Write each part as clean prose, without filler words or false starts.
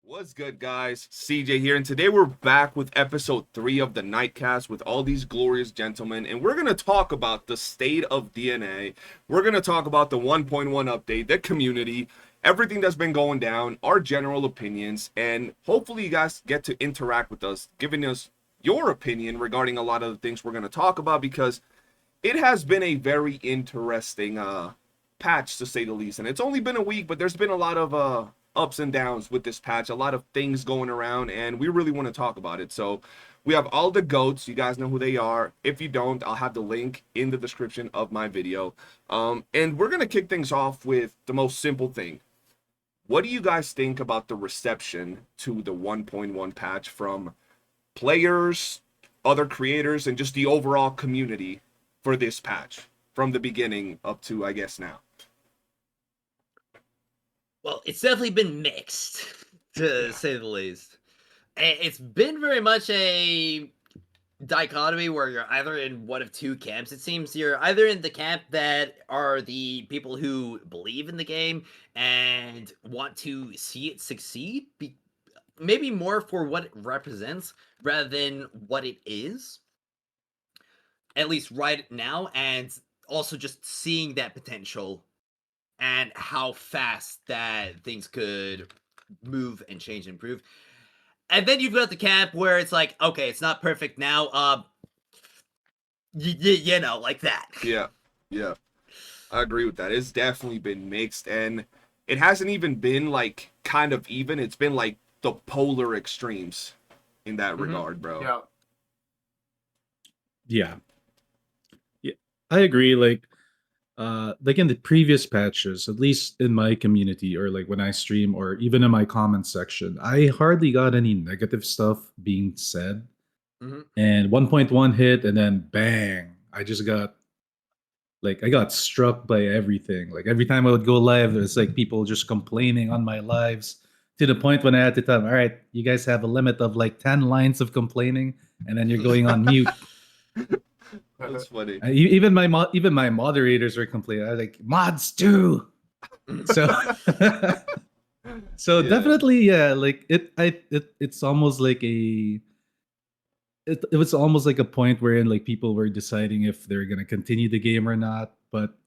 What's good, guys? CJ here, and today we're back with episode 3 of the Nightcast with all these glorious gentlemen, and we're going to talk about the state of DNA. We're going to talk about the 1.1 update, the community, everything that's been going down, our general opinions, and hopefully you guys get to interact with us, giving us your opinion regarding a lot of the things we're going to talk about, because it has been a very interesting patch, to say the least. And it's only been a week, but there's been a lot of ups and downs with this patch, a lot of things going around, and we really want to talk about it. So we have all the GOATs. You guys know who they are. If you don't, I'll have the link in the description of my video. And we're going to kick things off with the most simple thing. What do you guys think about the reception to the 1.1 patch from players, other creators, and just the overall community for this patch from the beginning up to, I guess, now? Well, it's definitely been mixed, to say the least. It's been very much a dichotomy where you're either in one of two camps. It seems you're either in the camp that are the people who believe in the game and want to see it succeed, maybe more for what it represents rather than what it is, at least right now, and also just seeing that potential and how fast that things could move and change and improve. And then you've got the camp where it's like, okay, it's not perfect now. You know, like that. Yeah. I agree with that. It's definitely been mixed, and it hasn't even been like kind of even. It's been like the polar extremes in that regard, bro. Yeah. I agree. Like in the previous patches, at least in my community or like when I stream or even in my comment section, I hardly got any negative stuff being said. And 1.1 hit, and then bang, I got struck by everything. Like every time I would go live, there's like people just complaining on my lives to the point when I had to tell them, all right, you guys have a limit of like 10 lines of complaining, and then you're going on mute. That's funny. Even my moderators were complaining. I was like, mods too. So Yeah. definitely, yeah. Like it's almost like it was almost like a point wherein like people were deciding if they're gonna continue the game or not. But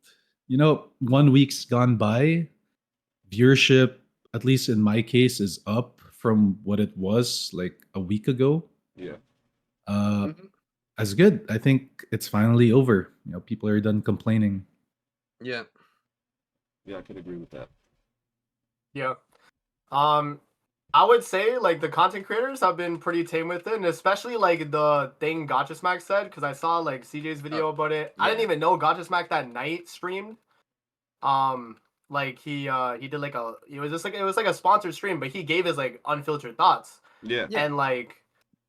1 week's gone by, viewership, at least in my case, is up from what it was like a week ago. Yeah. As good. I think it's finally over. People are done complaining. Yeah, I could agree with that. Yeah. I would say like the content creators have been pretty tame with it, and especially like the thing Gacha Smack said, because I saw like CJ's video about it. I didn't even know Gacha Smack that night streamed. Like he did like it was like a sponsored stream, but he gave his like unfiltered thoughts. Yeah. And like,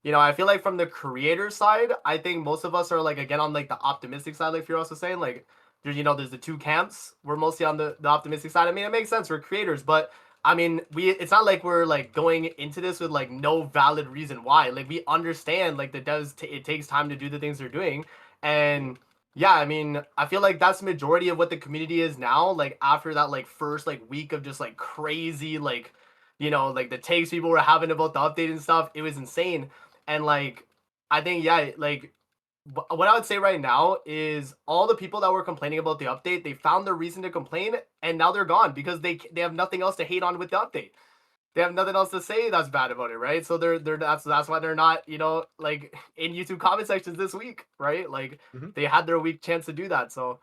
I feel like from the creator side, I think most of us are like again on like the optimistic side, like you're also saying, like there's the two camps. We're mostly on the optimistic side. I mean, it makes sense, we're creators, but I mean, it's not like we're like going into this with like no valid reason why. Like we understand like it takes time to do the things they're doing. And yeah, I mean, I feel like that's the majority of what the community is now, like after that like first like week of just like crazy like like the takes people were having about the update and stuff. It was insane. And like I think like what I would say right now is all the people that were complaining about the update, they found their reason to complain, and now they're gone because they have nothing else to hate on with the update. They have nothing else to say that's bad about it, right? So that's why they're not like in YouTube comment sections this week, right? Like they had their week chance to do that. So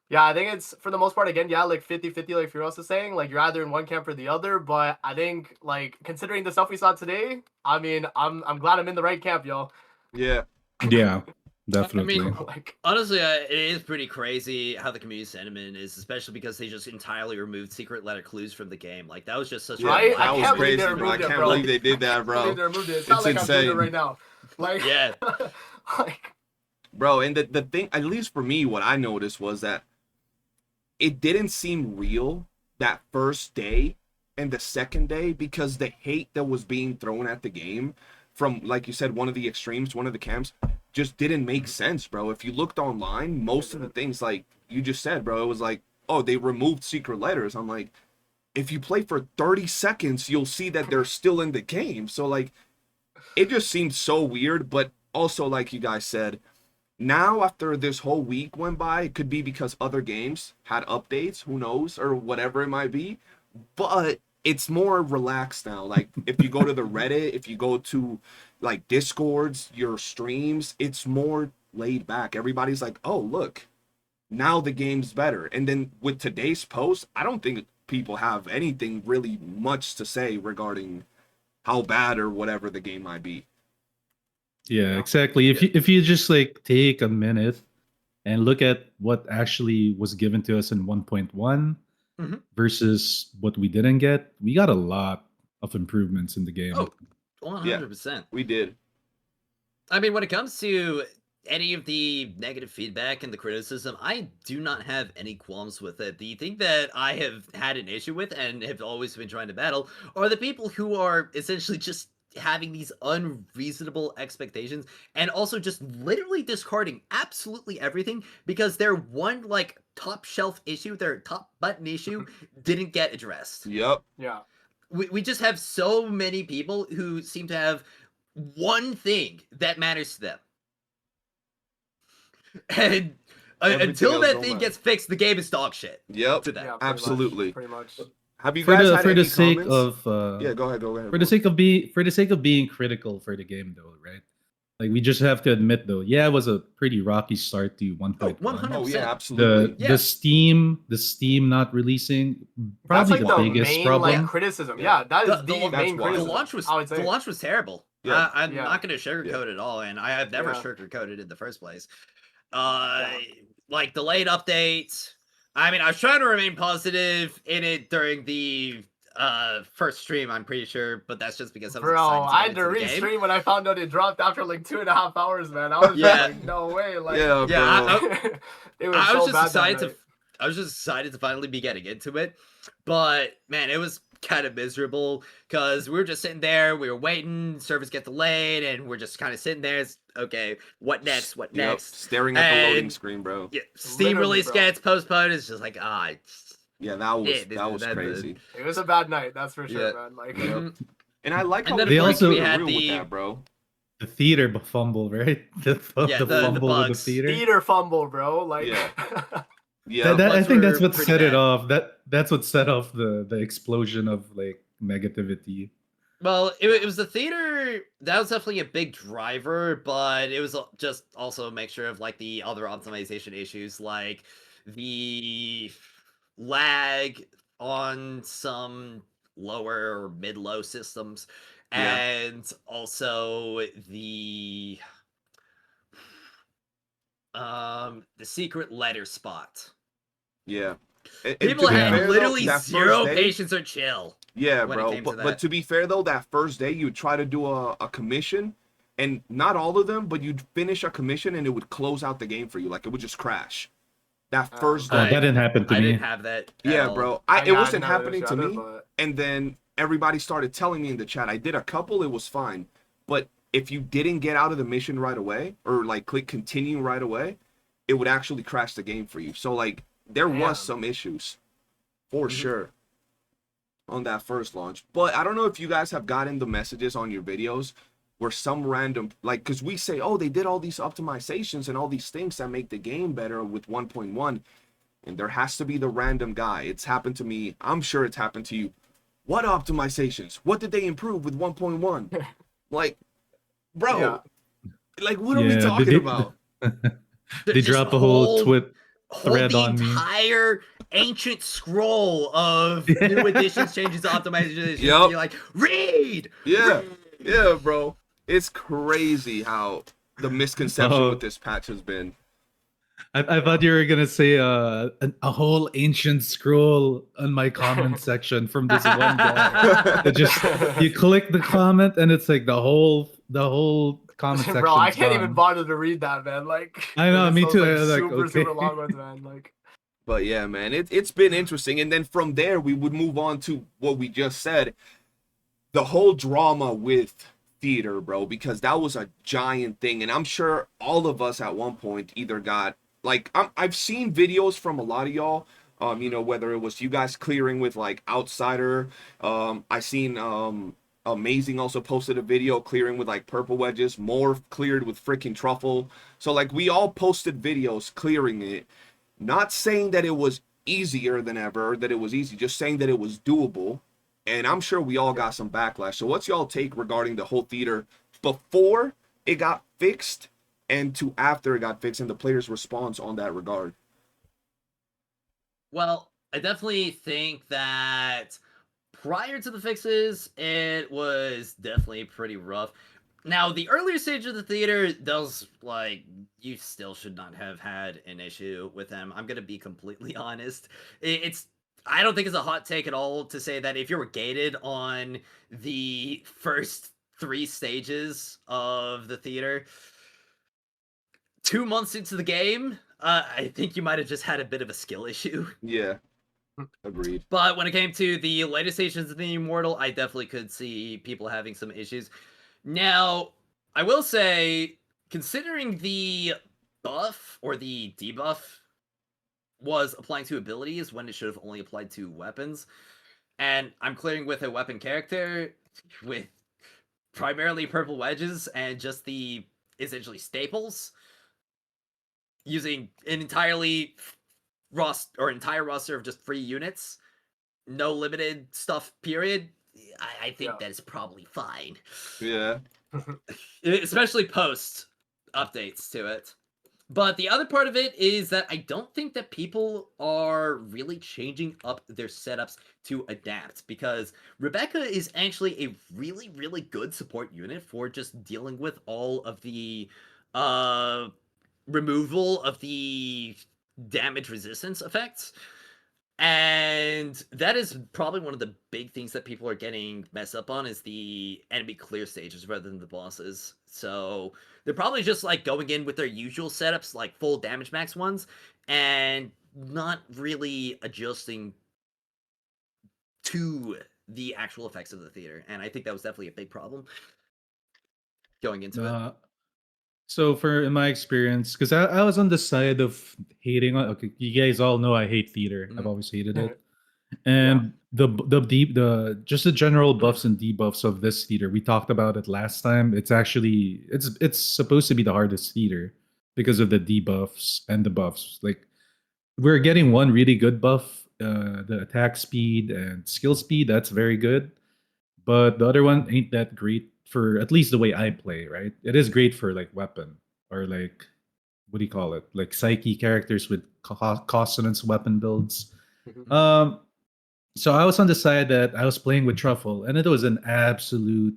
yeah, I think it's for the most part again, like 50-50, like Firos is saying, like you're either in one camp or the other. But I think like considering the stuff we saw today, I mean, I'm glad I'm in the right camp, yo. Yeah. Yeah, definitely. I mean, honestly, it is pretty crazy how the community sentiment is, especially because they just entirely removed secret letter clues from the game. Like that was just such right? That was crazy, bro. I can't believe they did that, bro. It's not like insane. I'm doing it right now. Like yeah. like Bro, and the thing, at least for me, what I noticed was that it didn't seem real that first day and the second day, because the hate that was being thrown at the game from, like you said, one of the extremes, one of the camps, just didn't make sense, bro. If you looked online, most of the things like you just said, bro, it was like, oh, they removed secret letters. I'm like, if you play for 30 seconds, you'll see that they're still in the game. So like, it just seems so weird. But also, like you guys said, now after this whole week went by, it could be because other games had updates, who knows, or whatever it might be. But it's more relaxed now. Like if you go to the Reddit, if you go to like Discords, your streams, it's more laid back. Everybody's like, oh look, now the game's better. And then with today's post, I don't think people have anything really much to say regarding how bad or whatever the game might be. Yeah, exactly. If you just like take a minute and look at what actually was given to us in 1.1 Mhm. versus what we didn't get, we got a lot of improvements in the game. Oh, 100%. We did. I mean, when it comes to any of the negative feedback and the criticism, I do not have any qualms with it. The thing that I have had an issue with and have always been trying to battle are the people who are essentially just having these unreasonable expectations and also just literally discarding absolutely everything because their one like top shelf issue, their top button issue didn't get addressed. Yep. Yeah. We just have so many people who seem to have one thing that matters to them. And Everything until else that don't thing matter. gets fixed, the game is dog shit Yep. to them. Yeah, Absolutely. Pretty much. Have you For guys the had for any the sake comments? of Yeah, go ahead. for the sake of being critical for the game though, right? Like we just have to admit though, yeah, it was a pretty rocky start to 1.1. 100%. Oh yeah, absolutely. Yeah. The Steam not releasing That's probably like the the biggest main problem. like criticism. Yeah. Yeah, that is The- the the- main That's why. The criticism. launch I would say. was terrible. Yeah. I'm Yeah. not going to sugarcoat it all, and I have never Yeah. sugarcoated it in the first place. Like delayed updates. I mean, I was trying to remain positive in it during the first stream, I'm pretty sure, but that's just because I was Bro, excited to I get had to into the game. restream when I found out it dropped after like 2.5 hours, man. I was Yeah. just like, no way. Like, Yeah, Yeah, bro. it was I was so just bad that excited night. I was just excited to finally be getting into it. But man, it was kind of miserable because we were just sitting there, we were waiting, servers get delayed, and we're just kind of sitting there. It's, okay, what next? What Yep. next? Staring at the loading And- screen, bro. Yeah, Steam Literally, release bro. gets postponed. It's just like Yeah, that was Yeah, that was that- crazy. It was a bad night, that's for sure, Yeah. man. Like, Yep. And I like And how then, they of course, also we had real with the- that, bro. The theater fumble, right? The Yeah, the fumble with the bugs. theater. theater fumble, bro. Like, Yeah. Yeah. I bugs think that's were what pretty set it bad. off. That's what set off the explosion of like negativity. Well, it was the theater that was definitely a big driver, but it was just also a mixture of like the other optimization issues, like the lag on some lower or mid-low systems, Yeah. and also the secret letter spot. Yeah. And People to be had fair, though, literally that zero first day- patience or chill. Yeah, when it bro. came to But that. to be fair though, that first day you'd try to do a commission, and not all of them, but you'd finish a commission and it would close out the game for you. Like it would just crash. That first Oh, day. That didn't happen to I me. didn't have that. at Yeah, all. bro. yeah, It I wasn't didn't have happening that to issue me. either, but- And then everybody started telling me in the chat. I did a couple, it was fine. But if you didn't get out of the mission right away, or like click continue right away, it would actually crash the game for you. So like there Damn. was some issues for Mhm. sure on that first launch. But I don't know if you guys have gotten the messages on your videos where some random, like, because we say, oh, they did all these optimizations and all these things that make the game better with 1.1, and there has to be the random guy. It's happened to me. I'm sure it's happened to you. What optimizations? What did they improve with 1.1? Like, bro, Yeah. like, what are we Yeah, talking they- about? They Just drop a whole thread hold the on me. entire ancient scroll of new additions, changes, optimizations. Yup. You're like, read. Yeah, read." yeah, bro. It's crazy how the misconception Oh. with this patch has been. I thought you were gonna say a whole ancient scroll on my comment section from this one guy. It just you click the comment and it's like the whole comment section. Bro, I can't even bother to read that, man. Like, I know, it's me those, too, Like, I was like, super, okay. super long ones, man. Like, But yeah, man, it's been interesting. And then from there, we would move on to what we just said, the whole drama with theater, bro, because that was a giant thing. And I'm sure all of us at one point either got, like, I've seen videos from a lot of y'all Whether it was you guys clearing with like Outsider. I seen Amazing also posted a video clearing with like purple wedges. More cleared with freaking truffle. So like we all posted videos clearing it. Not saying that it was easier than ever, that it was easy, just saying that it was doable. And I'm sure we all got some backlash. So what's y'all take regarding the whole theater before it got fixed and to after it got fixed and the players' response on that regard? Well, I definitely think that prior to the fixes, it was definitely pretty rough. Now, the earlier stage of the theater, those, like, you still should not have had an issue with them. I'm going to be completely honest. It's, I don't think it's a hot take at all to say that if you were gated on the first 3 stages of the theater, 2 months into the game, I think you might have just had a bit of a skill issue. Yeah, agreed. But when it came to the later stations of the Immortal, I definitely could see people having some issues. Now, I will say, considering the buff or the debuff was applying to abilities when it should have only applied to weapons, and I'm clearing with a weapon character with primarily purple wedges and just the essentially staples, using an entire roster of just free units, no limited stuff, period. I think that is probably fine. Yeah. Especially post updates to it. But the other part of it is that I don't think that people are really changing up their setups to adapt, because Rebecca is actually a really, really good support unit for just dealing with all of the removal of the damage resistance effects. And that is probably one of the big things that people are getting messed up on, is the enemy clear stages rather than the bosses. So they're probably just like going in with their usual setups, like full damage max ones, and not really adjusting to the actual effects of the theater. And I think that was definitely a big problem going into it. So for in my experience, because I was on the side of hating on. Okay, you guys all know I hate theater. I've always hated it. And the just the general buffs and debuffs of this theater, we talked about it last time. It's supposed to be the hardest theater because of the debuffs and the buffs. Like, we're getting one really good buff, the attack speed and skill speed. That's very good, but the other one ain't that great for at least the way I play. Right? It is great for like weapon or like, what do you call it? Like psyche characters with consonance weapon builds. Um, so I was on the side that I was playing with Truffle, and it was an absolute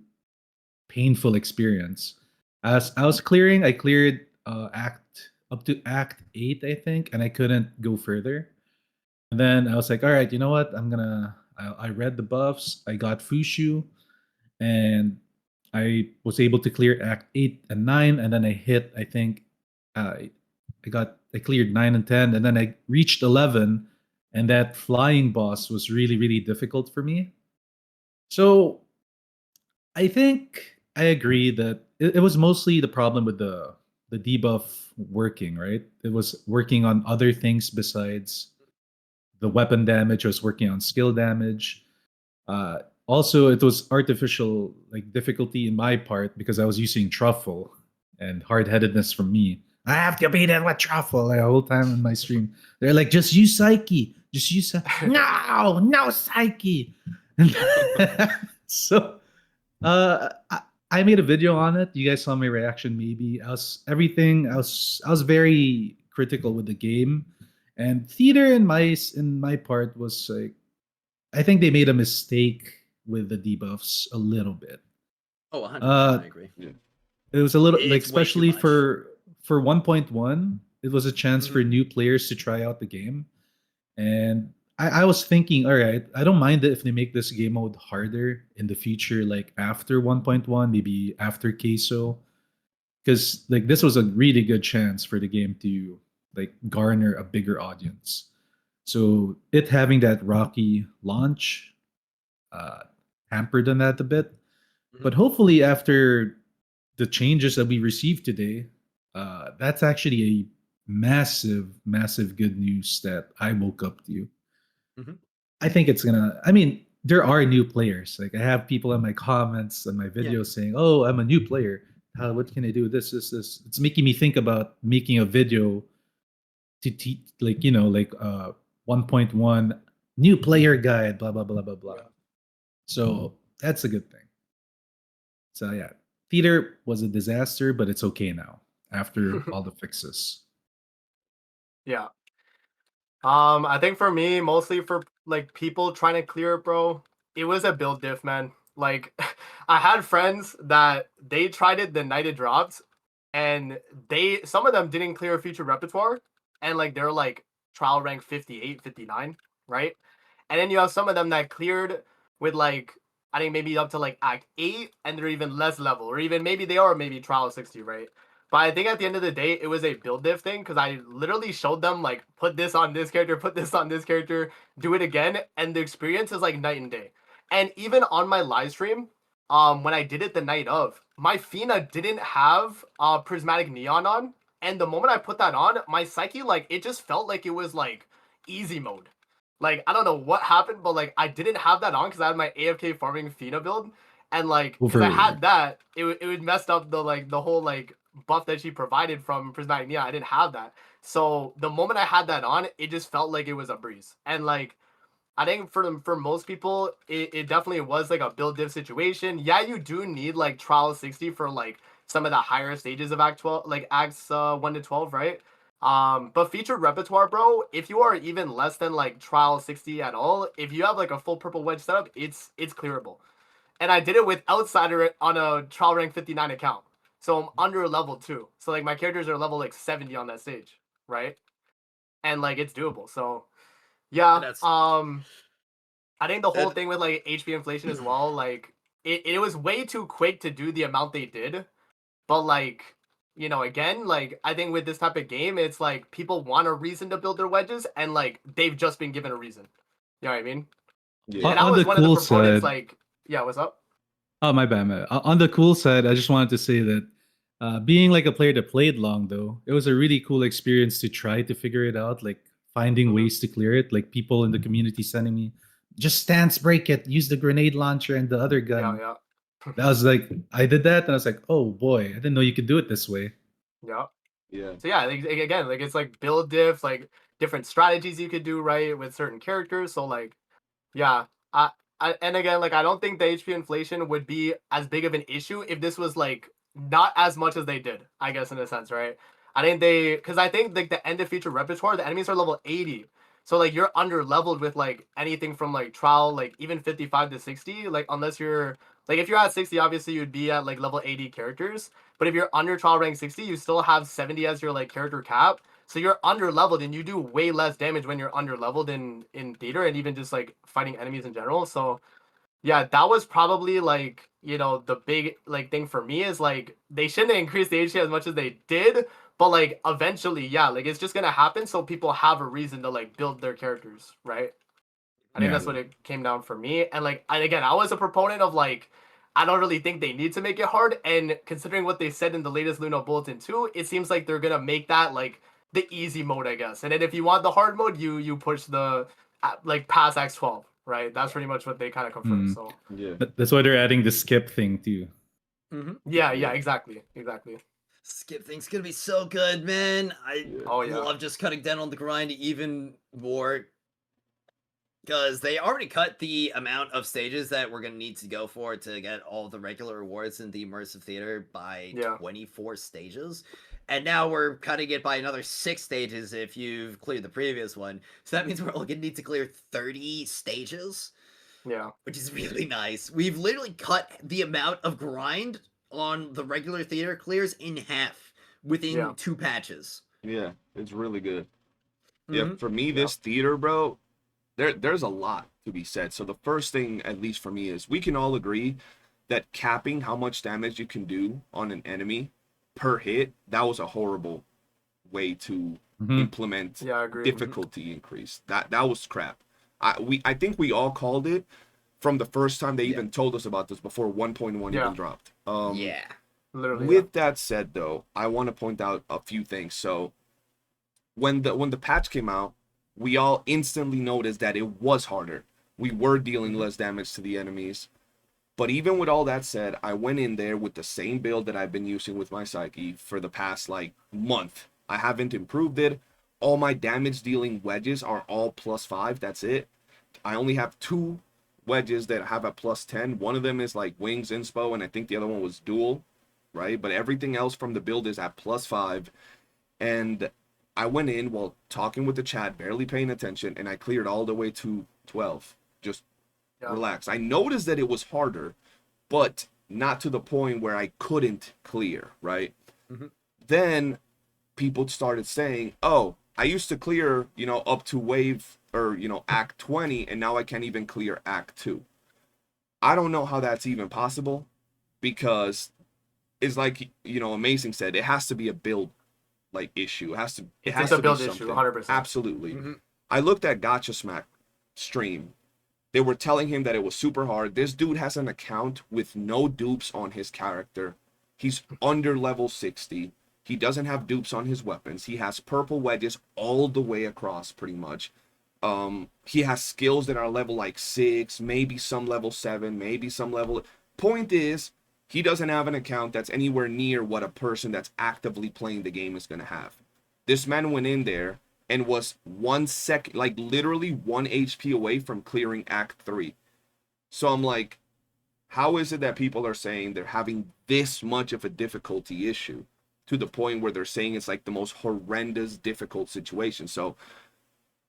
painful experience. As I was clearing, I cleared act up to act 8, I think, and I couldn't go further. And then I was like, all right, you know what? I read the buffs. I got Fushu, and I was able to clear act 8 and 9, and then I hit. I think I cleared 9 and 10, and then I reached 11, and that flying boss was really really difficult for me. So I think I agree that it was mostly the problem with the debuff working, right? It was working on other things besides the weapon damage. It was working on skill damage. Also, it was artificial like difficulty in my part because I was using truffle and hard headedness from me. I have to beat it with truffle like, the whole time in my stream. They're like, just use psyche. Just use no psyche. So I made a video on it. You guys saw my reaction. Maybe I was very critical with the game, and theater in my part was like, I think they made a mistake with the debuffs a little bit. Oh, 100%, I agree. It was a little like, It's way too especially much. for 1.1, it was a chance for new players to try out the game. And I was thinking, all right, I don't mind it if they make this game mode harder in the future, like after 1.1, maybe after queso, because like this was a really good chance for the game to like garner a bigger audience. So it having that rocky launch hampered on that a bit. But hopefully after the changes that we received today, that's actually massive, massive good news that I woke up to. Mhm. I think it's gonna. I mean, there are new players. Like I have people in my comments and my videos saying, "Oh, I'm a new player. How? What can I do? This." It's making me think about making a video to teach, like 1.1 new player guide. Blah blah blah blah blah. So that's a good thing. So yeah, theater was a disaster, but it's okay now after all the fixes. Yeah. I think for me, mostly for like people trying to clear it, bro, it was a build diff, man. Like, I had friends that they tried it the night it dropped, and some of them didn't clear feature repertoire, and like they're like trial rank 58, 59, right? And then you have some of them that cleared with like I think maybe up to like act 8, and they're even less level, or even maybe they are maybe trial 60, right? But I think at the end of the day, it was a build diff thing because I literally showed them like put this on this character, put this on this character, do it again, and the experience is like night and day. And even on my live stream, when I did it the night of, my Fina didn't have prismatic neon on, and the moment I put that on, my psyche like it just felt like it was like easy mode. Like I don't know what happened, but like I didn't have that on because I had my AFK farming Fina build, and like because I had that, it would messed up the whole like buff that she provided from Prismatic Neon. I didn't have that. So the moment I had that on, it just felt like it was a breeze. And like I think for most people, it definitely was like a build diff situation. Yeah, you do need like trial 60 for like some of the higher stages of Act 12, like Acts 1 to 12, right? But featured repertoire, bro, if you are even less than like trial 60 at all, if you have like a full purple wedge setup, it's clearable. And I did it with Outsider on a trial rank 59 account. So I'm under level 2. So like my characters are level like 70 on that stage, right? And like it's doable. So yeah, That's I think the whole that, thing with like HP inflation as well, like it was way too quick to do the amount they did. But like, again, like I think with this type of game, it's like people want a reason to build their wedges and like they've just been given a reason. You know what I mean? Yeah. And I On was the one of the cool proponents, side, like, yeah, what's up? oh my bad, man. On the cool side, I just wanted to say that being like a player that played long, though, it was a really cool experience to try to figure it out, like finding Mhm. ways to clear it. Like people in the community sending me, just stance break it, use the grenade launcher and the other Yeah, gun. yeah. That was like, I did that, and I was like, oh boy, I didn't know you could do it this way. Yeah. Yeah. So yeah, like, again, like it's like build diff, like different strategies you could do right with certain characters. So like, yeah, and again, like I don't think the HP inflation would be as big of an issue if this was like not as much as they did. I guess in a sense, right? I think because I think like the end of feature repertoire, the enemies are level 80, so like you're under leveled with like anything from like trial, like even 55 to 60, like unless you're like if you're at 60, obviously you'd be at like level 80 characters. But if you're under trial rank 60, you still have 70 as your like character cap. So you're under leveled and you do way less damage when you're under leveled in theater and even just like fighting enemies in general. So yeah, that was probably like, the big like thing for me is like they shouldn't increase the HP as much as they did, but like eventually, yeah, like it's just gonna happen so people have a reason to like build their characters, right? I think Yeah. that's what it came down for me. And again, I was a proponent of like, I don't really think they need to make it hard. And considering what they said in the latest Luno Bulletin 2, it seems like they're gonna make that like the easy mode, I guess. And then if you want the hard mode, you push the like past X12, right? That's pretty much what they kind of confirmed. Hmm. So Yeah. That's why they're adding the skip thing too. yeah, exactly. skip thing's gonna be so good, man. I Yeah. Oh yeah, love just cutting down on the grind even more because they already cut the amount of stages that we're going to need to go for to get all the regular rewards in the immersive theater by Yeah. 24 stages. And now we're cutting it by another 6 stages if you've cleared the previous one. So that means we're only going to need to clear 30 stages, yeah, which is really nice. We've literally cut the amount of grind on the regular theater clears in half within Yeah. 2 patches. Yeah. It's really good. Yeah. Mhm. For me, Yeah. this theater, bro, there's a lot to be said. So the first thing, at least for me, is we can all agree that capping how much damage you can do on an enemy per hit, that was a horrible way to Mhm. implement Yeah, I agree. difficulty increase. That was crap. I think we all called it from the first time they even told us about this before 1.1 Yeah. even dropped. Yeah. Literally. With that said, though, I want to point out a few things. So when the patch came out, we all instantly noticed that it was harder. We were dealing less damage to the enemies. But even with all that said, I went in there with the same build that I've been using with my Psyche for the past like month. I haven't improved it. All my damage dealing wedges are all +5. That's it. I only have 2 wedges that have a +10. One of them is like wings inspo, and I think the other one was dual, right? But everything else from the build is at +5. And I went in while talking with the chat, barely paying attention, and I cleared all the way to 12. Just relax. I noticed that it was harder, but not to the point where I couldn't clear, right? Then people started saying, oh, I used to clear, up to wave or, act 20, and now I can't even clear act 2. I don't know how that's even possible, because it's like, Amazing said, it has to be a build like issue. It has a to build be issue, something. 100%. Absolutely. I looked at Gacha Smack stream. They were telling him that it was super hard. This dude has an account with no dupes on his character. He's under level 60. He doesn't have dupes on his weapons. He has purple wedges all the way across, pretty much. He has skills that are level like 6, maybe some level 7, maybe some level... Point is, he doesn't have an account that's anywhere near what a person that's actively playing the game is going to have. This man went in there and was 1 second, like literally 1 HP away from clearing Act 3. So I'm like, how is it that people are saying they're having this much of a difficulty issue, to the point where they're saying it's like the most horrendous, difficult situation? So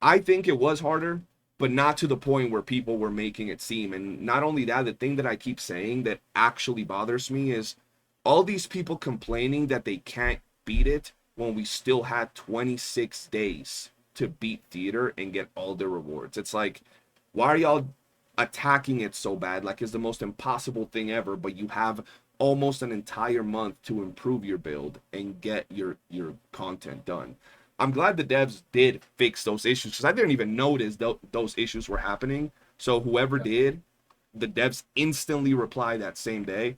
I think it was harder, but not to the point where people were making it seem. And not only that, the thing that I keep saying that actually bothers me is all these people complaining that they can't beat it when we still had 26 days to beat theater and get all the rewards. It's like, why are y'all attacking it so bad? Like, it's the most impossible thing ever, but you have almost an entire month to improve your build and get your content done. I'm glad the devs did fix those issues, because I didn't even notice those issues were happening. So whoever did, the devs instantly replied that same day,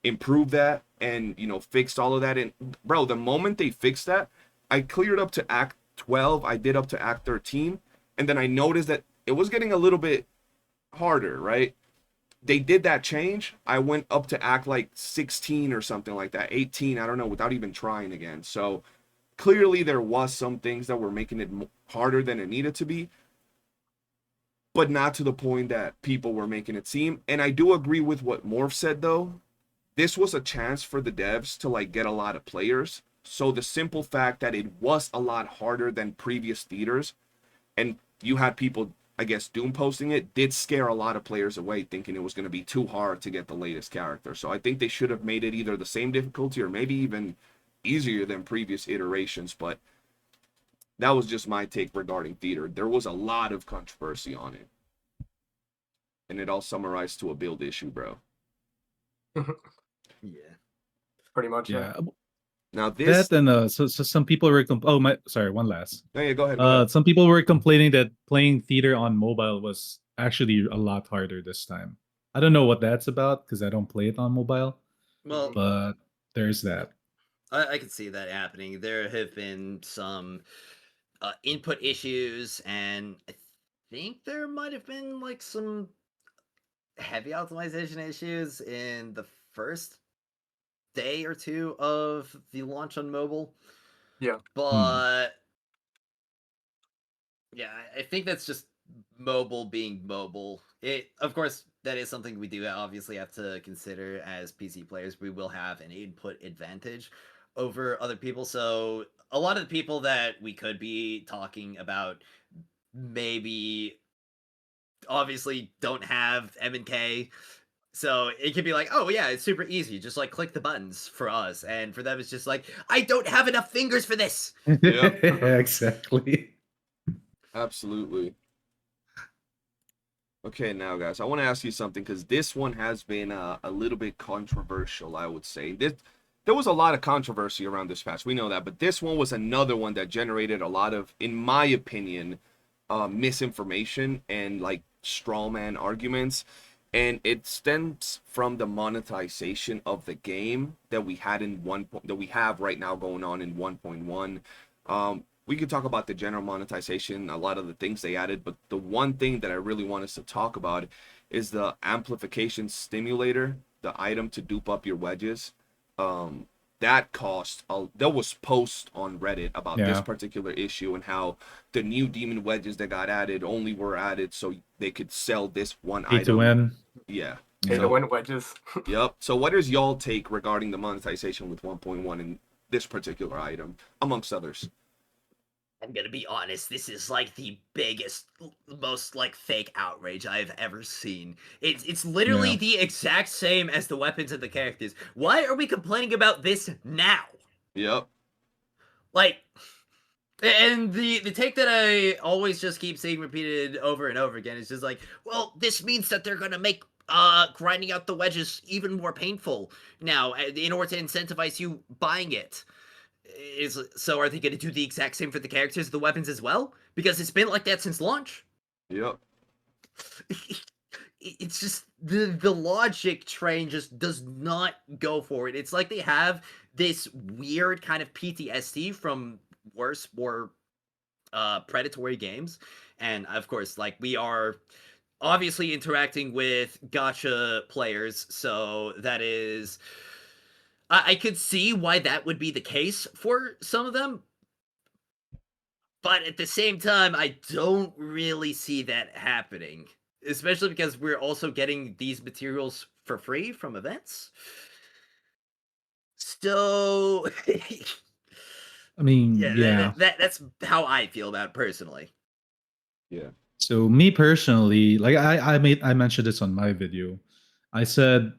improved that, and fixed all of that. And bro, the moment they fixed that, I cleared up to act 12. I did up to act 13, and then I noticed that it was getting a little bit harder, right? They did that change. I went up to act like 16 or something like that, 18, I don't know, without even trying again. So clearly there was some things that were making it harder than it needed to be, but not to the point that people were making it seem. And I do agree with what Morph said, though. This was a chance for the devs to like get a lot of players. So the simple fact that it was a lot harder than previous theaters, and you had people, I guess, doom posting it, did scare a lot of players away, thinking it was going to be too hard to get the latest character. So I think they should have made it either the same difficulty or maybe even easier than previous iterations. But that was just my take regarding theater. There was a lot of controversy on it, and it all summarized to a build issue, bro. Yeah. Pretty much. Yeah. Now this... That and so some people were one last. No, yeah, go ahead. Some people were complaining that playing theater on mobile was actually a lot harder this time. I don't know what that's about, because I don't play it on mobile. Well, But there's that. I can see that happening. There have been some input issues, and I think there might have been like some heavy optimization issues in the first day or 2 of the launch on mobile. Yeah. But yeah, I think that's just mobile being mobile. Of course, that is something we do obviously have to consider as PC players. We will have an input advantage over other people. So a lot of the people that we could be talking about maybe obviously don't have M&K. So it could be like, oh yeah, it's super easy. Just like click the buttons for us. And for them, it's just like, I don't have enough fingers for this. Yeah, exactly. Absolutely. Okay, now guys, I want to ask you something, because this one has been a little bit controversial, I would say. There was a lot of controversy around this patch, we know that, but this one was another one that generated a lot of, in my opinion, misinformation and like straw man arguments. And it stems from the monetization of the game that we had in that we have right now going on in 1.1. we could talk about the general monetization, a lot of the things they added, but the one thing that I really want us to talk about is the amplification stimulator, the item to dupe up your wedges. That there was posts on Reddit about this Yeah. particular issue and how the new demon wedges that got added only were added so they could sell this one Pay to item. win. Yeah. Pay to So, win wedges. yep. So what is y'all take regarding the monetization with 1.1 in this particular item, amongst others? I'm gonna be honest, this is like the biggest, most like fake outrage I've ever seen. It's literally Yeah. the exact same as the weapons and the characters. Why are we complaining about this now? Yep. Like, and the take that I always just keep seeing repeated over and over again is just like, well, this means that they're gonna make grinding out the wedges even more painful now in order to incentivize you buying it. So are they going to do the exact same for the characters, the weapons as well? Because it's been like that since launch. Yep. It's just the logic train just does not go for it. It's like they have this weird kind of PTSD from worse, more predatory games, and of course, like we are obviously interacting with gacha players, so that is. I could see why that would be the case for some of them. But at the same time, I don't really see that happening. Especially because we're also getting these materials for free from events. So, I mean, yeah, yeah. that's how I feel about it personally. Yeah. So me personally, like I mentioned this on my video. I said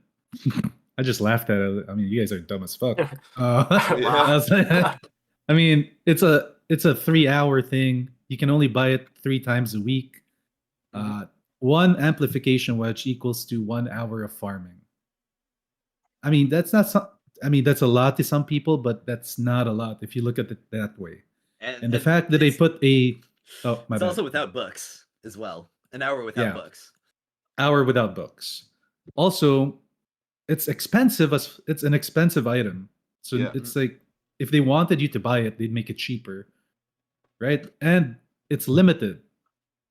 I just laughed at it. I mean, you guys are dumb as fuck. I Yeah. was like- I mean, it's a 3-hour thing. You can only buy it 3 times a week. One amplification wedge equals to 1 hour of farming. I mean, that's not some. I mean, that's a lot to some people, but that's not a lot if you look at it that way. And the fact that they put a my it's bad. also without books as well. An hour without Yeah. books. Hour without books. Also, it's expensive as it's an expensive item. So Yeah. it's like if they wanted you to buy it, they'd make it cheaper. Right? And it's limited.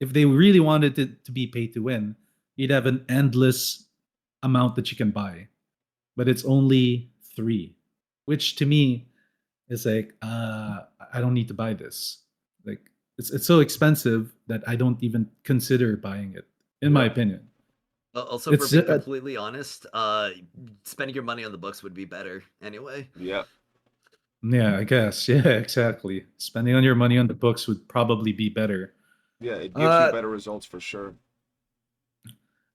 If they really wanted it to be pay to win, you'd have an endless amount that you can buy. But it's only 3, which to me is like I don't need to buy this. Like it's so expensive that I don't even consider buying it, in my Yeah. opinion. Also, It's, for being completely honest, spending your money on the books would be better anyway. Yeah. Yeah, I guess. Yeah, exactly. Spending on your money on the books would probably be better. Yeah. It gives you better results for sure.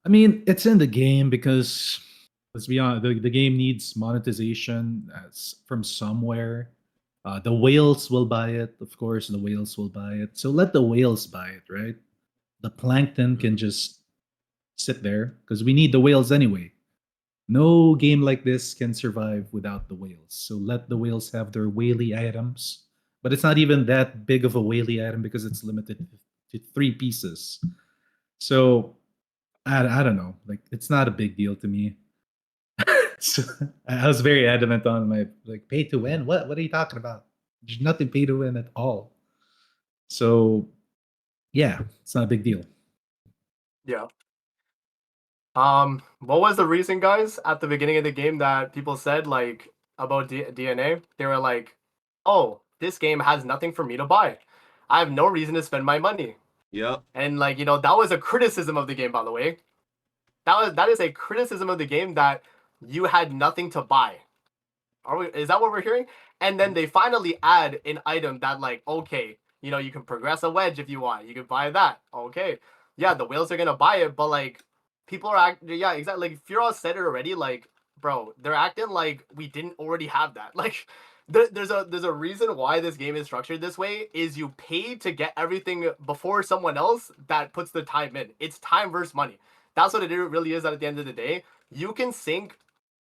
I mean, it's in the game because let's be honest, the game needs monetization from somewhere. The whales will buy it, of course. The whales will buy it. So let the whales buy it, right? The plankton can just sit there because we need the whales anyway. No game like this can survive without the whales. So let the whales have their whaley items. But it's not even that big of a whaley item because it's limited to 3 pieces. So I don't know. Like it's not a big deal to me. So, I was very adamant on my like pay to win. What are you talking about? There's nothing pay to win at all. So yeah, it's not a big deal. Yeah. What was the reason, guys, at the beginning of the game that people said like about DNA? They were like, "Oh, this game has nothing for me to buy. I have no reason to spend my money." Yep. And like, that was a criticism of the game, by the way. That is a criticism of the game that you had nothing to buy. Is that what we're hearing? And then they finally add an item that like, okay, you can progress a wedge if you want. You can buy that. Okay. Yeah, the whales are gonna buy it, but like people are yeah, exactly. Like Furo said it already, like, bro, they're acting like we didn't already have that. Like there's a reason why this game is structured this way is you pay to get everything before someone else that puts the time in. It's time versus money. That's what it really is at the end of the day. You can sink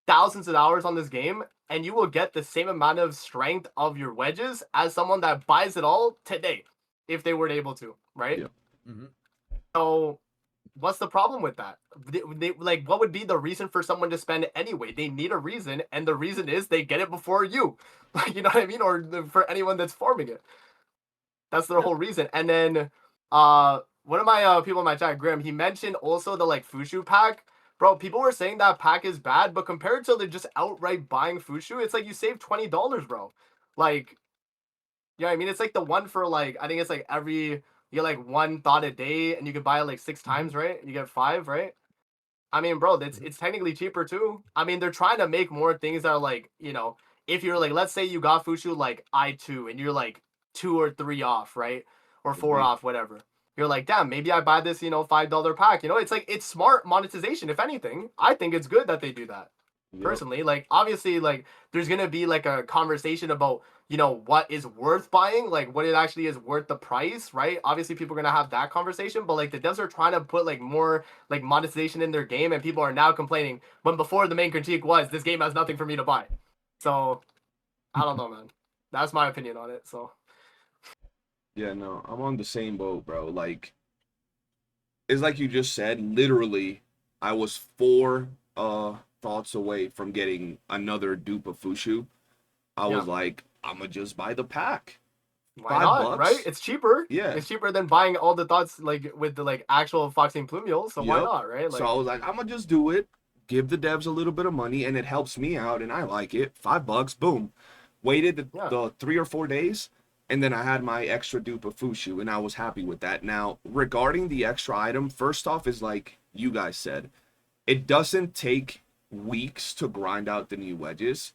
thousands of hours on this game and you will get the same amount of strength of your wedges as someone that buys it all today if they were able to, right? Yeah. So what's the problem with that? Like, what would be the reason for someone to spend it anyway? They need a reason, and the reason is they get it before you. Like, you know what I mean? Or for anyone that's farming it. That's their whole reason. And then one of my people in my chat, Grim, he mentioned also the like Fushu pack. Bro, people were saying that pack is bad, but compared to just outright buying Fushu, it's like you save $20, bro. Like, yeah, I mean, it's like the one for like, I think it's like you get like one thought a day, and you can buy it like 6 times, right? You get 5, right? I mean, bro, it's technically cheaper too. I mean, they're trying to make more things that are like, if you're like, let's say you got Fushu like I2 and you're like 2 or 3 off, right? Or 4 Mhm. off, whatever. You're like, damn, maybe I buy this, $5 pack. It's like, it's smart monetization. If anything, I think it's good that they do that. Yep. Personally, like, obviously, like, there's gonna be like a conversation about what is worth buying, like what it actually is worth the price, right? Obviously people are gonna have that conversation, but like the devs are trying to put like more like monetization in their game, and people are now complaining when before the main critique was this game has nothing for me to buy. So I don't know, man. That's my opinion on it. So Yeah, no, I'm on the same boat, bro. Like, it's like you just said, literally, I was 4 thoughts away from getting another dupe of Fushu. I was Yeah. like, I'ma just buy the pack. why $5, not, right? It's cheaper. Yeah. It's cheaper than buying all the thoughts like with the like actual Foxing Plumule. So why Yep. not, right? Like, So I was like, I'm gonna just do it, give the devs a little bit of money, and it helps me out, and I like it. $5, boom. Waited the 3 or 4 days, and then I had my extra dupe of Fushu, and I was happy with that. Now, regarding the extra item, first off is like you guys said, it doesn't take weeks to grind out the new wedges.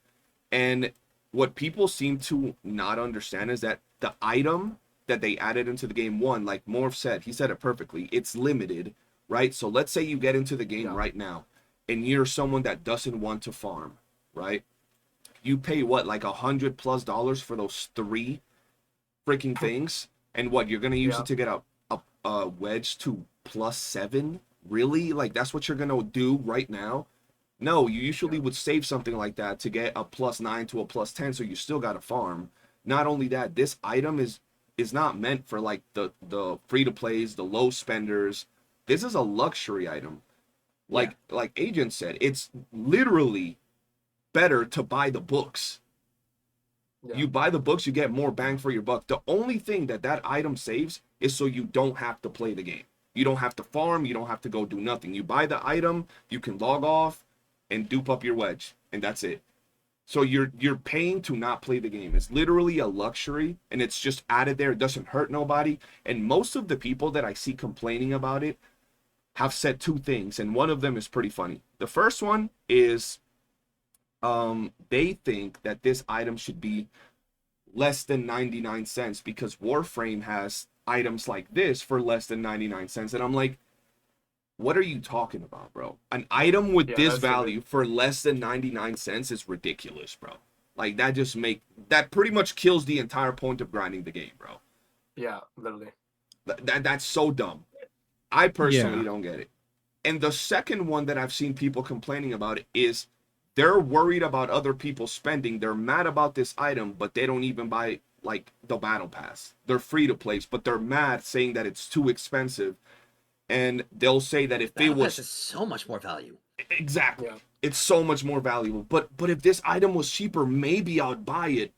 And what people seem to not understand is that the item that they added into the game, one, like Morph said, he said it perfectly, it's limited, right? So let's say you get into the game right now and you're someone that doesn't want to farm, right? You pay what, like $100+ for those 3 freaking things, and what, you're gonna use it to get a wedge to +7? Really? Like, that's what you're gonna do right now? No, you usually would save something like that to get a +9 to a +10, so you still gotta farm. Not only that, this item is not meant for like the free to plays, the low spenders. This is a luxury item. Like Agent said, it's literally better to buy the books. You buy the books, you get more bang for your buck. The only thing that item saves is so you don't have to play the game. You don't have to farm, you don't have to go do nothing. You buy the item, you can log off and dupe up your wedge, and that's it. So you're paying to not play the game. It's literally a luxury, and it's just added there. It doesn't hurt nobody. And most of the people that I see complaining about it have said 2 things, and one of them is pretty funny. The first one is they think that this item should be less than 99 cents because Warframe has items like this for less than 99 cents. And I'm like, what are you talking about, bro? An item with this value for less than 99 cents is ridiculous, bro. Like, that pretty much kills the entire point of grinding the game, bro. Yeah, literally. That's so dumb. I personally don't get it. And the second one that I've seen people complaining about is they're worried about other people spending. They're mad about this item, but they don't even buy like the battle pass. They're free to play, but they're mad saying that it's too expensive. And they'll say that if it was so much more value. Exactly. Yeah. It's so much more valuable. But if this item was cheaper, maybe I'd buy it.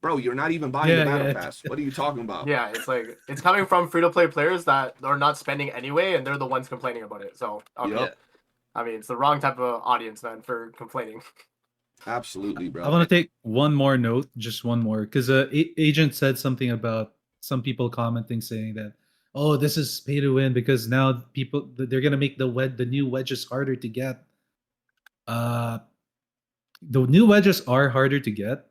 Bro, you're not even buying the battle pass. What are you talking about? Yeah, it's like it's coming from free-to-play players that are not spending anyway, and they're the ones complaining about it. So I mean, it's the wrong type of audience, man, for complaining. Absolutely, bro. I want to take one more note, just one more, because Agent said something about some people commenting saying that, oh, this is pay to win because now people they're gonna make the new wedges harder to get. The new wedges are harder to get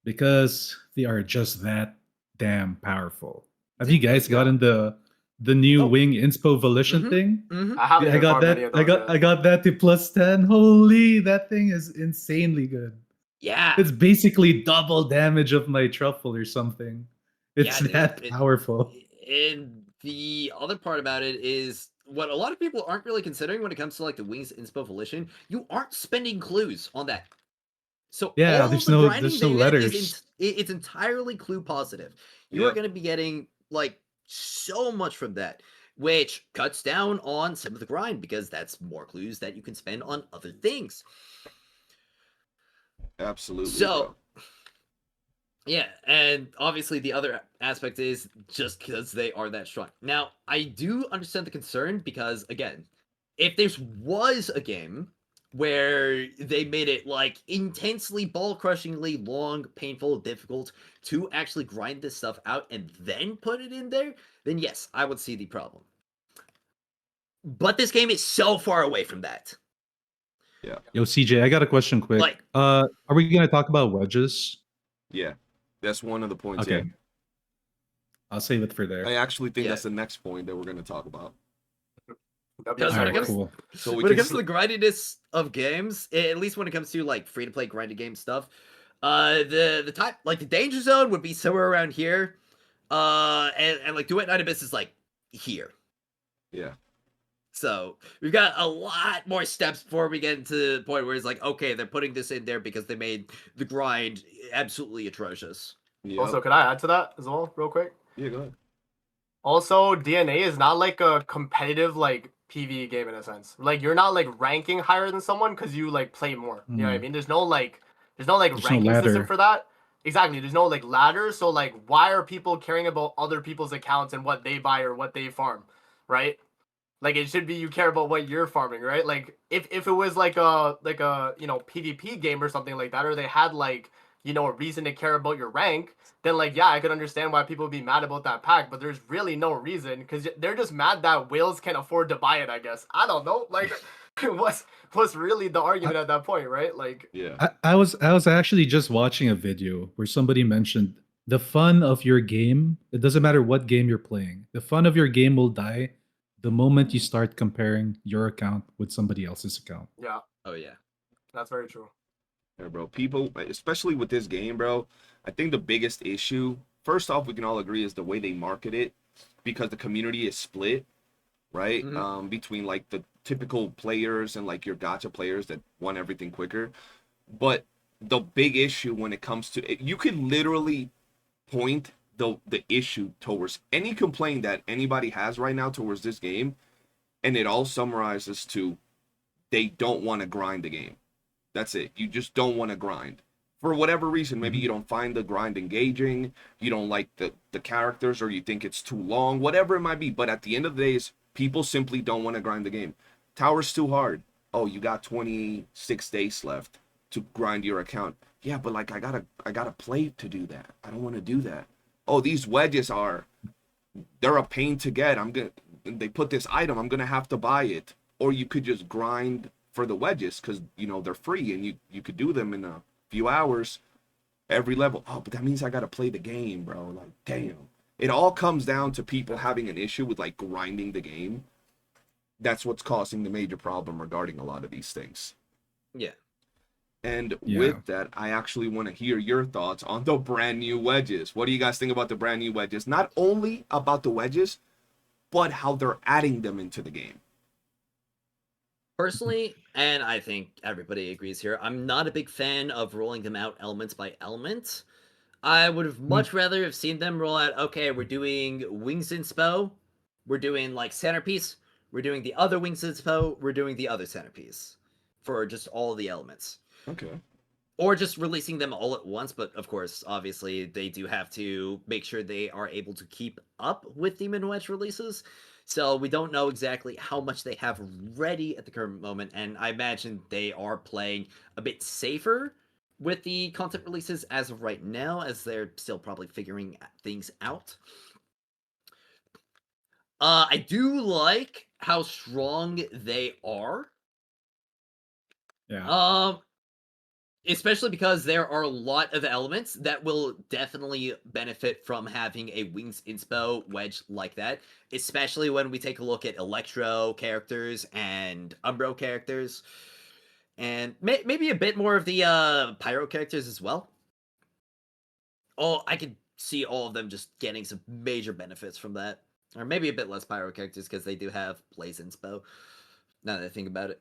because they are just that damn powerful. Have you guys gotten the new wing inspo volition thing? I got that. I got that to +10. Holy, that thing is insanely good. Yeah, it's basically double damage of my truffle or something. It's that powerful. And the other part about it is what a lot of people aren't really considering when it comes to like the wings inspo volition. You aren't spending clues on that. So yeah, there's no letters. It's entirely clue positive. You're going to be getting like so much from that, which cuts down on some of the grind because that's more clues that you can spend on other things. Absolutely. So, Yeah, and obviously the other aspect is just because they are that strong. Now, I do understand the concern because, again, if there was a game where they made it like intensely ball crushingly long, painful, difficult to actually grind this stuff out and then put it in there, then yes, I would see the problem. But this game is so far away from that. Yo, CJ, I got a question quick. Like- Are we gonna talk about wedges? Yeah, that's one of the points. Okay. Yeah. I'll save it for there. I actually think Yeah. that's the next point that we're going to talk about. That'd be Because a when it Alright, comes- cool. So we when it can comes to the grindiness of games, at least when it comes to like free to play grinded game stuff, the type like the danger zone would be somewhere around here, and like Duet Night Abyss is like here. yeah. So we've got a lot more steps before we get into the point where it's like, okay, they're putting this in there because they made the grind absolutely atrocious. Yep. Also, could I add to that as well, real quick? Yeah, go ahead. Also, DNA is not like a competitive like PvE game in a sense. Like you're not like ranking higher than someone because you like play more. You know what I mean? There's no There's no ranking system ladder. for that. Exactly. There's no like ladder. So like why are people caring about other people's accounts and what they buy or what they farm? Right? Like it should be you care about what you're farming, right? Like if it was like a PvP game or something like that, or they had like a reason to care about your rank, then like yeah, I could understand why people would be mad about that pack, but there's really no reason because they're just mad that whales can afford to buy it, I guess. I don't know. Like what's really the argument at that point, right? Like Yeah. I was actually just watching a video where somebody mentioned the fun of your game. It doesn't matter what game you're playing. The fun of your game will die the moment you start comparing your account with somebody else's account. yeah, Oh yeah. that's very true. Yeah, bro. People, especially with this game, bro, I think the biggest issue, first off, we can all agree, is the way they market it because the community is split, right? Mhm. Between like the typical players and like your gacha players that want everything quicker. But the big issue when it comes to you could literally point the issue towards any complaint that anybody has right now towards this game, and it all summarizes to they don't want to grind the game. That's it. You just don't want to grind. For whatever reason, maybe you don't find the grind engaging, you don't like the characters, or you think it's too long, whatever it might be. But at the end of the day, people simply don't want to grind the game. Tower's too hard. Oh, you got 26 days left to grind your account. Yeah, but like I gotta play to do that. I don't want to do that. Oh, these wedges they're a pain to get. They put this item, I'm gonna have to buy it. Or you could just grind for the wedges because they're free and you could do them in a few hours every level. Oh, but that means I gotta play the game, bro. Like, damn. It all comes down to people having an issue with like grinding the game. That's what's causing the major problem regarding a lot of these things. Yeah. And Yeah. with that, I actually want to hear your thoughts on the brand new wedges. What do you guys think about the brand new wedges? Not only about the wedges, but how they're adding them into the game. Personally, and I think everybody agrees here, I'm not a big fan of rolling them out element by element. I would have much rather have seen them roll out, okay, we're doing Wings Inspo, we're doing like centerpiece, we're doing the other Wings Inspo, we're doing the other centerpiece for just all the elements. Okay. Or just releasing them all at once, but of course, obviously, they do have to make sure they are able to keep up with Demon Wedge releases. So we don't know exactly how much they have ready at the current moment, and I imagine they are playing a bit safer with the content releases as of right now, as they're still probably figuring things out. I do like how strong they are. Yeah. Especially because there are a lot of elements that will definitely benefit from having a Wings Inspo wedge like that, especially when we take a look at Electro characters and Umbro characters, and maybe a bit more of the Pyro characters as well. Oh, I could see all of them just getting some major benefits from that. Or maybe a bit less Pyro characters because they do have Blaze Inspo, now that I think about it.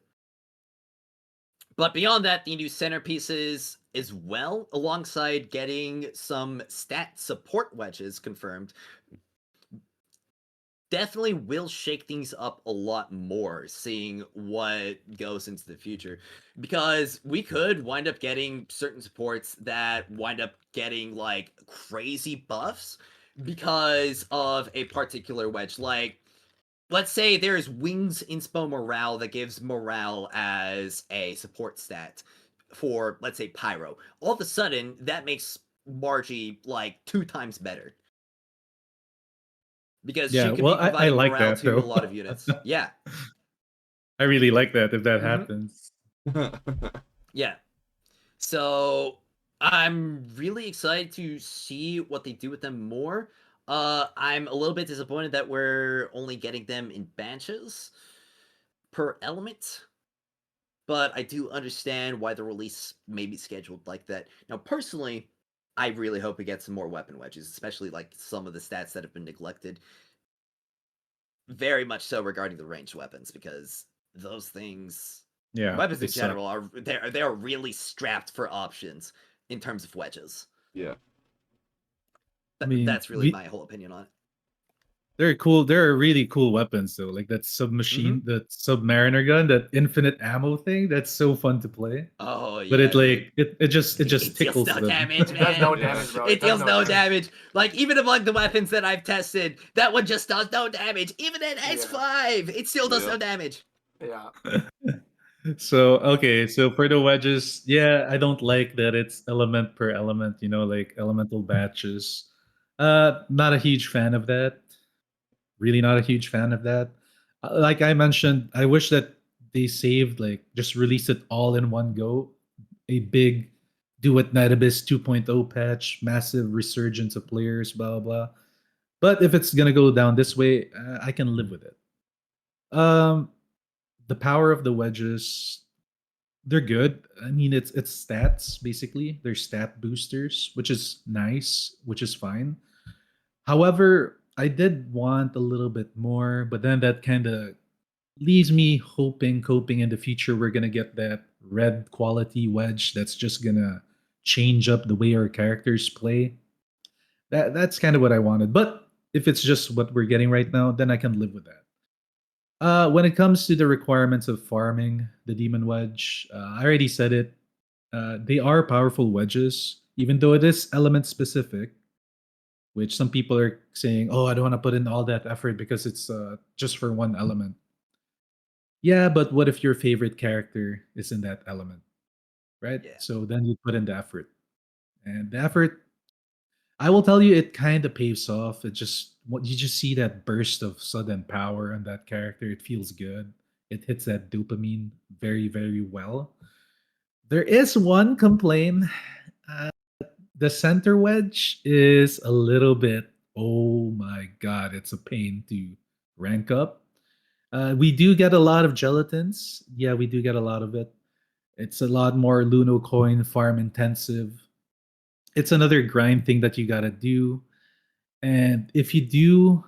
But beyond that, the new centerpieces as well, alongside getting some stat support wedges confirmed. definitely will shake things up a lot more, seeing what goes into the future. Because we could wind up getting certain supports that wind up getting like crazy buffs because of a particular wedge. Like, let's say there's Wings Inspo Morale that gives morale as a support stat for, let's say, Pyro. All of a sudden, that makes Margie like 2 times better. Because Yeah, she could well, be I providing like morale that to a though. lot of units. Yeah. I really like that if that Mhm. happens. Yeah. So I'm really excited to see what they do with them more. I'm a little bit disappointed that we're only getting them in batches per element, but I do understand why the release may be scheduled like that. Now, personally, I really hope we get some more weapon wedges, especially like some of the stats that have been neglected. Very much so regarding the ranged weapons, because those things, Yeah, weapons they in suck. general, are they're really strapped for options in terms of wedges. Yeah. I mean, That's really my whole opinion on it. they're cool. They're really cool weapons though. Like that submachine, that submariner gun, that infinite ammo thing. That's so fun to play. Oh But yeah, dude. it just It deals tickles no them. damage, It does no man. damage, bro. It does deals no damage. damage. Like, even among the weapons that I've tested, that one just does no damage. Even at S5, it still does no damage. Yeah. So okay, so for the wedges, yeah, I don't like that it's element per element, like elemental batches. Not a huge fan of that. Really not a huge fan of that. Like I mentioned, I wish that they saved, like just release it all in one go. A big do it Night Abyss 2.0 patch, massive resurgence of players, blah blah. But if it's gonna go down this way, I can live with it. Um, the power of the wedges, they're good. I mean, it's stats basically. They're stat boosters, which is nice, which is fine. However, I did want a little bit more, but then that kind of leaves me hoping in the future we're gonna get that red quality wedge that's just gonna change up the way our characters play. That's kind of what I wanted. But if it's just what we're getting right now, then I can live with that. When it comes to the requirements of farming the demon wedge, I already said it. They are powerful wedges, even though it is element specific, which some people are saying, "Oh, I don't want to put in all that effort because it's just for one element." Yeah, but what if your favorite character is in that element, right? Yeah. So then you put in the effort, and the effort, I will tell you, it kind of pays off. It just what you just see that burst of sudden power on that character. It feels good. It hits that dopamine very, very well. There is one complaint. Uh, the center wedge is a little bit. Oh my god, it's a pain to rank up. We do get a lot of gelatins. Yeah, we do get a lot of it. It's a lot more Luno coin farm intensive. It's another grind thing that you gotta do. And if you do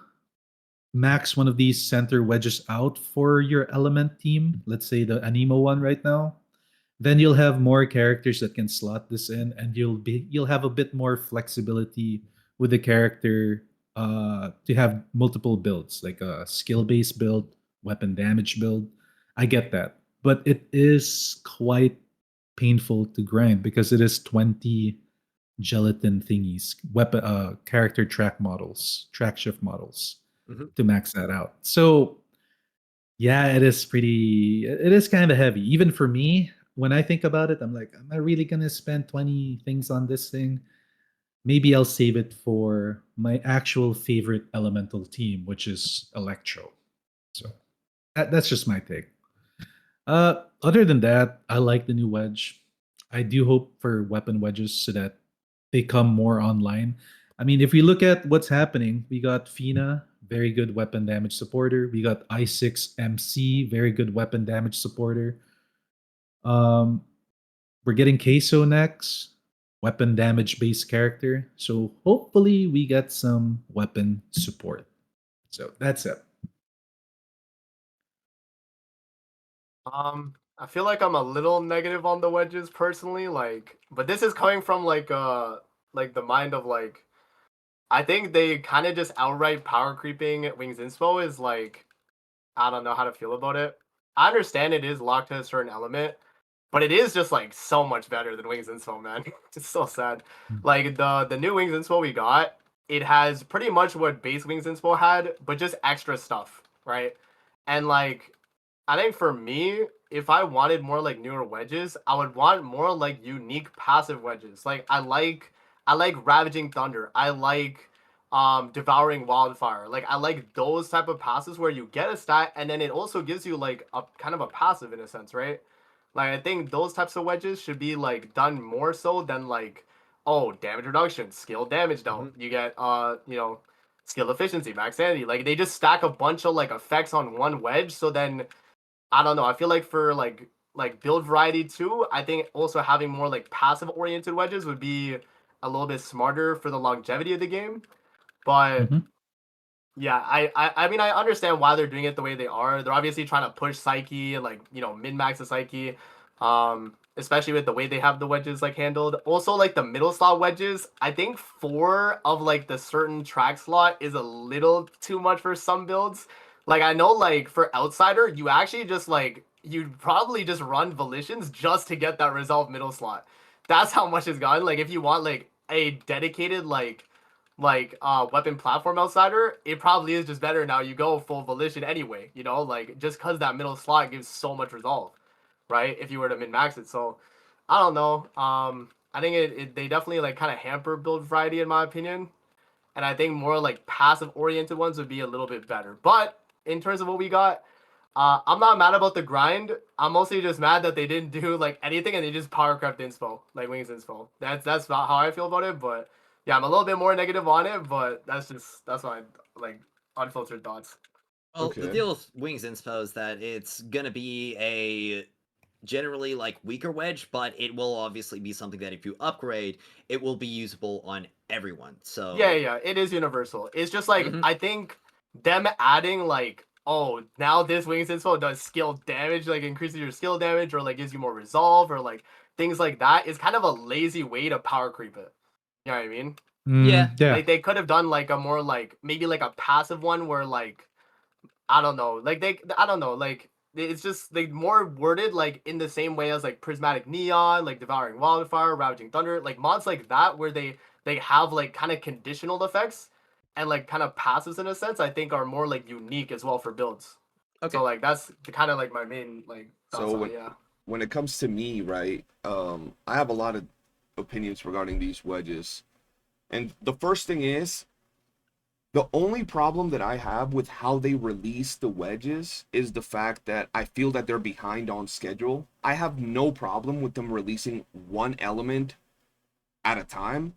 max one of these center wedges out for your element team, let's say the Anemo one right now, then you'll have more characters that can slot this in, and you'll have a bit more flexibility with the character to have multiple builds, like a skill based build, weapon damage build. I get that, but it is quite painful to grind because it is 20 gelatin thingies, weapon character track models, track shift models Mhm. to max that out. So yeah, it is kind of heavy. Even for me, when I think about it, I'm like, am I really gonna spend 20 things on this thing? Maybe I'll save it for my actual favorite elemental team, which is Electro. So that's just my take. Other than that, I like the new wedge. I do hope for weapon wedges so that they come more online. I mean, if we look at what's happening, we got Fina, very good weapon damage supporter. We got I6 MC, very good weapon damage supporter. Um, we're getting Queso next, weapon damage based character. So hopefully we get some weapon support. So that's it. I feel like I'm a little negative on the wedges personally, but this is coming from like the mind of like I think they kind of just outright power creeping Wings Inspo is like, I don't know how to feel about it. I understand it is locked to a certain element, but it is just like so much better than Wings Inspo, man. It's so sad. Like the new Wings Inspo we got, it has pretty much what base Wings Inspo had, but just extra stuff, right? And like I think for me, if I wanted more like newer wedges, I would want more like unique passive wedges. Like I like Ravaging Thunder. I like Devouring Wildfire. Like I like those type of passes where you get a stat and then it also gives you like a kind of a passive in a sense, right? Like I think those types of wedges should be like done more so than like, oh, damage reduction, skill damage down. Mhm. You get skill efficiency, max sanity. Like they just stack a bunch of like effects on one wedge, so then I don't know. I feel like for like build variety too, I think also having more like passive oriented wedges would be a little bit smarter for the longevity of the game. But Mhm. yeah, I mean I understand why they're doing it the way they are. They're obviously trying to push Psyche and like, min max the Psyche. Especially with the way they have the wedges like handled. Also like the middle slot wedges, I think 4 of like the certain track slot is a little too much for some builds. Like I know like for outsider, you actually just like you'd probably just run volitions just to get that resolve middle slot. That's how much it's gotten. Like if you want like a dedicated weapon platform outsider, it probably is just better now. You go full volition anyway, like just because that middle slot gives so much resolve, right? If you were to min max it. So I don't know. I think they definitely like kind of hamper build variety in my opinion. And I think more like passive oriented ones would be a little bit better. But in terms of what we got, I'm not mad about the grind. I'm mostly just mad that they didn't do like anything and they just power crept inspo, like Wings inspo. That's not how I feel about it. But yeah, I'm a little bit more negative on it. But that's my like unfiltered thoughts. Well, the Okay. deal with Wings Inspo is that it's gonna be a generally like weaker wedge, but it will obviously be something that if you upgrade, it will be usable on everyone. Yeah, So, yeah, it is universal. It's just like mhm. I think them adding like, oh, now this Wings inspo does skill damage, like increases your skill damage or like gives you more resolve or like things like that is kind of a lazy way to power creep it. You know what I mean? Yeah. Yeah. Like they could have done like a more like maybe like a passive one where like I don't know, like I don't know, like it's just like more worded like in the same way as like Prismatic Neon, like Devouring Wildfire, Ravaging Thunder, like mods like that where they have like kind of conditional effects and like kind of passives in a sense. I think are more like unique as well for builds. So Okay. like that's kind of like my main like So thoughts on it. Yeah. when it comes to me, right, I have a lot of opinions regarding these wedges. And the first thing is, the only problem that I have with how they release the wedges is the fact that I feel that they're behind on schedule. I have no problem with them releasing one element at a time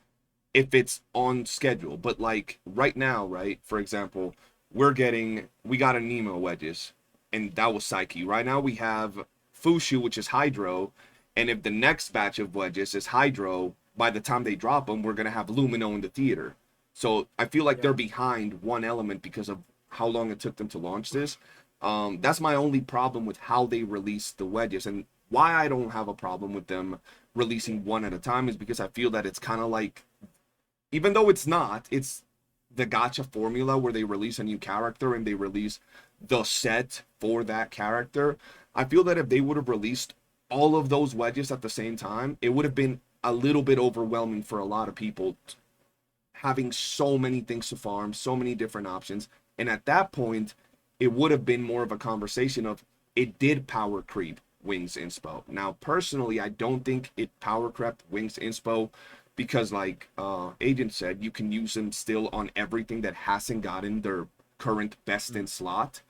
if it's on schedule. But like right now, right, for example, we got a Nemo wedges, and that was Psyche. Right now we have Fushu, which is Hydro, and if the next batch of wedges is Hydro, by the time they drop them, we're gonna have Lumino in the theater. So I feel like Yeah. they're behind one element because of how long it took them to launch this. That's my only problem with how they release the wedges, and why I don't have a problem with them releasing one at a time is because I feel that it's kind of like, even though it's not, it's the gacha formula where they release a new character and they release the set for that character. I feel that if they would have released all of those wedges at the same time, it would have been a little bit overwhelming for a lot of people, having so many things to farm, so many different options. And at that point, it would have been more of a conversation of it did power creep Wings Inspo. Now, personally, I don't think it power crept Wings Inspo because, like Agent said, you can use them still on everything that hasn't gotten their current best in slot.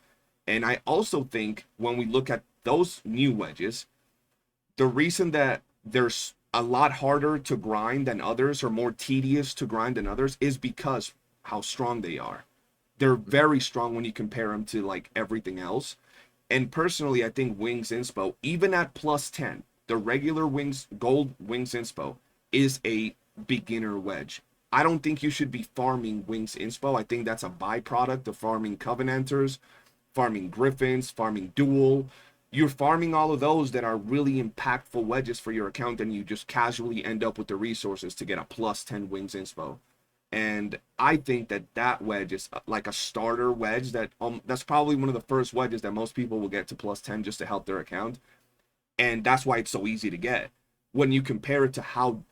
And I also think when we look at those new wedges, the reason that there's a lot harder to grind than others or more tedious to grind than others is because how strong they are. They're very strong when you compare them to like everything else. And personally, I think Wings Inspo, even at plus 10, the regular Wings Gold Wings Inspo is a beginner wedge. I don't think you should be farming Wings Inspo. I think that's a byproduct of farming Covenanters, farming Griffins, farming Duel. You're farming all of those that are really impactful wedges for your account, and you just casually end up with the resources to get a plus 10 Wings Inspo. And I think that that wedge is like a starter wedge that's probably one of the first wedges that most people will get to plus 10 just to help their account. And that's why it's so easy to get. When you compare it to how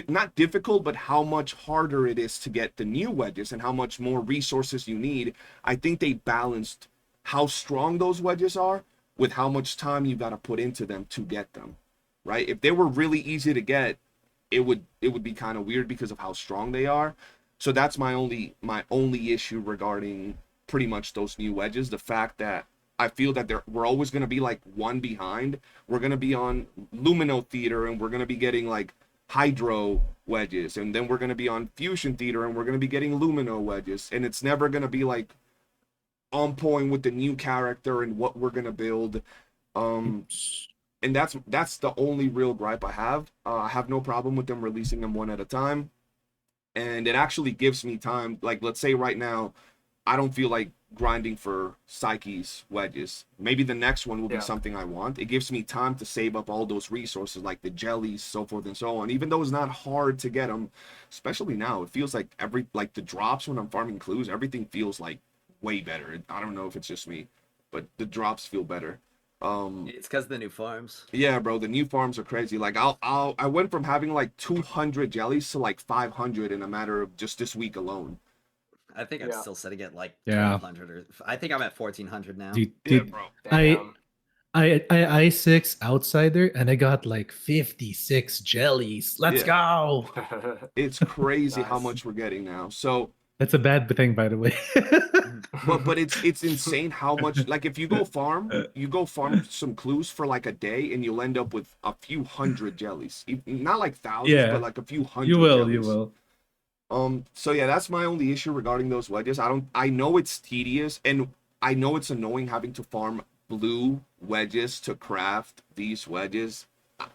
not difficult, but how much harder it is to get the new wedges and how much more resources you need, I think they balanced how strong those wedges are with how much time you got to put into them to get them, right? If they were really easy to get, it would be kind of weird because of how strong they are. So that's my only issue regarding pretty much those new wedges. The fact that I feel that we're always going to be like one behind. We're going to be on Lumino Theater and we're going to be getting like Hydro wedges, and then we're going to be on Fusion Theater and we're going to be getting Lumino wedges, and it's never going to be like on point with the new character and what we're going to build. And that's the only real gripe I have. I have no problem with them releasing them one at a time, and it actually gives me time. Like, let's say right now I don't feel like grinding for Psyche's wedges. Maybe the next one will be something I want. It gives me time to save up all those resources like the jellies, so forth and so on. Even though it's not hard to get them, especially now, it feels like the drops when I'm farming clues, everything feels like way better. I don't know if it's just me, but the drops feel better. It's because the new farms. Yeah, bro, the new farms are crazy. Like I went from having like 200 jellies to like 500 in a matter of just this week alone. I think I'm still setting it like Yeah. 1,200 or I think I'm at 1,400 now. Dude, Yeah, bro. I 6 outsider and I got like 56 jellies. Let's go. It's crazy how Nice. much we're getting now. So That's a bad thing, by the way. but it's insane how much, like, if you go farm some clues for like a day and you'll end up with a few hundred jellies. Not like thousands, Yeah. but like a few hundred You will, jellies. you will. So yeah, that's my only issue regarding those wedges. I know it's tedious and I know it's annoying having to farm blue wedges to craft these wedges.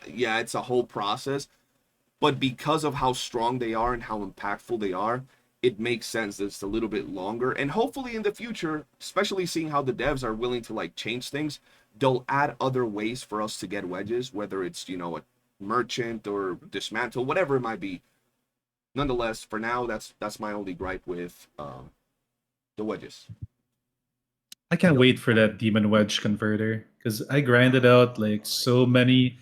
Yeah, it's a whole process, but because of how strong they are and how impactful they are, it makes sense that it's a little bit longer. And hopefully in the future, especially seeing how the devs are willing to like change things, they'll add other ways for us to get wedges, whether it's, a merchant or dismantle, whatever it might be. Nonetheless, for now, that's my only gripe with the wedges. I can't wait for that demon wedge converter because I grinded out like so many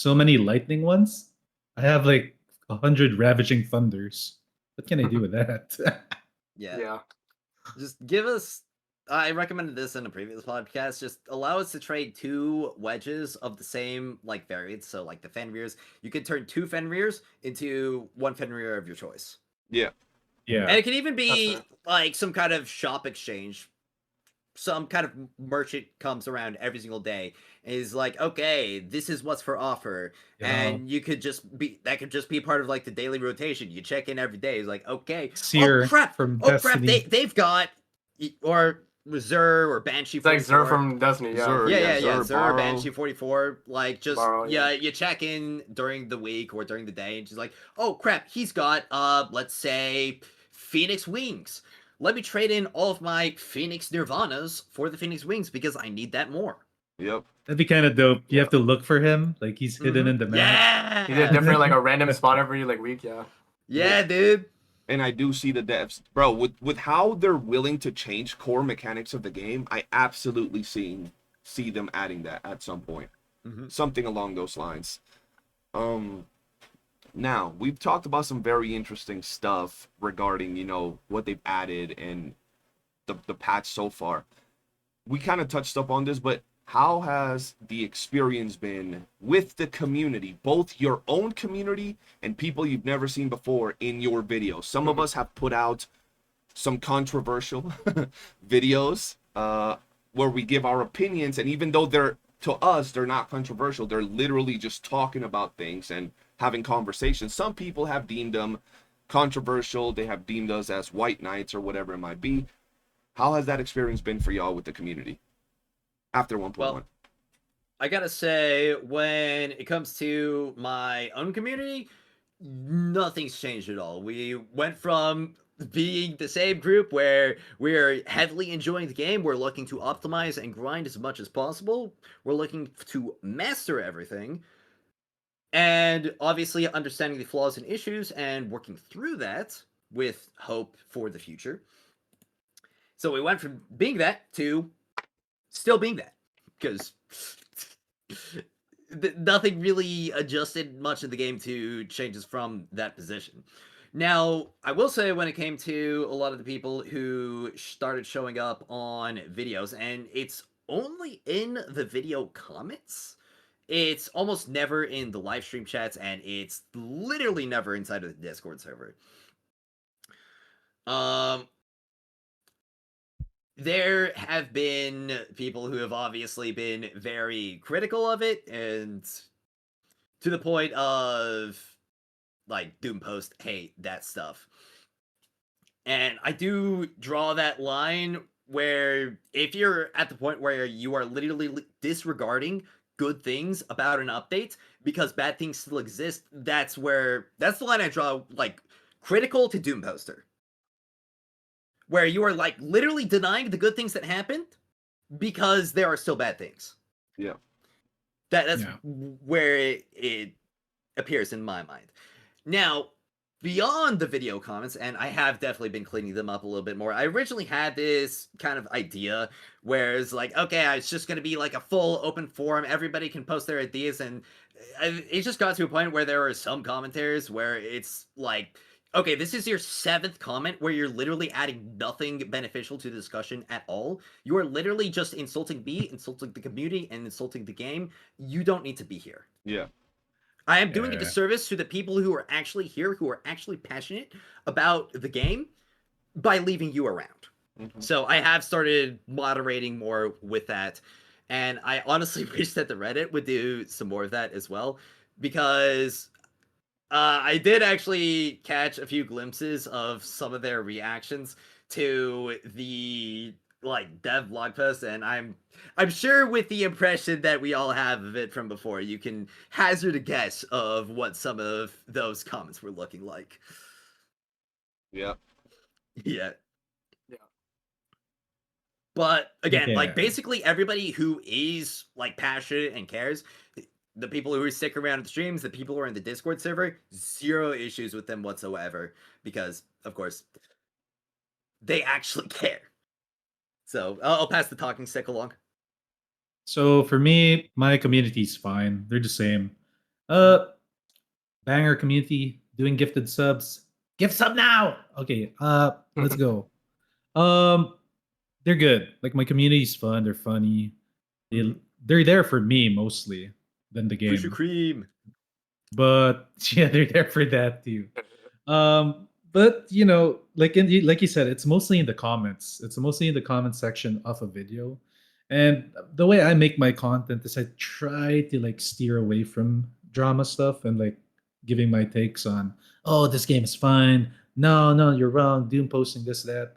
lightning ones. I have like 100 ravaging thunders. What can I do with that? Yeah. Just give us. I recommended this in a previous podcast. Just allow us to trade 2 wedges of the same like variants. So like the Fenrirs, you could turn 2 Fenrirs into 1 Fenrir of your choice. Yeah. Yeah. And it can even be That's like some kind of shop exchange. Some kind of merchant comes around every single day and is like, okay, this is what's for offer. And you could just be part of like the daily rotation. You check in every day. It's like, okay, Seer oh crap, from oh crap, Destiny. they've got or Zur or Banshee. It's like 44. Zur from Destiny, yeah. Zur. Yeah, Zur, Zur, Borrow. Banshee 44. Like, just, Borrow, yeah. you check in during the week or during the day, and she's like, oh, crap, he's got, let's say, Phoenix Wings. Let me trade in all of my Phoenix Nirvanas for the Phoenix Wings because I need that more. Yep. That'd be kind of dope. You have to look for him, like he's hidden in the map. Yeah! He did different, like a random spot every like week, yeah. Yeah, dude. And I do see the devs, bro, with how they're willing to change core mechanics of the game. I absolutely see them adding that at some point. Something along those lines. Now, we've talked about some very interesting stuff regarding, what they've added and the patch so far. We kind of touched up on this, but how has the experience been with the community, both your own community and people you've never seen before in your videos? Some of us have put out some controversial videos where we give our opinions, and even though they're not controversial, they're literally just talking about things and having conversations. Some people have deemed them controversial. They have deemed us as white knights or whatever it might be. How has that experience been for y'all with the community after 1.1? Well, I gotta say, when it comes to my own community, nothing's changed at all. We went from being the same group where we're heavily enjoying the game, we're looking to optimize and grind as much as possible, we're looking to master everything, and obviously understanding the flaws and issues and working through that with hope for the future. So we went from being that to still being that, because nothing really adjusted much in the game to changes from that position. Now, I will say when it came to a lot of the people who started showing up on videos, and it's only in the video comments, it's almost never in the live stream chats, and it's literally never inside of the Discord server. There have been people who have obviously been very critical of it, and to the point of like Doom Post hate that stuff. And I do draw that line where if you're at the point where you are literally disregarding good things about an update because bad things still exist, that's the line I draw, like critical to Doom Poster. Where you are like literally denying the good things that happened because there are still bad things. Yeah. That's where it appears in my mind. Now, beyond the video comments, and I have definitely been cleaning them up a little bit more. I originally had this kind of idea where it's like, okay, it's just going to be like a full open forum. Everybody can post their ideas. And it just got to a point where there were some commentaries where it's like, okay, this is your 7th comment where you're literally adding nothing beneficial to the discussion at all. You are literally just insulting me, insulting the community, and insulting the game. You don't need to be here. Yeah. I am doing a disservice to the people who are actually here, who are actually passionate about the game, by leaving you around. Mm-hmm. So I have started moderating more with that. And I honestly wish that the Reddit would do some more of that as well, because I did actually catch a few glimpses of some of their reactions to the like dev blog post, and I'm sure with the impression that we all have of it from before, you can hazard a guess of what some of those comments were looking like. Yeah. Yeah. But again, like basically everybody who is like passionate and cares, the people who stick around at the streams, the people who are in the Discord server, 0 issues with them whatsoever, because of course they actually care. So I'll pass the talking stick along. So for me, my community's fine. They're the same. Banger community doing gifted subs. Gift sub now. Okay. Let's go. They're good. Like my community's fun. They're funny. They're there for me mostly than the game. Push your cream. But yeah, they're there for that too. But you know, like you said, it's mostly in the comments. It's mostly in the comment section of a video. And the way I make my content is I try to like steer away from drama stuff and like giving my takes on, oh, this game is fine. No, you're wrong. Doom posting this, that.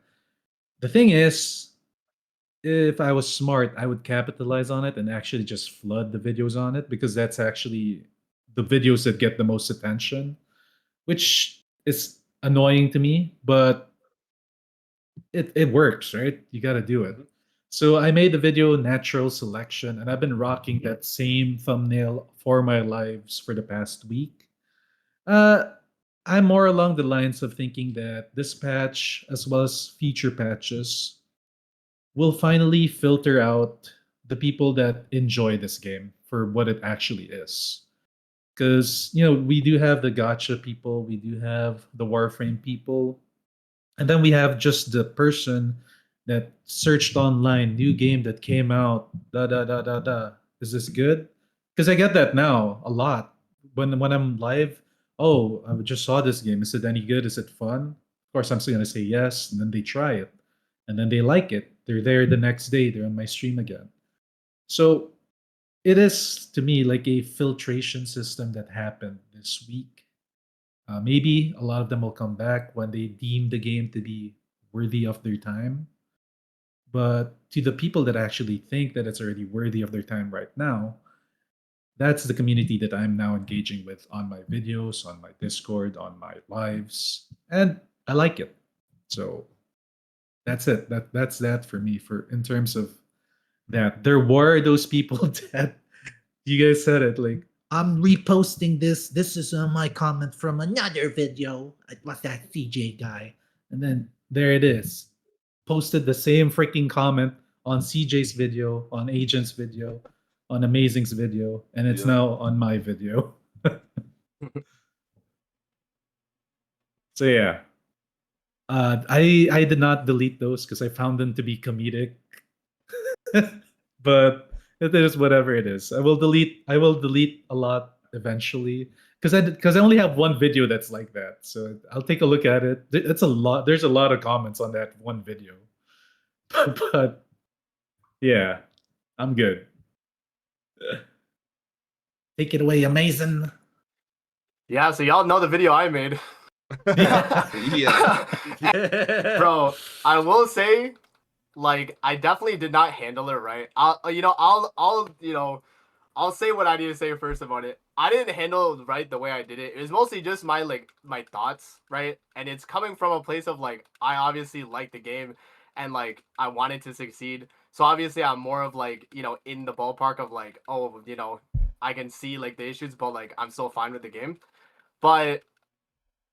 The thing is, if I was smart, I would capitalize on it and actually just flood the videos on it, because that's actually the videos that get the most attention, which is annoying to me, but it works, right? You got to do it. So I made the video natural selection, and I've been rocking that same thumbnail for my lives for the past week. I'm more along the lines of thinking that this patch, as well as future patches, will finally filter out the people that enjoy this game for what it actually is. Because, you know, we do have the gacha people, we do have the Warframe people, and then we have just the person that searched online, new game that came out, da da da da da. Is this good? Because I get that now a lot. When I'm live, oh, I just saw this game. Is it any good? Is it fun? Of course, I'm still gonna say yes, and then they try it, and then they like it. They're there the next day. They're on my stream again. So it is to me like a filtration system that happened this week. Maybe a lot of them will come back when they deem the game to be worthy of their time. But to the people that actually think that it's already worthy of their time right now, that's the community that I'm now engaging with on my videos, on my Discord, on my lives, and I like it. So that's it. That's that for me. For in terms of that, there were those people that you guys said it, like, I'm reposting this. This is my comment from another video. It was that CJ guy. And then there it is. Posted the same freaking comment on CJ's video, on Agent's video, on Amazing's video, and it's Yeah. now on my video. So yeah. I did not delete those because I found them to be comedic. But it is whatever it is. I will delete a lot eventually because I only have one video that's like that. So I'll take a look at it. It's a lot. There's a lot of comments on that one video. But yeah, I'm good. Take it away, amazing. Yeah, so y'all know the video I made. Yeah. Bro, I will say, like, I definitely did not handle it right. I'll say what I need to say first about it. I didn't handle it right the way I did it. It was mostly just my thoughts, right? And it's coming from a place of like, I obviously like the game and like I wanted to succeed. So obviously I'm more of like, in the ballpark of like, oh, I can see like the issues, but like I'm still fine with the game. But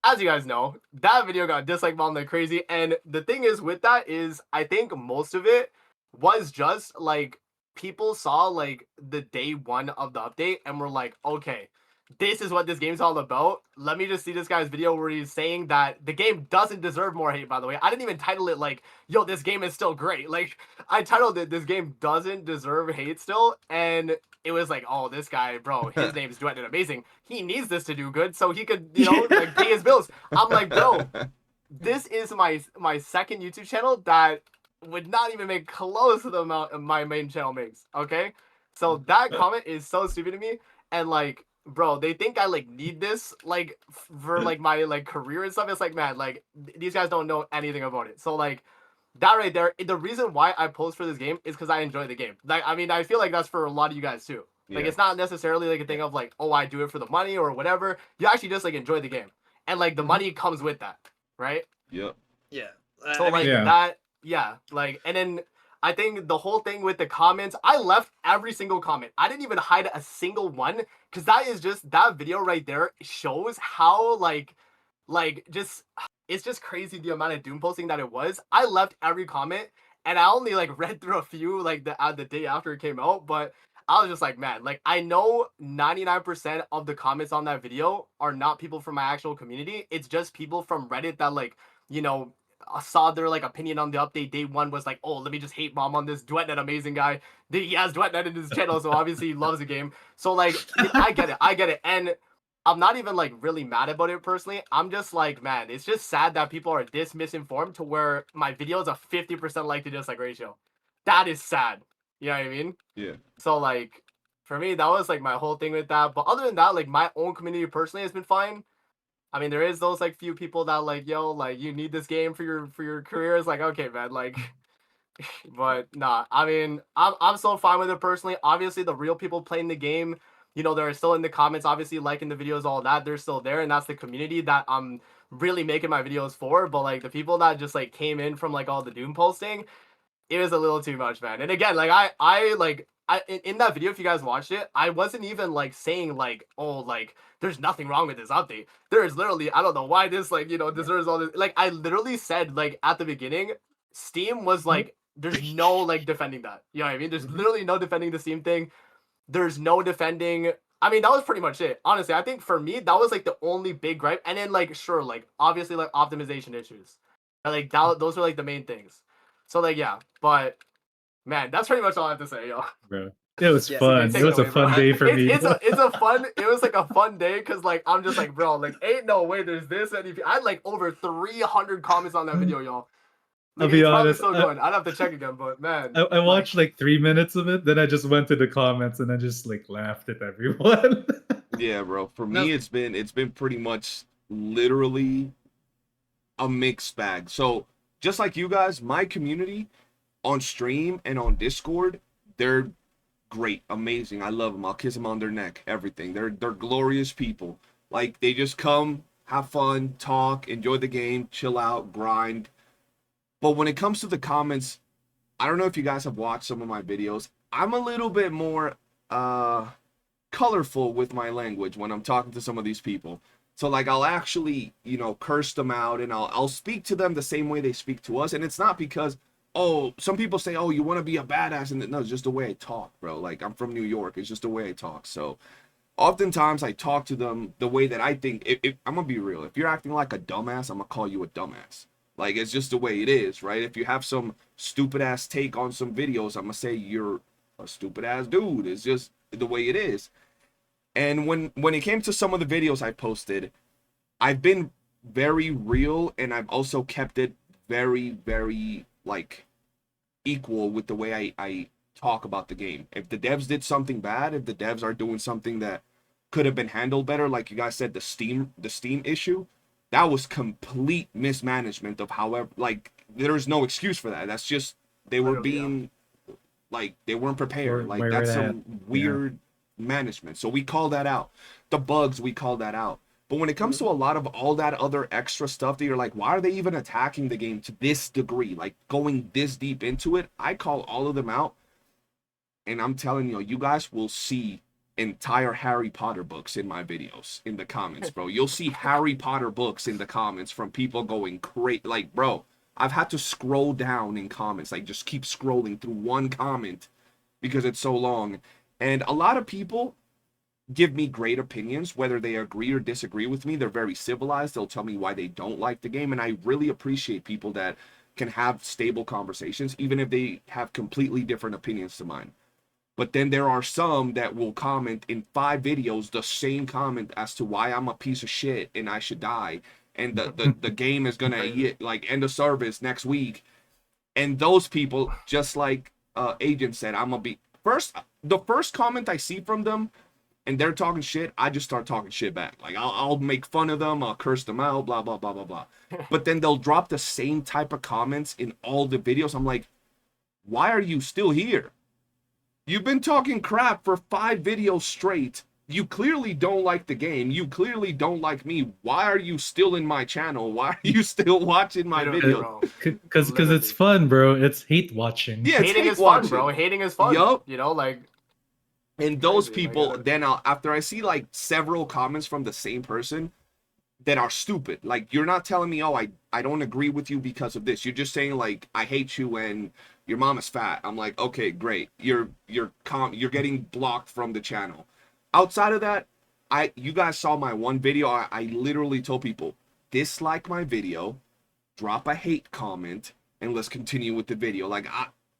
as you guys know, that video got disliked bomb like crazy. And the thing is with that is I think most of it was just like people saw like the day one of the update and were like, okay, this is what this game's all about. Let me just see this guy's video where he's saying that the game doesn't deserve more hate, by the way. I didn't even title it like, yo, this game is still great. Like, I titled it, this game doesn't deserve hate still. And it was like, oh, this guy, bro, his name's Duet and Amazing. He needs this to do good so he could, like pay his bills. I'm like, bro, this is my second YouTube channel that would not even make close to the amount my main channel makes. Okay, so that comment is so stupid to me, and like, bro, they think I like need this like for like my like career and stuff. It's like, man, like these guys don't know anything about it. So like that right there, the reason why I post for this game is because I enjoy the game. Like, I mean, I feel like that's for a lot of you guys too. Like, Yeah. it's not necessarily like a thing of like, oh, I do it for the money or whatever. You actually just like enjoy the game, and like the money comes with that, right? Yep. Yeah. So like Yeah. that, yeah, like, and then I think the whole thing with the comments, I left every single comment. I didn't even hide a single one because that is just that video right there shows how like just it's just crazy the amount of doom posting that it was. I left every comment and I only like read through a few like the day after it came out, but I was just like, man, like I know 99% of the comments on that video are not people from my actual community. It's just people from Reddit that like, saw their like opinion on the update. Day one was like, oh, let me just hate bomb on this DuetNet amazing guy. He has DuetNet in his channel, so obviously he loves the game. So like, I get it, and I'm not even like really mad about it personally. I'm just like, man, it's just sad that people are this misinformed to where my video is a 50% like to dislike ratio. That is sad. You know what I mean? Yeah. So like, for me, that was like my whole thing with that. But other than that, like my own community personally has been fine. I mean, there is those like few people that like, yo, like you need this game for your career. It's like, okay, man, like, but nah. I mean, I'm so fine with it personally. Obviously, the real people playing the game, they're still in the comments, obviously liking the videos, all that. They're still there, and that's the community that I'm really making my videos for. But like the people that just like came in from like all the doom posting, it was a little too much, man. And again, like in that video, if you guys watched it, I wasn't even like saying like, oh, like there's nothing wrong with this update. There is literally, I don't know why this like, deserves all this. Like I literally said like at the beginning, Steam was like, there's no like defending that. You know what I mean? There's literally no defending the Steam thing. There's no defending. I mean, that was pretty much it. Honestly, I think for me, that was like the only big gripe. And then like, sure, like obviously like optimization issues. Like those are like the main things. So like, yeah, but man, that's pretty much all I have to say, yo. Bro. It was Yeah, fun. take It it was a away, bro. fun day for me. It was like a fun day because like I'm just like, bro, like ain't no way there's this many people. I had like over 300 comments on that video, y'all. I'll Like, be it's probably honest, still going. I'd have to check again, but man, I watched like 3 minutes of it, then I just went to the comments and I just like laughed at everyone. Yeah, bro. For No. me, it's been pretty much literally a mixed bag. So just like you guys, my community on stream and on Discord, they're great, amazing. I love them. I'll kiss them on their neck, everything. They're glorious people. Like they just come, have fun, talk, enjoy the game, chill out, grind. But when it comes to the comments, I don't know if you guys have watched some of my videos. I'm a little bit more colorful with my language when I'm talking to some of these people. So like I'll actually, you know, curse them out, and I'll speak to them the same way they speak to us. And it's not because, oh, some people say, oh, you want to be a badass, and no, it's just the way I talk, bro. Like I'm from New York, it's just the way I talk. So oftentimes I talk to them the way that I think. If I'm gonna be real, if you're acting like a dumbass, I'm gonna call you a dumbass. Like it's just the way it is, right? If you have some stupid ass take on some videos, I'm gonna say you're a stupid ass dude. It's just the way it is. And when it came to some of the videos I posted, I've been very real, and I've also kept it very, very like equal with the way I talk about the game. If the devs did something bad, if the devs are doing something that could have been handled better, like you guys said, the Steam issue, that was complete mismanagement of however, like there's no excuse for that. That's just they were being like they weren't prepared. Like that's some weird management. So we call that out. The bugs, we call that out. But when it comes to a lot of all that other extra stuff that you're like, why are they even attacking the game to this degree? Like going this deep into it, I call all of them out. And I'm telling you, you guys will see entire Harry Potter books in my videos in the comments, bro. You'll see Harry Potter books in the comments from people going crazy. Like, bro, I've had to scroll down in comments, like just keep scrolling through one comment because it's so long. And a lot of people give me great opinions, whether they agree or disagree with me. They're very civilized. They'll tell me why they don't like the game. And I really appreciate people that can have stable conversations, even if they have completely different opinions to mine. But then there are some that will comment in 5 videos the same comment as to why I'm a piece of shit and I should die. And the game is gonna like end of service next week. And those people, just like Agent said, I'm gonna be the first comment I see from them and they're talking shit, I just start talking shit back. Like I'll make fun of them, I'll curse them out, blah blah blah blah blah. But then they'll drop the same type of comments in all the videos. I'm like, why are you still here? You've been talking crap for 5 videos straight. You clearly don't like the game. You clearly don't like me. Why are you still in my channel? Why are you still watching my videos? Because it's fun, bro. It's hate watching. Yeah, it's hating hate is watching. fun, bro. Hating is fun. Yup. You know, like. And those crazy, people, then after I see like several comments from the same person that are stupid. Like you're not telling me, oh, I don't agree with you because of this. You're just saying like I hate you and your mom is fat. I'm like, okay, great. You're getting blocked from the channel. Outside of that, you guys saw my one video. I literally told people, dislike my video, drop a hate comment, and let's continue with the video. Like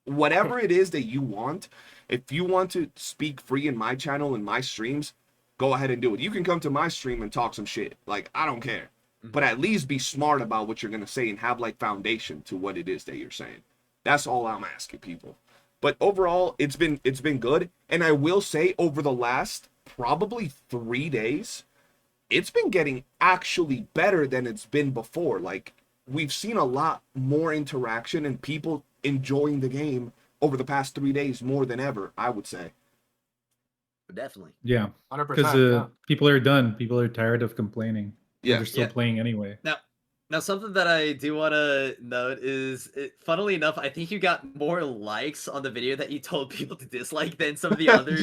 whatever it is that you want, if you want to speak free in my channel and my streams, go ahead and do it. You can come to my stream and talk some shit. Like I don't care. But at least be smart about what you're gonna say and have like foundation to what it is that you're saying. That's all I'm asking people. But overall, it's been good. And I will say over the last probably 3 days, it's been getting actually better than it's been before. Like we've seen a lot more interaction and people enjoying the game over the past 3 days more than ever, I would say. Definitely. Yeah. 100%. Because people are done. People are tired of complaining. Yeah. They're still playing anyway. Now, something that I do want to note is, funnily enough, I think you got more likes on the video that you told people to dislike than some of the other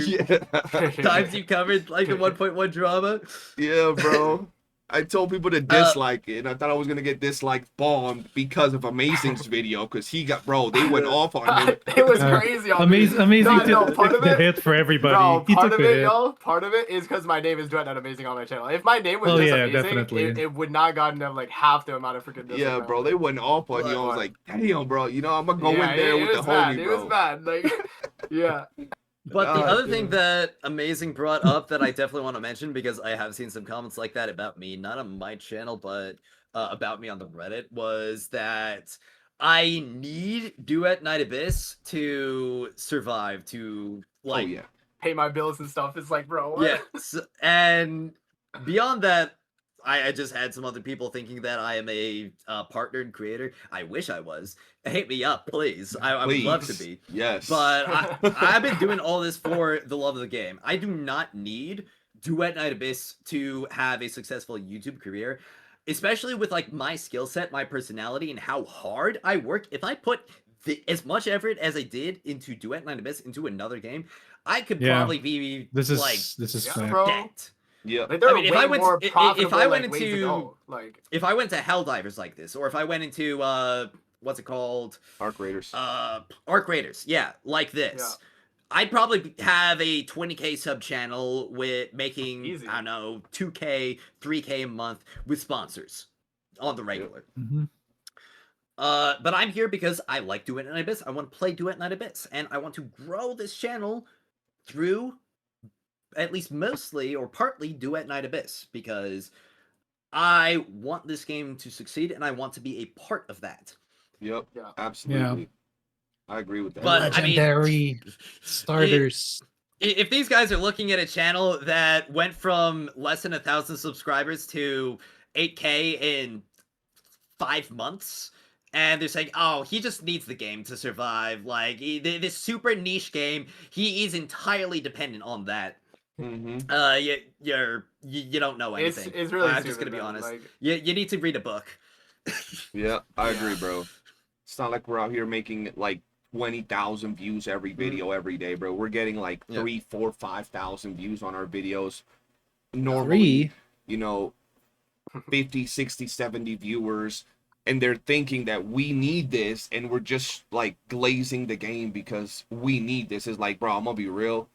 times you covered, like the 1.1 drama. Yeah, bro. I told people to dislike it, and I thought I was gonna get disliked bombed because of Amazing's video, because he got, bro, they went off on him. It was crazy. Amazing No, part of the it, hit for everybody. bro, He part took of the it, hit. yo, part of it is because my name is Duet Not Amazing on my channel. If my name was just Amazing, definitely. it would not gotten them like half the amount of freaking dislikes. Yeah, bro, they went off on you. I was like, damn, bro, you know, I'm gonna go in there with the bad. homie, It bro. was bad. Like, yeah. But the God other damn. thing that Amazing brought up that I definitely want to mention, because I have seen some comments like that about me, not on my channel, but about me on the Reddit, was that I need Duet Night Abyss to survive, to like, Oh yeah. Pay my bills and stuff. It's like, bro. What? yes. And beyond that, I just had some other people thinking that I am a partnered creator. I wish I was. Hit me up, please. I would love to be. Yes. But I've been doing all this for the love of the game. I do not need Duet Night Abyss to have a successful YouTube career, especially with like my skill set, my personality, and how hard I work. If I put as much effort as I did into Duet Night Abyss into another game, I could Yeah. probably be This like is Yeah, fact. bro. decked. Yeah. Like there I are mean, if way I went more to- if profitable I went like, ways to into- go. Like If I went to Helldivers like this, or if I went into what's it called? Arc Raiders. Arc Raiders, yeah, like this. Yeah. I'd probably have a 20k sub channel with making, Easy. I don't know, 2k, 3k a month with sponsors on the regular. Mhm. But I'm here because I like Duet Night Abyss. I want to play Duet Night Abyss, and I want to grow this channel through at least mostly or partly Duet Night Abyss, because I want this game to succeed and I want to be a part of that. Yep. Yeah. Absolutely. I agree with that. But I mean, Legendary starters. if these guys are looking at a channel that went from less than 1,000 subscribers to 8k in 5 months, and they're saying, "Oh, he just needs the game to survive. Like this super niche game, he is entirely dependent on that." Mm-hmm. You don't know it's anything. it's really I'm just stupid, gonna be man. honest. Like, You need to read a book. Yeah, I Yeah. agree, bro. It's not like we're out here making like 20,000 views every video every day, bro. We're getting like Yeah. 3, 4, 5,000 views on our videos. Normally, 3. you know, 50, 60, 70 viewers, and they're thinking that we need this, and we're just like glazing the game because we need this. Is like, bro, I'm gonna be real.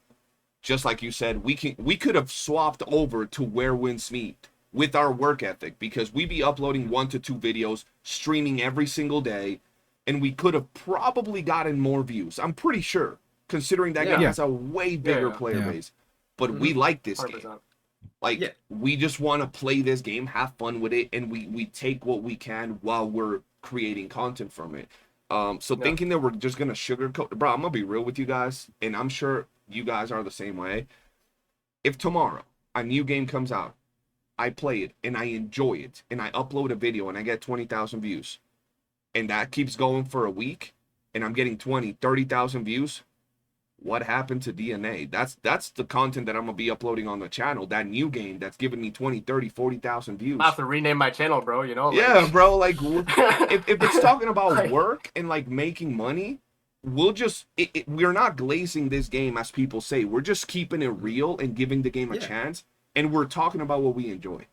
Just like you said, we could have swapped over to Where Winds Meet with our work ethic, because we be uploading 1 to 2 videos, streaming every single day, and we could have probably gotten more views. I'm pretty sure, considering that game Yeah. has a way bigger Yeah. player Yeah. base. But we like this game. 100%. Like, Yeah. we just want to play this game, have fun with it, and we take what we can while we're creating content from it. So Yeah. thinking that we're just gonna sugarcoat, bro, I'm gonna be real with you guys, and I'm sure you guys are the same way. If tomorrow a new game comes out, I play it and I enjoy it, and I upload a video and I get 20,000 views, and that keeps going for a week, and I'm getting 20, 30,000 views, what happened to DNA? That's the content that I'm gonna be uploading on the channel. That new game that's giving me 20, 30, 40,000 views. I have to rename my channel, bro. You know. Like... Yeah, bro. Like, if it's talking about Like- work and like making money, we'll just we're not glazing this game as people say. We're just keeping it real and giving the game a Yeah. chance, and we're talking about what we enjoy.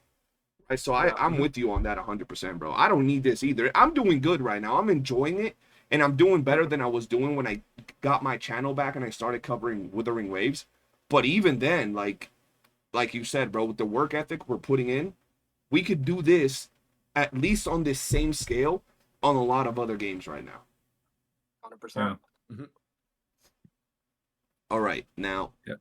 Right? So Yeah. I'm with you on that 100%, bro. I don't need this either. I'm doing good right now. I'm enjoying it, and I'm doing better than I was doing when I got my channel back and I started covering Wuthering Waves. But even then, like you said, bro, with the work ethic we're putting in, we could do this at least on this same scale on a lot of other games right now. 100%. All right, now, Yep.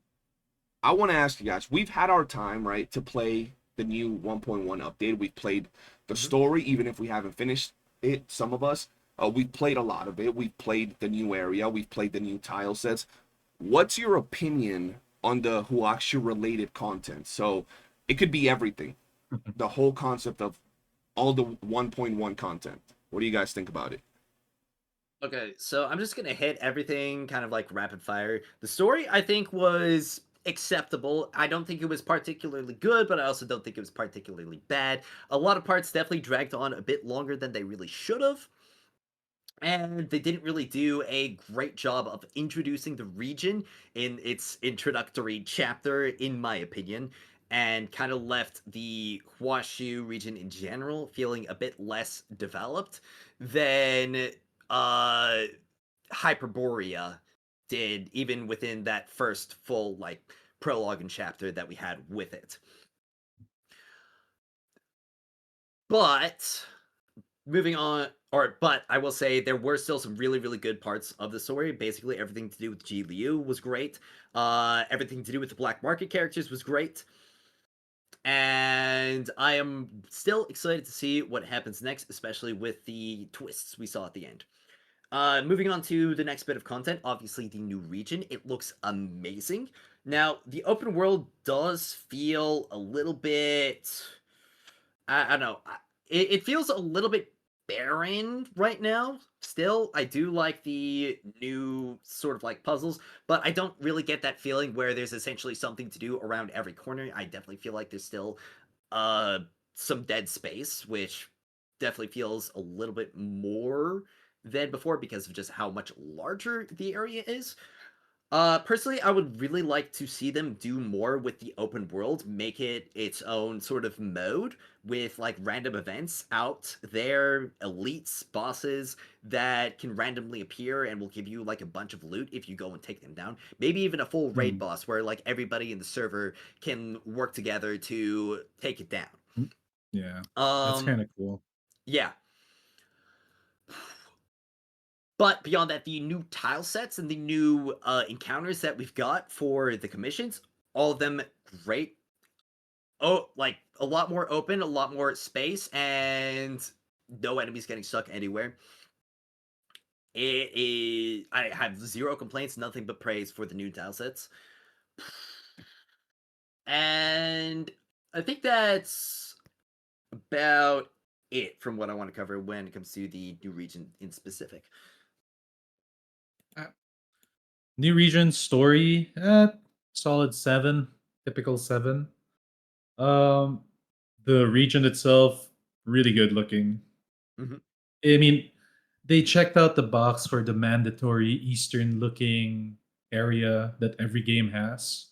I want to ask you guys, we've had our time, right, to play the new 1.1 update. We've played the story, even if we haven't finished it, some of us. We've played a lot of it. We've played the new area. We've played the new tile sets. What's your opinion on the Huaxia-related content? So it could be everything. The whole concept of all the 1.1 content. What do you guys think about it? Okay, so I'm just gonna hit everything kind of like rapid fire. The story, I think, was acceptable. I don't think it was particularly good, but I also don't think it was particularly bad. A lot of parts definitely dragged on a bit longer than they really should have. And they didn't really do a great job of introducing the region in its introductory chapter, in my opinion, and kind of left the Huashu region in general feeling a bit less developed than Hyperborea did, even within that first full like prologue and chapter that we had with it. But moving on, but I will say there were still some really, really good parts of the story. Basically, everything to do with Ji Liu was great. Everything to do with the black market characters was great. And I am still excited to see what happens next, especially with the twists we saw at the end. Moving on to the next bit of content, obviously the new region. It looks amazing. Now, the open world does feel a little bit... I don't know. It feels a little bit barren right now. Still, I do like the new sort of like puzzles, but I don't really get that feeling where there's essentially something to do around every corner. I definitely feel like there's still some dead space, which definitely feels a little bit more than before because of just how much larger the area is. Personally, I would really like to see them do more with the open world, make it its own sort of mode with like random events out there, elites, bosses that can randomly appear and will give you like a bunch of loot if you go and take them down. Maybe even a full raid Hmm. boss where like everybody in the server can work together to take it down. Yeah, that's Um, kind of cool. yeah. But beyond that, the new tile sets and the new encounters that we've got for the commissions, all of them great. Oh, like a lot more open, a lot more space, and no enemies getting stuck anywhere. It is. I have zero complaints, nothing but praise for the new tile sets. And I think that's about it from what I want to cover when it comes to the new region in specific. New region story, solid 7, typical 7. Um, the region itself, really good looking. Mhm. I mean, they checked out the box for the mandatory Eastern looking area that every game has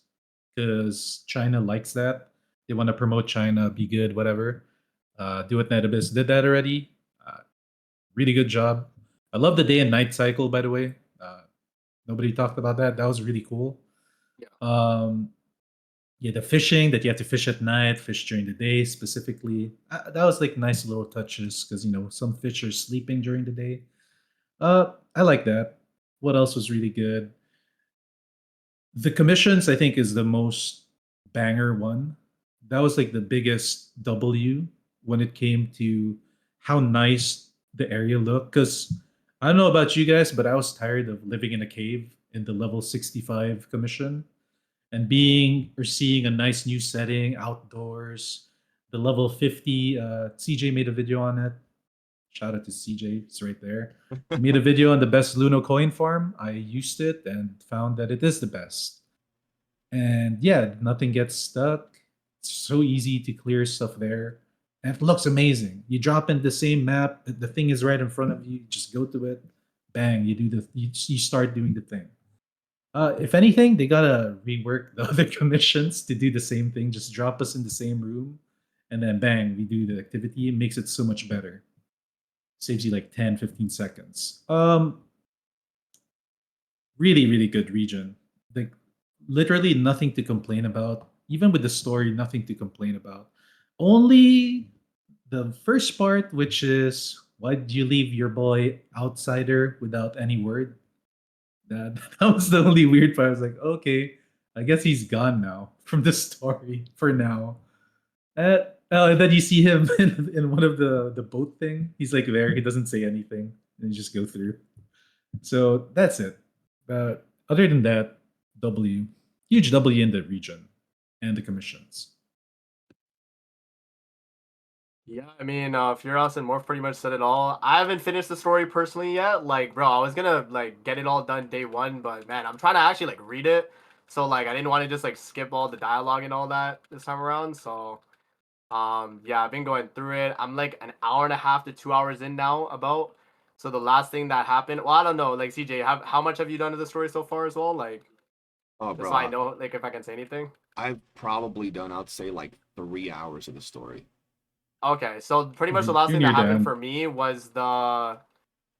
because China likes that. They want to promote China, be good, whatever. Do what Netabis did that already. Uh, really good job. I love the day and night cycle, by the way. Nobody talked about that. That was really cool. Yeah. Yeah, the fishing that you have to fish at night, fish during the day specifically. That was like nice little touches because some fish are sleeping during the day. I like that. What else was really good? The commissions, I think, is the most banger one. That was like the biggest W when it came to how nice the area looked. Because I don't know about you guys, but I was tired of living in a cave in the level 65 commission and being or seeing a nice new setting outdoors. The level 50, CJ made a video on it. Shout out to CJ, it's right there. He made a video on the best Luno coin farm. I used it and found that it is the best. And yeah, nothing gets stuck. It's so easy to clear stuff there. And it looks amazing. You drop in the same map, the thing is right in front of you, you just go to it, bang, you start doing the thing. If anything, they gotta rework the other commissions to do the same thing. Just drop us in the same room, and then bang, we do the activity. It makes it so much better. Saves you like 10, 15 seconds. Really, really good region. Like literally nothing to complain about. Even with the story, nothing to complain about. Only the first part, which is why did you leave your boy outsider without any word? That that was the only weird part. I was like, okay, I guess he's gone now from the story for now. And then you see him in one of the boat thing. He's like there. He doesn't say anything, and you just go through. So that's it. But other than that, W, huge W in the region and the commissions. Yeah, I mean, Furios and Morph pretty much said it all. I haven't finished the story personally yet. Like, bro, I was gonna like get it all done day one, but man, I'm trying to actually like read it. So like, I didn't want to just like skip all the dialogue and all that this time around. So, yeah, I've been going through it. I'm like an hour and a half to 2 hours in now, about. So the last thing that happened, well, I don't know. Like, CJ, how much have you done of the story so far as well? Like, Oh, just bro, so I know, like, if I can say anything. I've probably done, I'd say, like 3 hours of the story. Okay, so pretty much the last You're thing that near the happened end. for me was the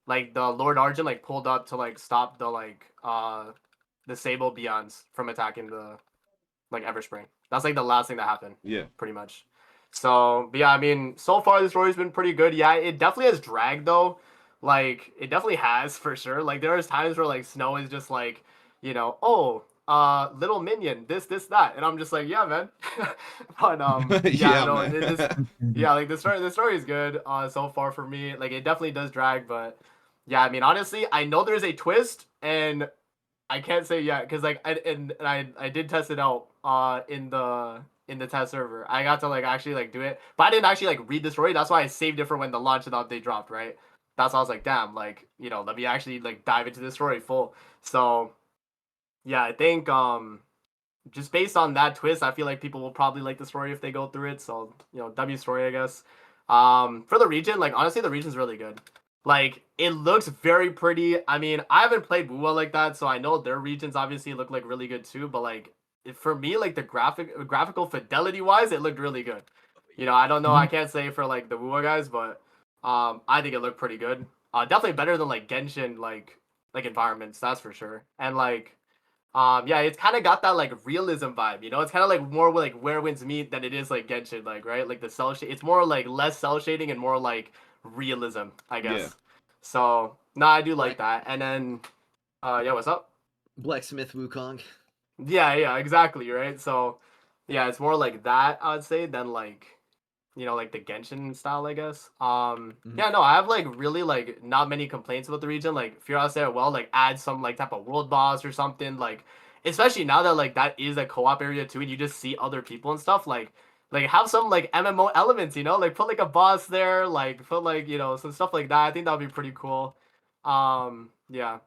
Lord Argent like pulled up to like stop the Sable Beyonds from attacking the like Everspring. That's like the last thing that happened, Yeah. pretty much. So, but yeah, I mean, so far the story's been pretty good. Yeah, it definitely has dragged though. Like it definitely has for sure. Like there's times where like Snow is just like, oh, little minion, this that, and I'm just like, yeah, man. But yeah, Yeah, no, man. this yeah, like the story is good so far for me. Like it definitely does drag, but yeah, I mean honestly, I know there's a twist and I can't say yet because like I did test it out in the test server. I got to like actually like do it, but I didn't actually like read the story. That's why I saved it for when the launch of the update dropped. Right. That's why I was like, damn, like let me actually like dive into the story full. So yeah, I think just based on that twist, I feel like people will probably like the story if they go through it. So W story, I guess. For the region, like honestly, the region's really good. Like it looks very pretty. I mean, I haven't played Wuwa like that, so I know their regions obviously look like really good too. But like for me, like the graphical fidelity wise, it looked really good. You know, I don't know. I Mhm. can't say for like the Wuwa guys, but I think it looked pretty good. Definitely better than like Genshin like environments, that's for sure. And like yeah, it's kind of got that like realism vibe, you know. It's kind of like more like where winds meet than it is like Genshin, like right, like the cell shade. It's more like less cell shading and more like realism, I Yeah. guess. So no, I do like Black that. And then yeah, what's up? Blacksmith Wukong. Yeah, exactly, right. So yeah, it's more like that, I would say, than like like the Genshin style, I guess. Mhm. Yeah, no, I have like really like not many complaints about the region. Like Furious there, well, like add some like type of world boss or something. Like especially now that like that is a co-op area too, and you just see other people and stuff. Like have some like MMO elements, you know, like put like a boss there, like put like some stuff like that. I think that would be pretty cool. Yeah.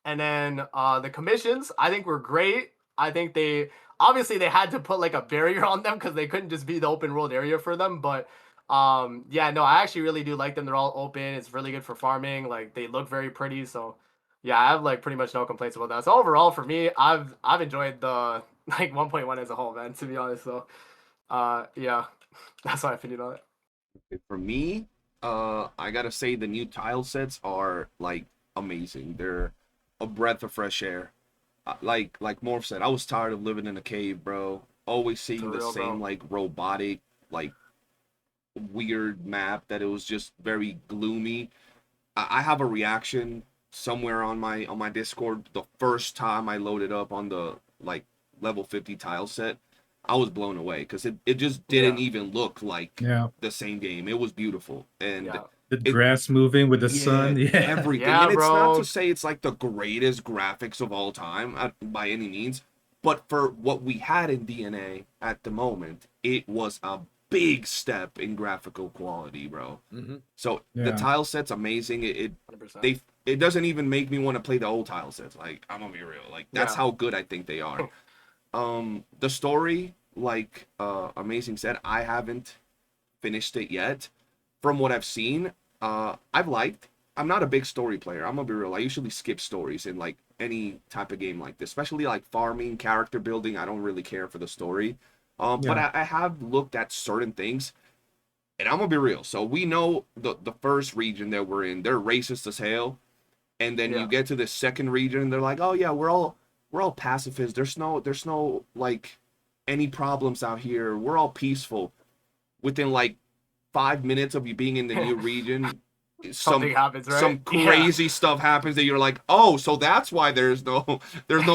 And then the commissions, I think were great. I think they obviously they had to put like a barrier on them because they couldn't just be the open world area for them. But yeah, no, I actually really do like them. They're all open. It's really good for farming. Like they look very pretty. So yeah, I have like pretty much no complaints about that. So overall, for me, I've enjoyed the like 1.1 as a whole, man. To be honest, so yeah, that's my opinion on it. For me, I gotta say the new tile sets are like amazing. They're a breath of fresh air. Like Morph said, I was tired of living in a cave, bro. Always seeing For the real, same bro. like robotic, like weird map that it was just very gloomy. I have a reaction somewhere on my Discord the first time I loaded up on the like level 50 tile set. I was blown away because it just didn't Yeah, even look like Yeah. the same game. It was beautiful and yeah, The it grass moving with the yeah, sun. Yeah. everything. yeah, And it's not to bro. say it's like the greatest graphics of all time by any means, but for what we had in DNA at the moment, it was a big step in graphical quality, bro. Hmm. So the Yeah. tile set's amazing. It 100%. they it doesn't even make me want to play the old tile sets. Like I'm gonna be real. Like that's Yeah. how good I think they are. The story, like Amazing said, I haven't finished it yet. From what I've seen, I've liked. I'm not a big story player. I'm gonna be real. I usually skip stories in like any type of game like this, especially like farming, character building. I don't really care for the story. But Yeah. I have looked at certain things, and I'm gonna be real. So we know the first region that we're in, they're racist as hell, and then you Yeah. get to the second region, and they're like, oh yeah, we're all pacifists. There's no like any problems out here. We're all peaceful. Within like 5 minutes of you being in the new region, some Something happens, right? some crazy stuff happens that you're like, oh, so that's why there's no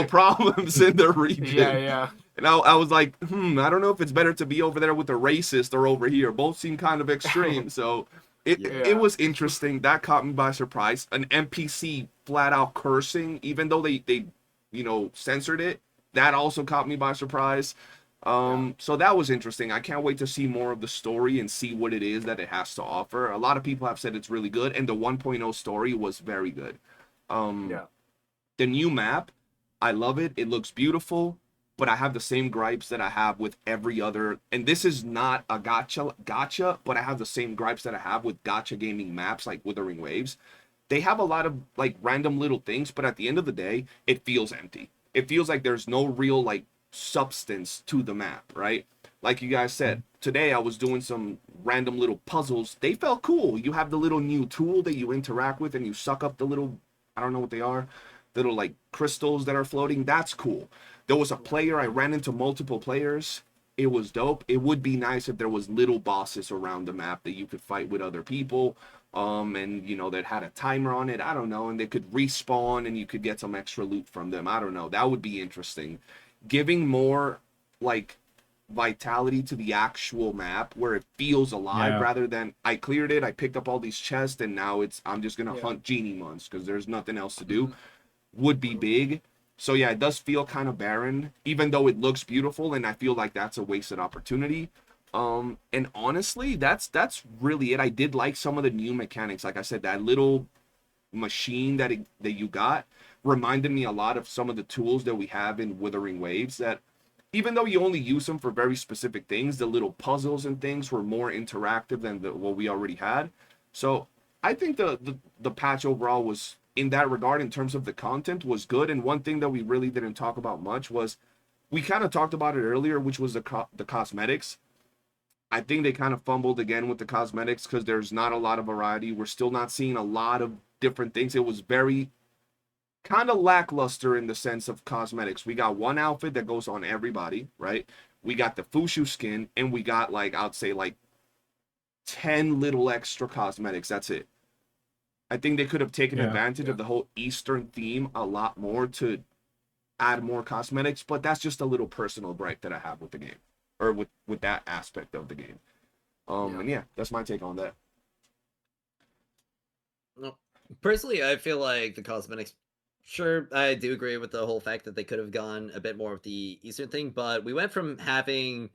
problems in the Yeah, region. yeah, And I was like, I don't know if it's better to be over there with a racist or over here. Both seem kind of yeah. extreme. So it Yeah. was interesting. That caught me by surprise. An NPC flat out cursing, even though they censored it. That also caught me by surprise. Yeah. So that was interesting. I can't wait to see more of the story and see what it is that it has to offer. A lot of people have said it's really good, and the 1.0 story was very good. Um, Yeah. the new map, I love it. It looks beautiful, but I have the same gripes that I have with every other. And this is not a gotcha, but I have the same gripes that I have with gotcha gaming maps like Withering Waves. They have a lot of like random little things, but at the end of the day, it feels empty. It feels like there's no real like substance to the map, right? Like you guys said, today I was doing some random little puzzles. They felt cool. You have the little new tool that you interact with and you suck up the little, I don't know what they are, little like crystals that are floating. That's cool. There was a player, I ran into multiple players. It was dope. It would be nice if there was little bosses around the map that you could fight with other people. And that had a timer on it. I don't know, and they could respawn and you could get some extra loot from them. I don't know. That would be interesting. Giving more like vitality to the actual map where it feels alive Yeah. rather than I cleared it, I picked up all these chests, and now I'm just gonna Yeah. hunt genie months because there's nothing else to do Hmm. would be big. So yeah, it does feel kind of barren, even though it looks beautiful, and I feel like that's a wasted opportunity. And honestly, that's really it. I did like some of the new mechanics. Like I said, that little machine that you got reminded me a lot of some of the tools that we have in Withering Waves. That even though you only use them for very specific things, the little puzzles and things were more interactive than what we already had. So I think the patch overall was, in that regard, in terms of the content, was good. And one thing that we really didn't talk about much was, we kind of talked about it earlier, which was the cosmetics. I think they kind of fumbled again with the cosmetics because there's not a lot of variety. We're still not seeing a lot of different things. It was very kind of lackluster in the sense of cosmetics. We got one outfit that goes on everybody, right? We got the Fushu skin, and we got, like, I'd say like 10 little extra cosmetics. That's it. I think they could have taken advantage of the whole Eastern theme a lot more to add more cosmetics, but that's just a little personal gripe that I have with the game, or with that aspect of the game. And yeah, that's my take on that. Well, personally, I feel like the cosmetics, sure, I do agree with the whole fact that they could have gone a bit more of the Eastern thing, but we went from having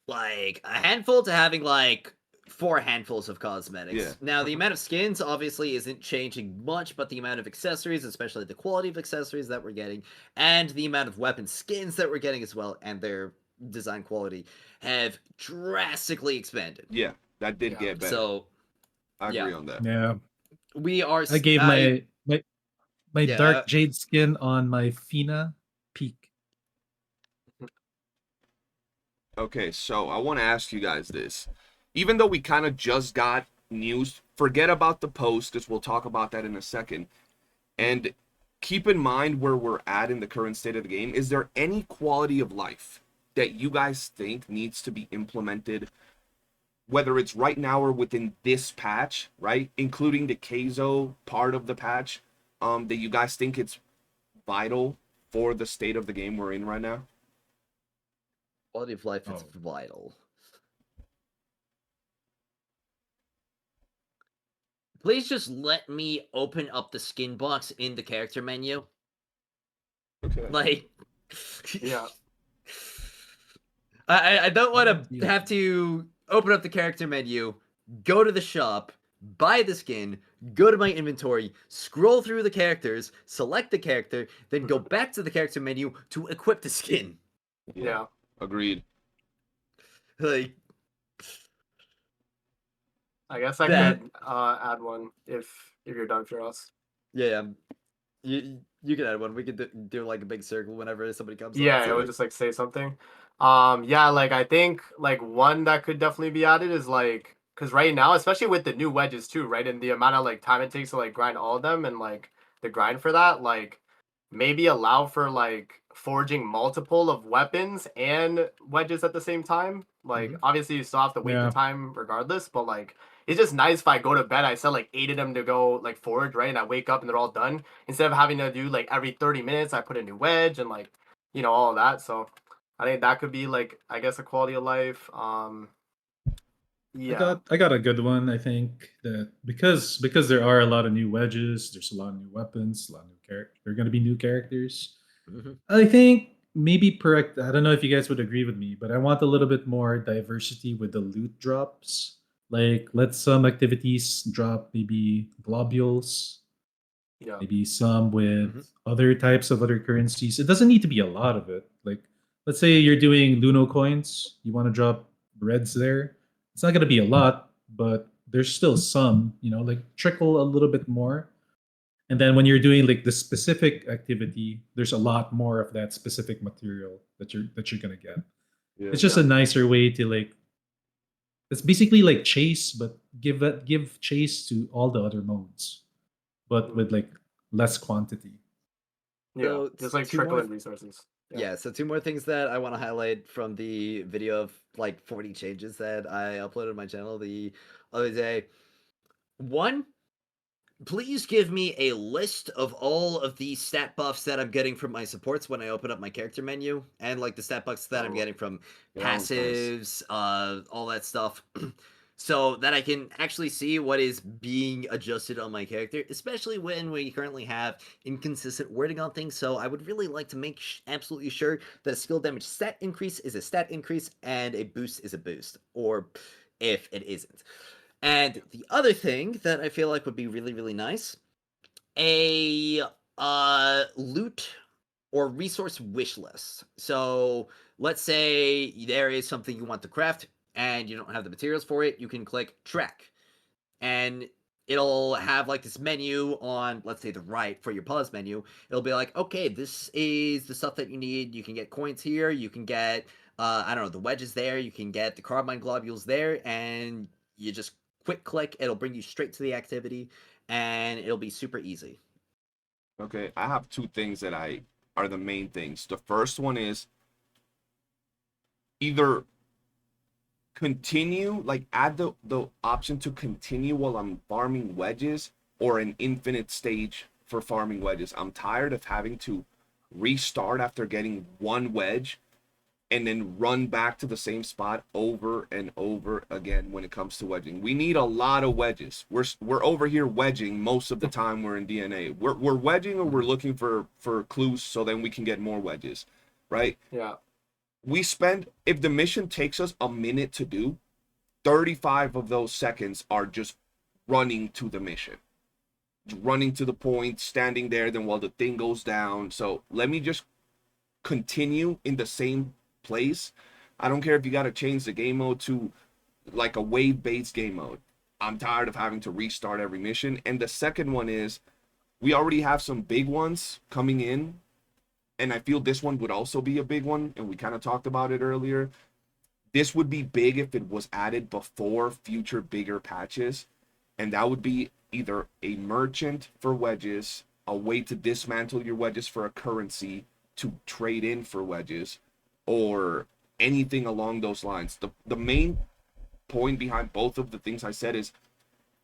like a handful to having like 4 handfuls of cosmetics. Yeah. Now, the amount of skins obviously isn't changing much, but the amount of accessories, especially the quality of accessories that we're getting, and the amount of weapon skins that we're getting as well, and their design quality have drastically expanded. Yeah, that did get better. So, I agree yeah. on that. Yeah. we are. I gave my Yeah, dark jade skin on my Fina peak. Okay, so I want to ask you guys this. Even though we kind of just got news, forget about the post, because we'll talk about that in a second. And keep in mind where we're at in the current state of the game. Is there any quality of life that you guys think needs to be implemented, whether it's right now or within this patch, right? Including the Keizo part of the patch, that you guys think it's vital for the state of the game we're in right now? quality of life is Oh. vital. Please just let me open up the skin box in the character menu. Okay. Like, Yeah. I don't want to Yeah. have to open up the character menu, go to the shop, buy the skin, go to my inventory, scroll through the characters, select the character, then go back to the character menu to equip the skin. Yeah. Agreed. Like, I guess I That- could add one if you're done, Firas. yeah, you can add one. We could do like a big circle whenever somebody comes. Yeah, up, it would just like say something. Yeah, like I think like one that could definitely be added is like, because right now, especially with the new wedges too, right, and the amount of like time it takes to like grind all of them, and like the grind for that, like maybe allow for like forging multiple of weapons and wedges at the same time. Like obviously you still have to wait Yeah. the time regardless, but like it's just nice if I go to bed, I set like 8 of them to go like forge, right, and I wake up and they're all done, instead of having to do like every 30 minutes I put a new wedge and like, you know, all of that. So I think that could be like, I guess, a quality of life. Yeah. I got a good one. I think that because there are a lot of new wedges, there's a lot of new weapons, a lot of new characters. There are going to be new characters. Mhm. I think maybe I don't know if you guys would agree with me, but I want a little bit more diversity with the loot drops. Like, let some activities drop maybe globules, Yeah. maybe some with Mhm. other types of other currencies. It doesn't need to be a lot of it. Like, let's say you're doing Luno coins, you want to drop reds there. It's not going to be a lot, but there's still some, like trickle a little bit more. And then when you're doing like the specific activity, there's a lot more of that specific material that you're gonna get. Yeah. It's just a nicer way to like. It's basically like chase, but give chase to all the other modes, but with like less quantity. Yeah. So, Just like two more trickling resources. Yeah, so 2 more things that I want to highlight from the video of like 40 changes that I uploaded on my channel the other day. One, please give me a list of all of the stat buffs that I'm getting from my supports when I open up my character menu, and like the stat buffs that I'm Oh, getting from yeah, that one's nice. passives, all that stuff. So that I can actually see what is being adjusted on my character, especially when we currently have inconsistent wording on things. So I would really like to make absolutely sure that a skill damage stat increase is a stat increase and a boost is a boost, or if it isn't. And the other thing that I feel like would be really, really nice, a loot or resource wish list. So let's say there is something you want to craft and you don't have the materials for it, you can click track. And it'll have like this menu on, let's say, the right for your pause menu. It'll be like, okay, this is the stuff that you need. You can get coins here. You can get, I don't know, the wedges there. You can get the carbine globules there, and you just quick click. It'll bring you straight to the activity, and it'll be super easy. Okay, I have two things that are the main things. The first one is either continue, like add the option to continue while I'm farming wedges, or an infinite stage for farming wedges. I'm tired of having to restart after getting one wedge and then run back to the same spot over and over again when it comes to wedging. We need a lot of wedges. We're over here wedging most of the time we're in DNA. We're wedging, or we're looking for clues so then we can get more wedges, right? Yeah. We spend, if the mission takes us a minute to do, 35 of those seconds are just running to the mission, running to the point, standing there, then while the thing goes down. So let me just continue in the same place. I don't care if you got to change the game mode to like a wave-based game mode. I'm tired of having to restart every mission. And the second one is, we already have some big ones coming in, and I feel this one would also be a big one, and we kind of talked about it earlier. This would be big if it was added before future bigger patches, and that would be either a merchant for wedges, a way to dismantle your wedges for a currency to trade in for wedges, or anything along those lines. The main point behind both of the things I said is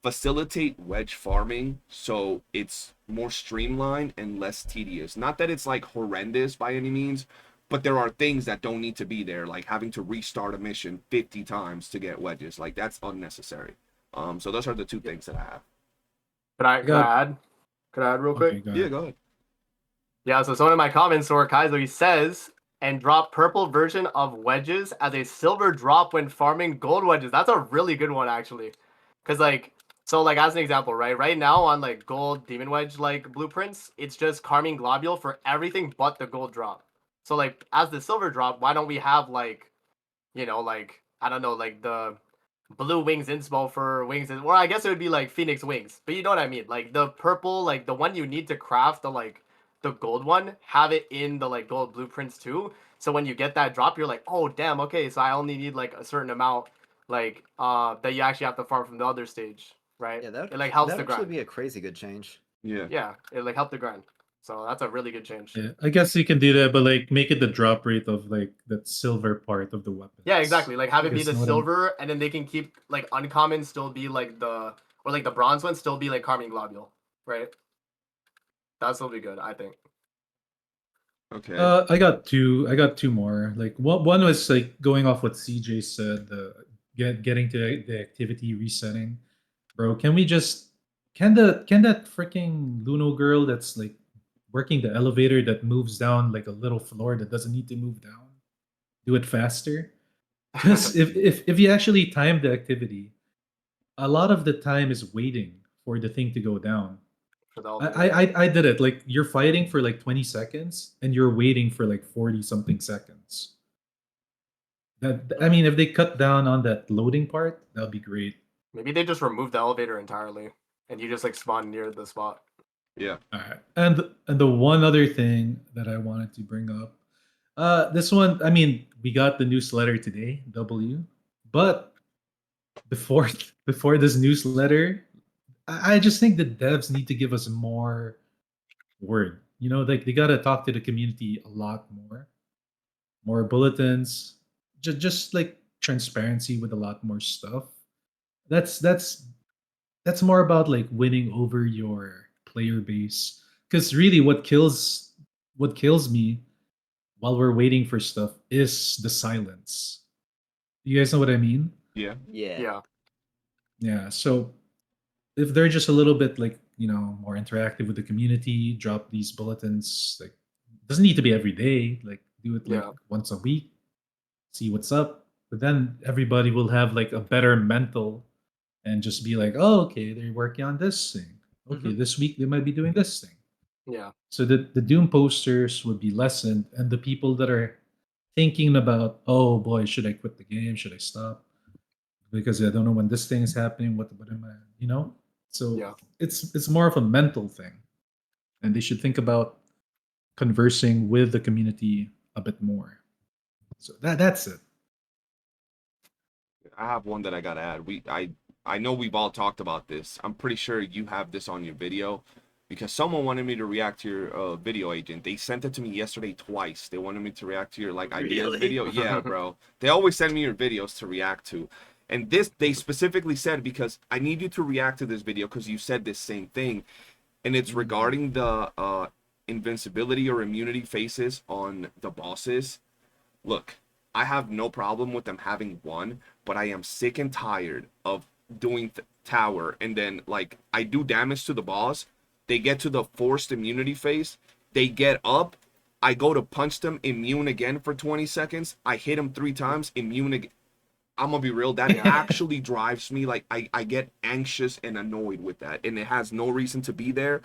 facilitate wedge farming so it's more streamlined and less tedious. Not that it's like horrendous by any means, but there are things that don't need to be there, like having to restart a mission 50 times to get wedges. Like, that's unnecessary. So those are the two things that I have. Could I add? Could I add real quick? Okay, Yeah, go ahead. Yeah, so someone in my comments, or Kaizo, he says, and drop purple version of wedges as a silver drop when farming gold wedges. That's a really good one, actually. Because, like, so, like, as an example, right? Right now on, like, gold demon wedge, like, blueprints, it's just carmine globule for everything but the gold drop. So, like, as the silver drop, why don't we have, like, you know, like, I don't know, like, the blue wings inspo for wings, or I guess it would be, like, phoenix wings. But you know what I mean? Like, the purple, like, the one you need to craft, the, like, the gold one, have it in the, like, gold blueprints too. So when you get that drop, you're like, oh damn, okay, so I only need like a certain amount, like that you actually have to farm from the other stage, right? Yeah, that it like helps that the would actually grind. be a crazy good change. Yeah. Yeah, it like helped the grind. So that's a really good change. Yeah, I guess you can do that, but like make it the drop rate of like that silver part of the weapon. Yeah, exactly. Like have it be Because the know what I'm- silver, and then they can keep like uncommon still be like the, or like the bronze one still be like carmine globule, right? That's still be good, I think. Okay. I got two. I got two more. Like one was like going off what CJ said. Getting to the activity resetting, bro. Can we just can that freaking Luno girl that's like working the elevator that moves down like a little floor that doesn't need to move down do it faster? Because if you actually time the activity, a lot of the time is waiting for the thing to go down. For the I, elevator. I did it. Like you're fighting for like 20 seconds and you're waiting for like 40 something seconds. That I mean, if they cut down on that loading part, that would be great. Maybe they just removed the elevator entirely, and you just like spawn near the spot. Yeah. All right. And the one other thing that I wanted to bring up, this one, I mean, we got the newsletter today, W, but before before this newsletter, I just think the devs need to give us more word. You know, like they gotta talk to the community a lot more bulletins, just like transparency with a lot more stuff. That's more about like winning over your player base. Because really, what kills me while we're waiting for stuff is the silence. You guys know what I mean? Yeah. Yeah. Yeah. Yeah. So if they're just a little bit like more interactive with the community, drop these bulletins. Like doesn't need to be every day. Like do it like Yeah. once a week. See what's up. But then everybody will have like a better mental and just be like, oh, okay, they're working on this thing. Okay, this week they might be doing this thing. Yeah. So the Doom posters would be lessened, and the people that are thinking about, oh boy, should I quit the game? Should I stop? Because I don't know when this thing is happening. What am I? So Yeah. it's more of a mental thing, and they should think about conversing with the community a bit more. So that's it. I have one that I gotta add. I know we've all talked about this. I'm pretty sure you have this on your video because someone wanted me to react to your video agent. They sent it to me yesterday twice. They wanted me to react to your like ideas Really? video. Yeah, bro. They always send me your videos to react to. And this they specifically said because I need you to react to this video because you said this same thing. And it's regarding the invincibility or immunity faces on the bosses. Look, I have no problem with them having one, but I am sick and tired of doing tower and then like I do damage to the boss. They get to the forced immunity phase. They get up. I go to punch them, immune again for 20 seconds. I hit them 3 times, immune again. I'm gonna be real. That actually drives me. Like I get anxious and annoyed with that, and it has no reason to be there.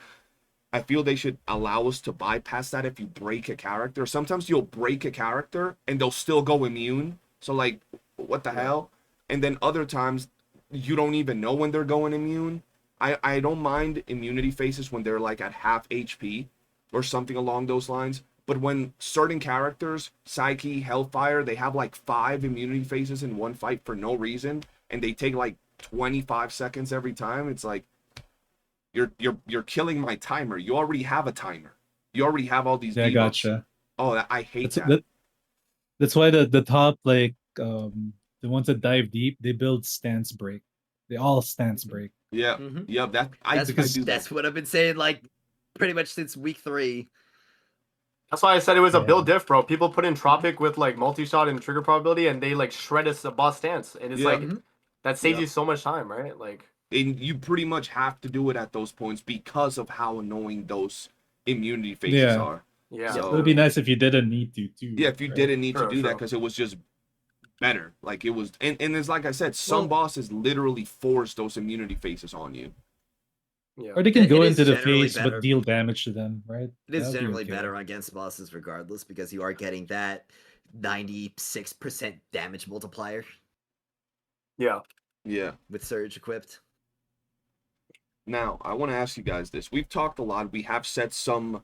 I feel they should allow us to bypass that if you break a character. Sometimes you'll break a character and they'll still go immune. So like, what the hell? And then other times you don't even know when they're going immune. I don't mind immunity phases when they're like at half HP or something along those lines. But when certain characters, Psyche, Hellfire, they have like 5 immunity phases in one fight for no reason, and they take like 25 seconds every time, it's like, you're killing my timer. You already have a timer. You already have all these Yeah, debuffs. gotcha. Oh, I hate That's that. that's why the top like the ones that dive deep, they build stance break. They all stance break. Yeah, Mhm. yeah. That I That's do that. that's what I've been saying like pretty much since week 3. That's why I said it was a Yeah. build diff, bro. People put in Tropic with like multi-shot and trigger probability, and they like shred a boss stance, and it's Yeah. like Mhm. that saves Yeah. you so much time, right? Like, And you pretty much have to do it at those points because of how annoying those immunity phases Yeah. are. yeah, So- It would be nice if you didn't need to too. Yeah, if you right? didn't need to True, do that true. because it was just better. Like it was, and it's like I said, some Well- bosses literally force those immunity phases on you. yeah. Or they can It go is into the generally phase better. but deal damage to them, right? It is That would be generally okay. better against bosses regardless because you are getting that 96% damage multiplier Yeah. Yeah. with Surge equipped. Now, I want to ask you guys this. We've talked a lot. We have said some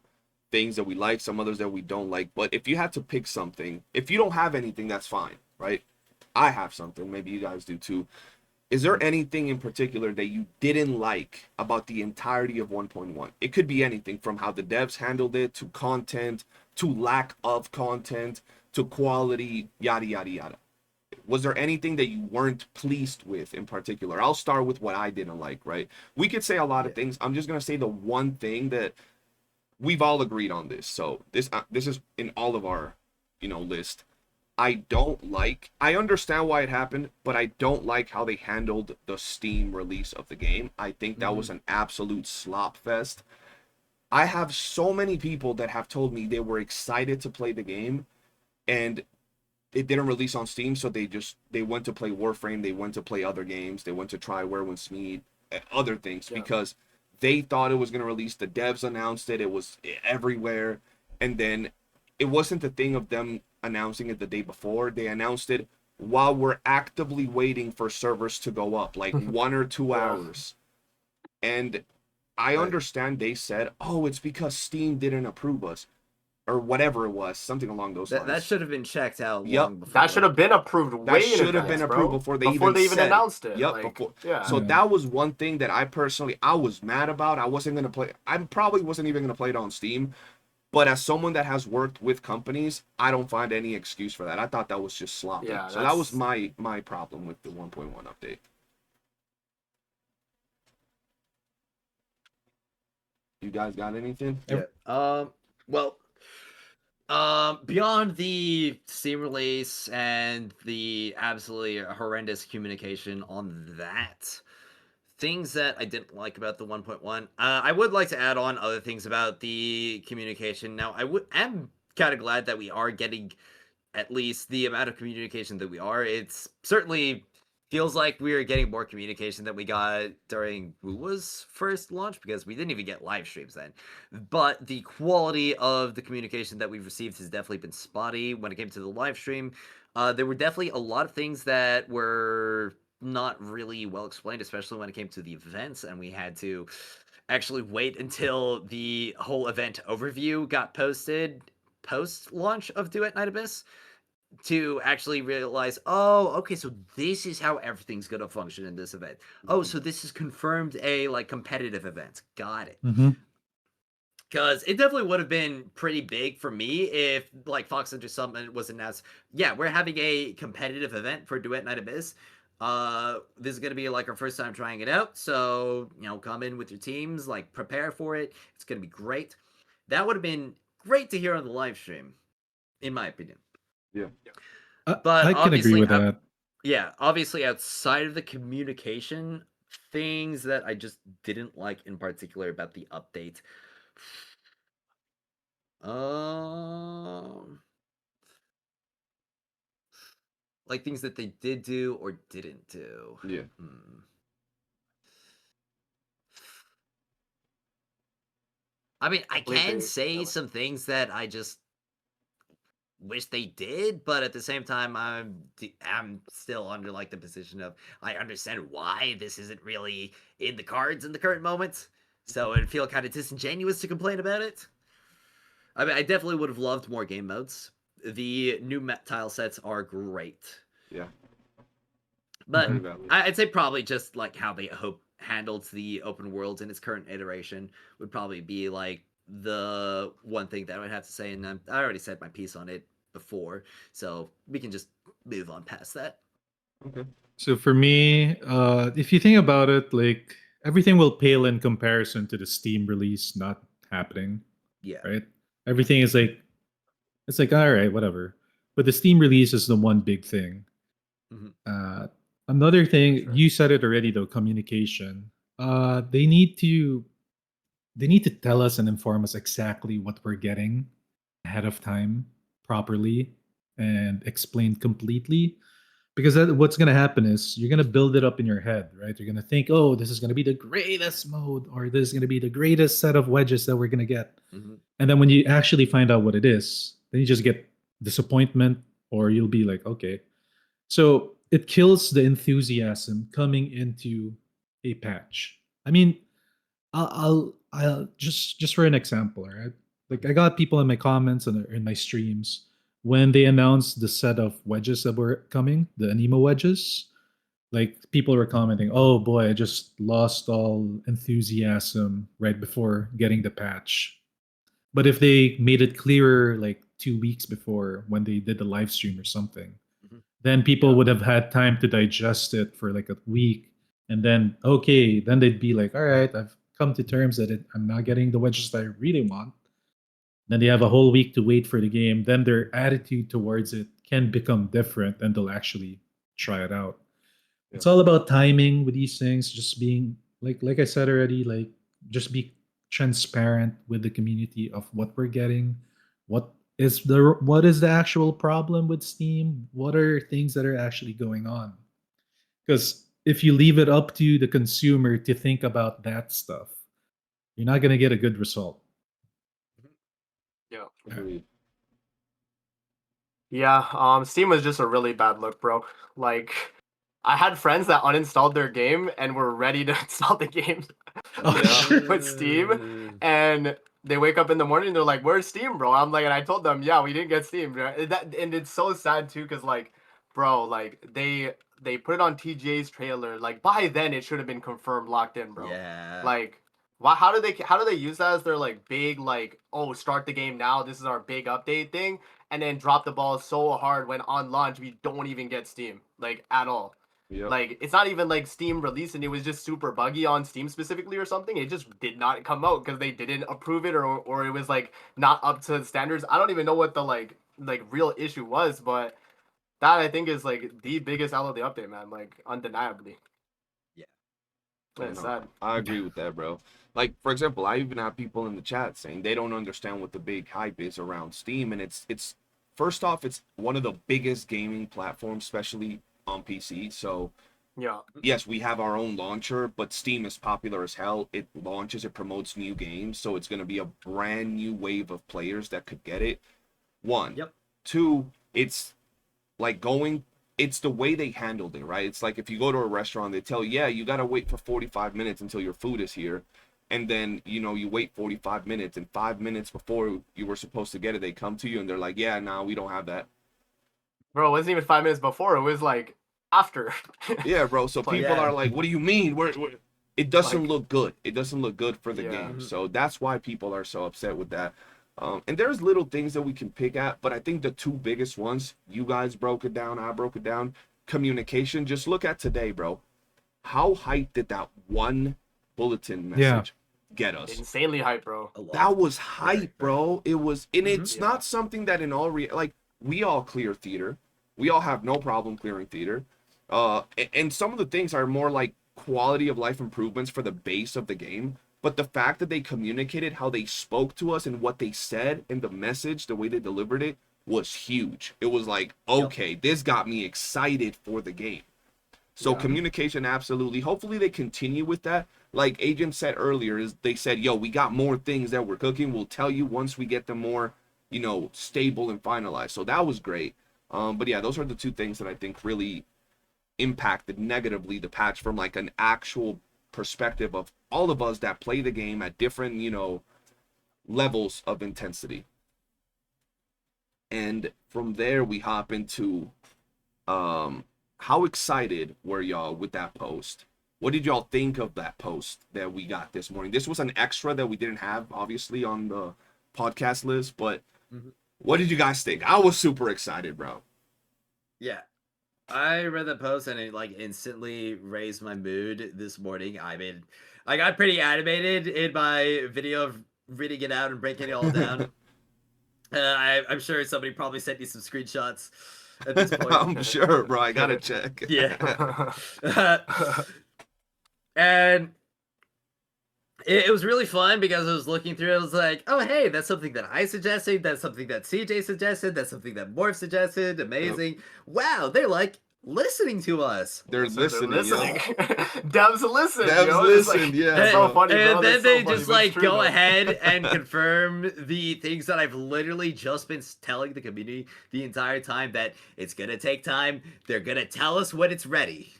things that we like, some others that we don't like. But if you had to pick something, if you don't have anything, that's fine, right? I have something. Maybe you guys do too. Is there anything in particular that you didn't like about the entirety of 1.1? It could be anything from how the devs handled it, to content, to lack of content, to quality, yada, yada, yada. Was there anything that you weren't pleased with in particular? I'll start with what I didn't like, right? We could say a lot of things. I'm just going to say the one thing that we've all agreed on this. So this is in all of our, list. I don't like. I understand why it happened, but I don't like how they handled the Steam release of the game. I think that was an absolute slop fest. I have so many people that have told me they were excited to play the game, and it didn't release on Steam, so they went to play Warframe, they went to play other games, they went to try Werewolf Smeed, other things because they thought it was going to release. The devs announced it. It was everywhere, and then it wasn't the thing of them announcing it the day before. They announced it while we're actively waiting for servers to go up, like 1 or 2 hours. And I understand they said, "Oh, it's because Steam didn't approve us," or whatever it was, something along those lines. That should have been checked out Yep. long before. That should have been approved way That in should have been advance, approved bro. before they even said announced it. Yep, Like, before. yeah. So Yeah. that was one thing that I was mad about. I wasn't gonna play. I probably wasn't even gonna play it on Steam. But as someone that has worked with companies, I don't find any excuse for that. I thought that was just sloppy. Yeah, so that was my problem with the 1.1 update. You guys got anything? Yeah. Well, beyond the Steam release and the absolutely horrendous communication on that, things that I didn't like about the 1.1, I would like to add on other things about the communication. Now, am kind of glad that we are getting at least the amount of communication that we are. It's certainly feels like we are getting more communication than we got during WUWA's first launch, because we didn't even get live streams then. But the quality of the communication that we've received has definitely been spotty when it came to the live stream. There were definitely a lot of things that were not really well explained, especially when it came to the events, and we had to actually wait until the whole event overview got posted post launch of Duet Night Abyss to actually realize, oh, okay, so this is how everything's gonna function in this event. Oh, so this is confirmed a like competitive event. Got it. Mhm. Because it definitely would have been pretty big for me if like Fox Hunter Summit was announced. Yeah, we're having a competitive event for Duet Night Abyss. This is gonna be like our first time trying it out. So, come in with your teams, like prepare for it. It's gonna be great. That would have been great to hear on the live stream, in my opinion. Yeah. But I can agree obviously, with that. yeah, obviously outside of the communication, things that I just didn't like in particular about the update. Um, like things that they did do or didn't do. Yeah. I mean, I Completely can say valid. some things that I just wish they did, but at the same time, I'm still under like the position of I understand why this isn't really in the cards in the current moment, so it'd feel kind of disingenuous to complain about it. I mean, I definitely would have loved more game modes. The new tile sets are great, Yeah. but Very valid. I'd say probably just like how they handled the open world in its current iteration would probably be like the one thing that I would have to say, and I already said my piece on it before, so we can just move on past that. Okay. So for me, if you think about it, like everything will pale in comparison to the Steam release not happening, Yeah. right? Everything is like it's like all right, whatever. But the Steam release is the one big thing. Mhm. Another thing, Sure. you said it already though, communication. They need to tell us and inform us exactly what we're getting ahead of time properly and explain completely, because what's going to happen is you're going to build it up in your head, right? You're going to think, oh, this is going to be the greatest mode, or this is going to be the greatest set of wedges that we're going to get. Mhm. And then when you actually find out what it is, then you just get disappointment, or you'll be like, okay. So it kills the enthusiasm coming into a patch. I mean, I'll just for an example, right? Like I got people in my comments and in my streams when they announced the set of wedges that were coming, the anemo wedges. Like people were commenting, "Oh boy, I just lost all enthusiasm right before getting the patch." But if they made it clearer like 2 weeks before when they did the live stream or something, Mhm. then people Yeah. would have had time to digest it for like a week, and then okay, then they'd be like, all right, I've come to terms that I'm not getting the wedges that I really want. Then they have a whole week to wait for the game, then their attitude towards it can become different and they'll actually try it out. Yeah. It's all about timing with these things, just being like I said already, like just be transparent with the community of what we're getting, what is the actual problem with Steam, what are things that are actually going on. Because if you leave it up to the consumer to think about that stuff, you're not going to get a good result. Yeah. Agreed. Yeah, Steam was just a really bad look, bro. Like, I had friends that uninstalled their game and were ready to install the game Oh, Yeah. with Steam, and they wake up in the morning and they're like, "Where's Steam, bro?" I'm like, and I told them, "Yeah, we didn't get Steam." Bro. And it's so sad too, cause like, bro, like they put it on TGA's trailer. Like by then, it should have been confirmed, locked in, bro. Yeah. Like, why? How do they use that as their like big like, oh, start the game now. This is our big update thing, and then drop the ball so hard when on launch we don't even get Steam like at all. Yep. Like it's not even like Steam release and it was just super buggy on Steam specifically or something. It just did not come out because they didn't approve it or it was like not up to standards. I don't even know what the like real issue was, but that I think is like the biggest out of the update, man. Like undeniably. Yeah. It's No, sad. I agree with that, bro. Like, for example, I even have people in the chat saying they don't understand what the big hype is around Steam, and it's first off, it's one of the biggest gaming platforms, especially on PC. So Yeah. yes, we have our own launcher, but Steam is popular as hell. It launches, it promotes new games, so it's gonna be a brand new wave of players that could get it. One. Yep. Two, it's like going it's the way they handled it, right? It's like if you go to a restaurant, they tell you, yeah, you got to wait for 45 minutes until your food is here. And then, you know, you wait 45 minutes, and 5 minutes before you were supposed to get it, they come to you and they're like, yeah, no, we don't have that. Bro, it wasn't even 5 minutes before. It was like after. Yeah, bro. So Like, people yeah. are like, what do you mean? It doesn't Like- look good. It doesn't look good for the Yeah. game. So that's why people are so upset with that. And there's little things that we can pick at, but I think the two biggest ones, you guys broke it down, I broke it down. Communication. Just look at today, bro. How hyped did that one bulletin message get us? Insanely hype, bro. A lot. That was hype, bro. It was, and it's Yeah. not something that in all like we all clear theater. We all have no problem clearing theater. And some of the things are more like quality of life improvements for the base of the game. But the fact that they communicated how they spoke to us and what they said and the message, the way they delivered it, was huge. It was like, okay, this got me excited for the game. So communication, absolutely. Hopefully they continue with that. Like Agent said earlier, is they said, yo, we got more things that we're cooking. We'll tell you once we get them more, you know, stable and finalized. So that was great. But yeah, those are the two things that I think really impacted negatively the patch from like an actual perspective of all of us that play the game at different, you know, levels of intensity. And from there we hop into how excited were y'all with that post? What did y'all think of that post that we got this morning? This was an extra that we didn't have obviously on the podcast list, but what did you guys think? I was super excited, bro. Yeah. I read that post and it like instantly raised my mood this morning. I got pretty animated in my video of reading it out and breaking it all down. I'm sure somebody probably sent you some screenshots at this point. I'm sure, bro. I gotta check. Yeah. And it was really fun because I was looking through it. I was like, oh, hey, that's something that I suggested. That's something that CJ suggested. That's something that Morph suggested. Amazing. Wow, they're like listening to us. They're listening. Yo. Devs listen. Devs yo. It's listen, like, yeah. It's so funny, bro. And then That's so they funny, just but like it's true, go though. ahead and confirm the things that I've literally just been telling the community the entire time, that it's gonna take time. They're gonna tell us when it's ready.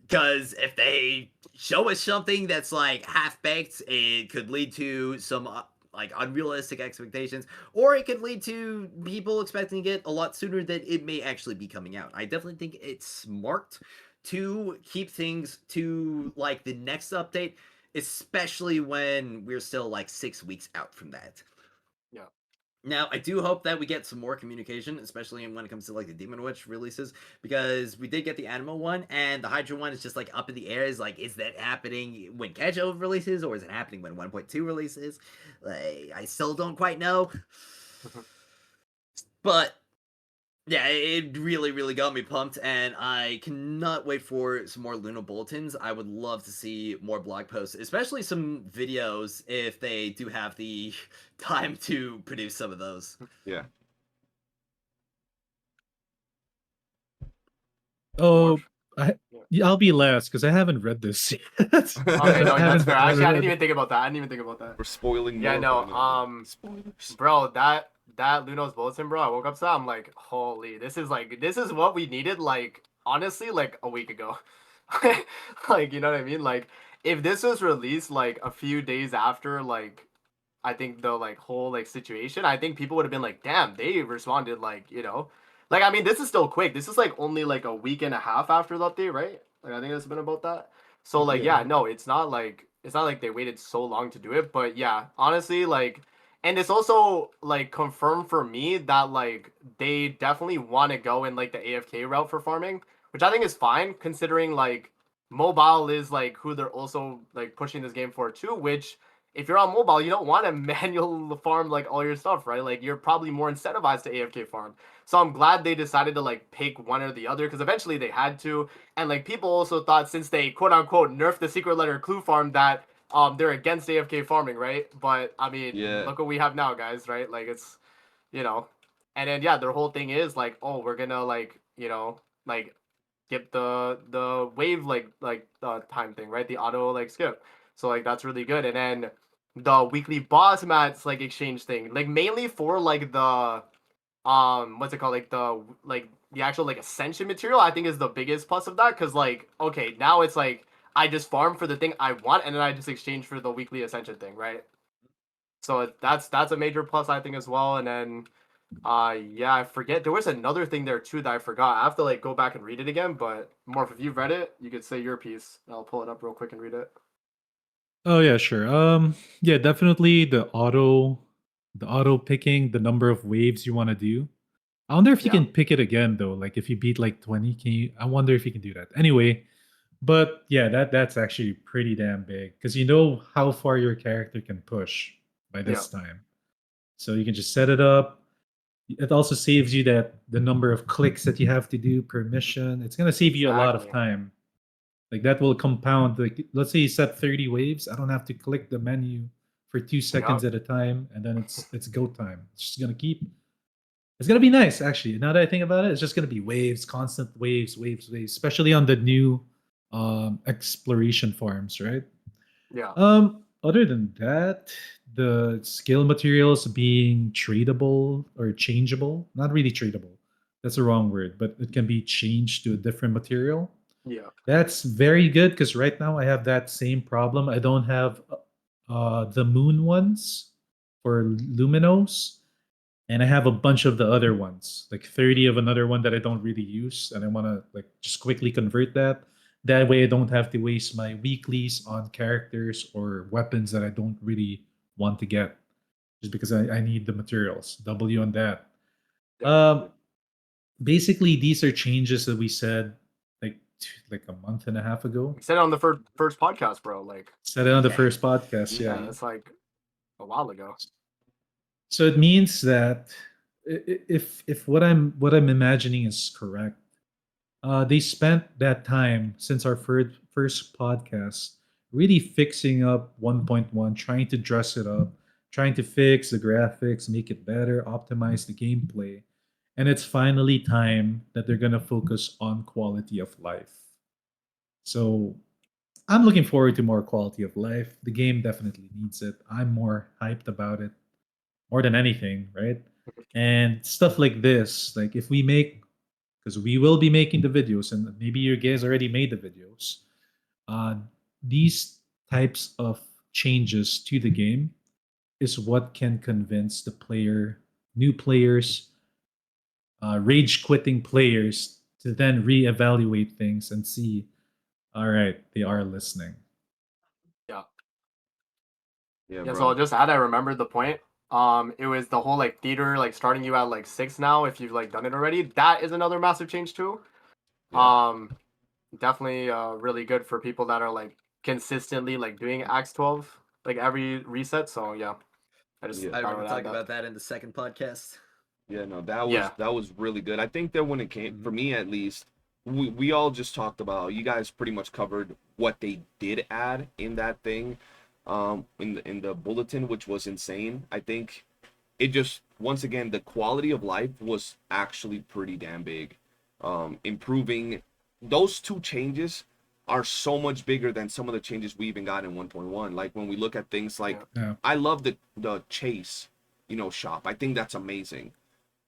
Because if they show us something that's like half baked, it could lead to some like unrealistic expectations, or it could lead to people expecting it a lot sooner than it may actually be coming out. I definitely think it's smart to keep things to like the next update, especially when we're still like 6 weeks out from that. Yeah. Now, I do hope that we get some more communication, especially when it comes to like the Demon Witch releases, because we did get the Anima one, and the Hydra one is just like up in the air. Is like, is that happening when GACHA releases, or is it happening when 1.2 releases? Like, I still don't quite know. But yeah, it really, really got me pumped, and I cannot wait for some more Luna bulletins. I would love to see more blog posts, especially some videos if they do have the time to produce some of those. Yeah. Oh, Yeah. I'll be last because I haven't read this yet. Okay, no, that's fair. Actually, I didn't read- even think about that. We're spoiling Yeah, more. no, Spoilers. Bro, that Luno's bulletin, bro. I woke up to that. I'm like, holy, this is what we needed. Like, honestly, like a week ago. Like, you know what I mean? Like, if this was released like a few days after, like, I think the like whole like situation, I think people would have been like, damn, they responded like, you know, like I mean, this is still quick. This is like only like a week and a half after the update, right? Like I think it's been about that. So like yeah, no, it's not like they waited so long to do it, but yeah, honestly, like, and it's also like confirmed for me that like they definitely want to go in like the AFK route for farming, which I think is fine considering like mobile is like who they're also like pushing this game for too, which if you're on mobile, you don't want to manual farm like all your stuff, right? Like you're probably more incentivized to AFK farm. So I'm glad they decided to like pick one or the other because eventually they had to. And like people also thought since they quote unquote nerfed the secret letter clue farm that they're against AFK farming, right? But I mean, look what we have now, guys, right? Like it's, you know, and then yeah, their whole thing is like, oh, we're gonna like, you know, like skip the wave like time thing, right? The auto like skip. So like that's really good. And then the weekly boss mats like exchange thing, like mainly for like the what's it called, like the like the actual like ascension material, I think is the biggest plus of that. Cause like, okay, now it's like I just farm for the thing I want, and then I just exchange for the weekly ascension thing, right? So that's a major plus I think as well. And then yeah, I forget there was another thing there too that I forgot. I have to like go back and read it again. But Morph, if you've read it, you could say your piece. I'll pull it up real quick and read it. Oh yeah, sure. Yeah, definitely the auto picking the number of waves you want to do. I wonder if you Yeah. can pick it again though. Like if you beat like 20, can you I wonder if you can do that. Anyway, but yeah, that's actually pretty damn big because you know how far your character can push by Yeah. this time. So you can just set it up. It also saves you that the number of clicks that you have to do per mission. It's gonna save you a lot of Exactly. time. Like that will compound. Like let's say you set 30 waves. I don't have to click the menu for 2 seconds Yep. at a time, and then it's go time. It's just gonna keep. It's gonna be nice, actually. Now that I think about it, it's just gonna be waves, constant waves, waves, waves. Especially on the new exploration farms, right? Yeah. Other than that, the skill materials being tradable or changeable, not really tradable. That's the wrong word, but it can be changed to a different material. Yeah. That's very good because right now I have that same problem. I don't have the moon ones for Luminos, and I have a bunch of the other ones, like 30 of another one that I don't really use, and I want to like just quickly convert that. That way, I don't have to waste my weeklies on characters or weapons that I don't really want to get, just because I need the materials. W on that. Um, Definitely. Basically, these are changes that we said like like a month and a half ago. We said it on the first podcast, bro. Like, Said it on the Yeah. first podcast, yeah, yeah. it's like a while ago. So it means that if what I'm imagining is correct, they spent that time since our first podcast really fixing up 1.1, trying to dress it up, trying to fix the graphics, make it better, optimize the gameplay. And it's finally time that they're going to focus on quality of life. So I'm looking forward to more quality of life. The game definitely needs it. I'm more hyped about it more than anything, right? And stuff like this, like if we make, because we will be making the videos, and maybe you guys already made the videos. Uh, these types of changes to the game is what can convince the player, new players, rage quitting players to then reevaluate things and see, all right, they are listening. Yeah. Yeah, Yeah, so I'll bro. just add I remembered the point. It was the whole like theater like starting you at like 6 now if you've like done it already. That is another massive change too. Yeah. Definitely really good for people that are like consistently like doing Acts 12 like every reset. So yeah, I just Yeah. I thought I remember would add talking that. about that in the second podcast. Yeah, no, Yeah. that was really good. I think that when it came for Mhm. me at least, we all just talked about you guys pretty much covered what they did add in that thing, in the bulletin, which was insane. I think it just once again the quality of life was actually pretty damn big. Improving those two changes are so much bigger than some of the changes we even got in 1.1. Like when we look at things like Yeah. Yeah. I love the chase, shop. I think that's amazing.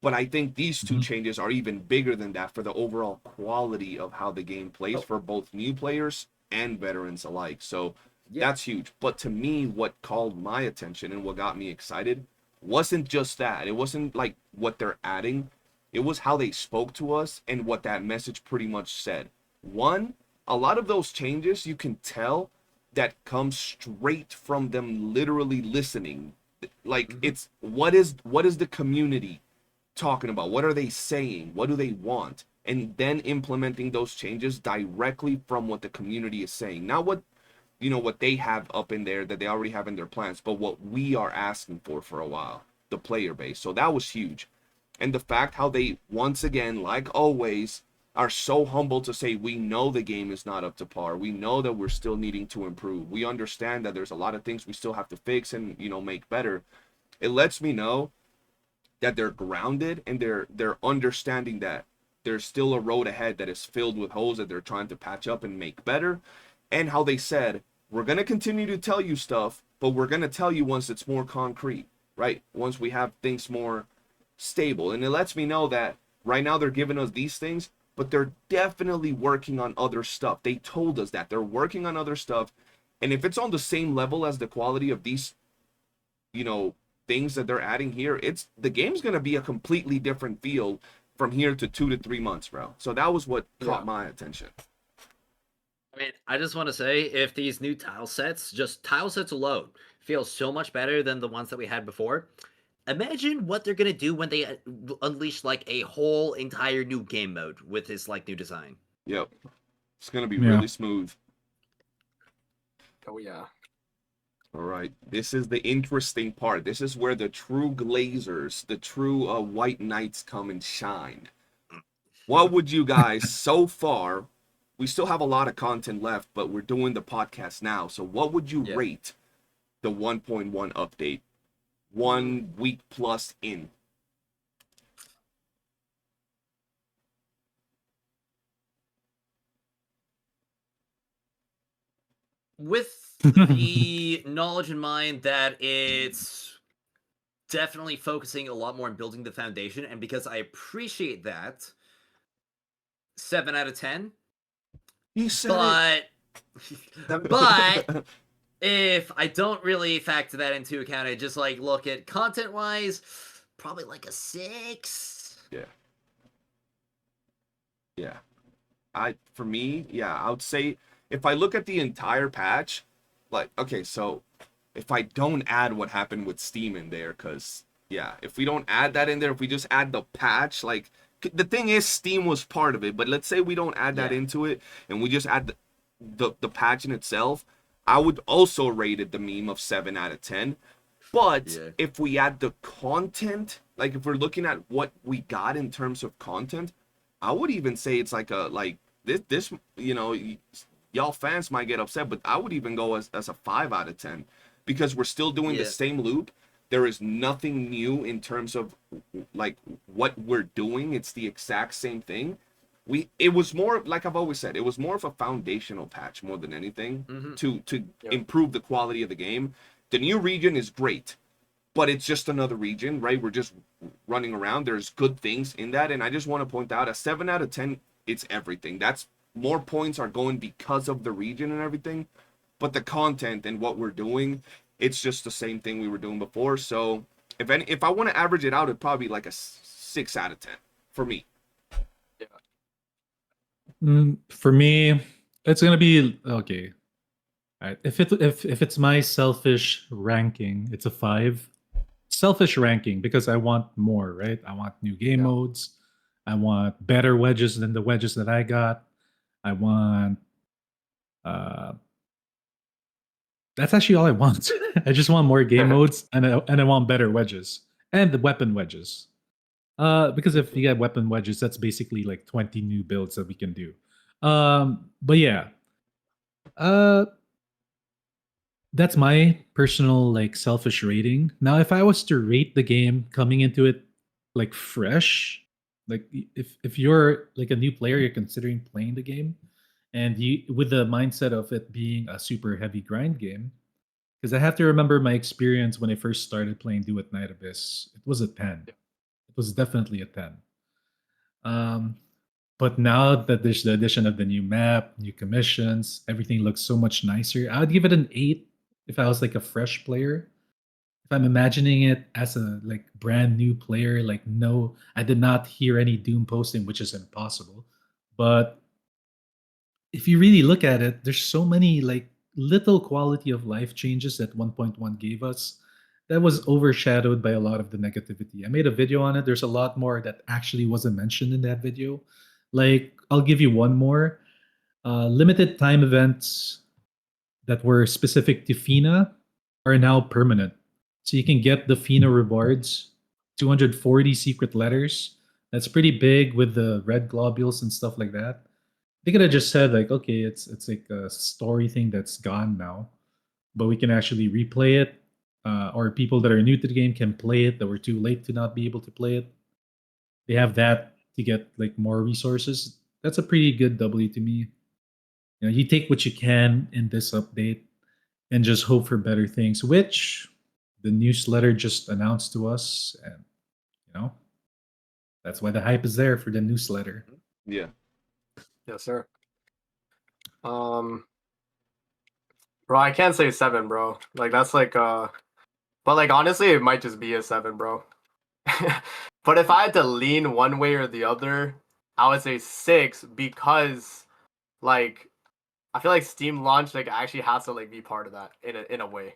But I think these two Mhm. changes are even bigger than that for the overall quality of how the game plays Oh, for both new players and veterans alike. So yeah. that's huge. But to me, what called my attention and what got me excited wasn't just that. It wasn't like what they're adding, it was how they spoke to us and what that message pretty much said. One, a lot of those changes you can tell that come straight from them literally listening. Like Mhm. it's what is the community talking about? What are they saying? What do they want? And then implementing those changes directly from what the community is saying. Not what they have up in there that they already have in their plans, but what we are asking for a while, the player base. So that was huge. And the fact how they once again, like always, are so humble to say we know the game is not up to par. We know that we're still needing to improve. We understand that there's a lot of things we still have to fix and make better. It lets me know that they're grounded and they're understanding that there's still a road ahead that is filled with holes that they're trying to patch up and make better. And how they said, we're going to continue to tell you stuff, but we're going to tell you once it's more concrete, right? Once we have things more stable. And it lets me know that Right now they're giving us these things, but they're definitely working on other stuff. They told us that they're working on other stuff. And if it's on the same level as the quality of these, things that they're adding here, the game's gonna be a completely different feel from here to 2 to 3 months, bro. So that was what caught my attention. I mean, I just want to say, if these new just tile sets alone, feel so much better than the ones that we had before, imagine what they're gonna do when they unleash like a whole entire new game mode with this like new design. Yep. It's gonna be Yeah. really smooth. Oh yeah. All right. This is the interesting part. This is where the true Glazers, the true White Knights come and shine. What would you guys, so far, we still have a lot of content left, but we're doing the podcast now. So what would you rate the 1.1 update 1 week plus in? With the knowledge in mind that it's definitely focusing a lot more on building the foundation, and because I appreciate that, 7 out of 10. He said But if I don't really factor that into account, I just like look at content wise, probably like a 6. Yeah. For me, I would say if I look at the entire patch, like, okay, so if I don't add what happened with Steam in there, because, if we don't add that in there, if we just add the patch, like, the thing is, Steam was part of it, but let's say we don't add that into it, and we just add the patch in itself, I would also rate it the meme of 7 out of 10. But if we add the content, like if we're looking at what we got in terms of content, I would even say it's like this, y'all fans might get upset, but I would even go as a 5 out of 10 because we're still doing the same loop. There is nothing new in terms of like what we're doing. It's the exact same thing. It was more, like I've always said, it was more of a foundational patch more than anything to improve the quality of the game. The new region is great, but it's just another region, right? We're just running around. There's good things in that, and I just want to point out a 7 out of 10. It's everything. That's more points are going because of the region and everything, but the content and what we're doing, it's just the same thing we were doing before. So if I want to average it out, it'd probably be like a 6 out of 10 for me. For me, it's gonna be okay. Alright, if it's my selfish ranking, it's a 5. Selfish ranking because I want more, right? I want new game modes. I want better wedges than the wedges that I got. I want that's actually all I want. I just want more game modes and I want better wedges and the weapon wedges. Because if you get weapon wedges, that's basically like 20 new builds that we can do. But yeah. That's my personal like selfish rating. Now, if I was to rate the game coming into it like fresh, like if you're like a new player, you're considering playing the game, and you with the mindset of it being a super heavy grind game, because I have to remember my experience when I first started playing Do It Night Abyss. It was a 10. It was definitely a 10. But now that there's the addition of the new map, new commissions, everything looks so much nicer. I would give it an 8 if I was like a fresh player. If I'm imagining it as a like brand new player, like no, I did not hear any Doom posting, which is impossible. But if you really look at it, there's so many like little quality of life changes that 1.1 gave us that was overshadowed by a lot of the negativity. I made a video on it. There's a lot more that actually wasn't mentioned in that video. Like, I'll give you one more. Limited time events that were specific to FINA are now permanent. So you can get the FINA rewards, 240 secret letters. That's pretty big with the red globules and stuff like that. They could have just said like, okay, it's like a story thing that's gone now, but we can actually replay it, or people that are new to the game can play it that were too late to not be able to play it. They have that to get like more resources. That's a pretty good W to me. You know, you take what you can in this update and just hope for better things, which the newsletter just announced to us, and you know, That's why the hype is there for the newsletter. Yeah. Yes, sir. Bro, I can't say 7, bro. Like that's like but like honestly, it might just be a 7, bro. But if I had to lean one way or the other, I would say 6 because like I feel like Steam launch like actually has to like be part of that in a way.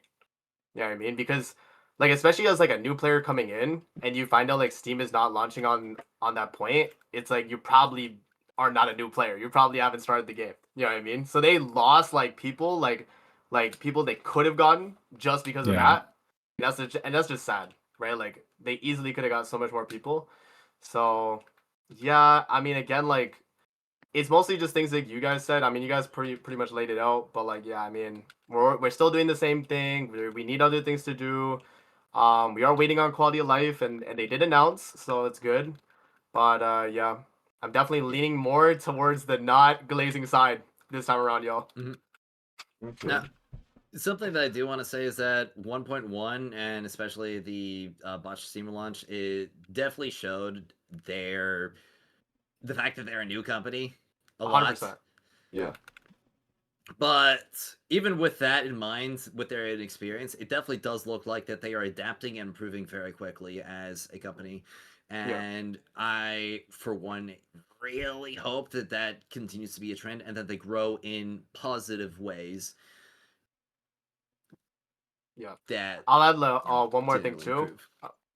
You know what I mean? Because like especially as like a new player coming in and you find out like Steam is not launching on that point, it's like you probably are not a new player. You probably haven't started the game. You know what I mean? So they lost like people like people they could have gotten just because of Yeah. that. And that's just sad, right? Like they easily could have got so much more people. So yeah, I mean again like it's mostly just things like you guys said. I mean, you guys pretty much laid it out. But like, yeah, I mean, we're still doing the same thing. We need other things to do. We are waiting on quality of life, and they did announce, so it's good. But yeah, I'm definitely leaning more towards the not glazing side this time around, y'all. Okay. Now, something that I do want to say is that 1.1 and especially the botched Steam launch, it definitely showed the fact that they're a new company a lot. 100%. Yeah. But even with that in mind, with their experience, it definitely does look like that they are adapting and improving very quickly as a company. And I, for one, really hope that that continues to be a trend and that they grow in positive ways. Yeah. That I'll add one more thing continually too. improve.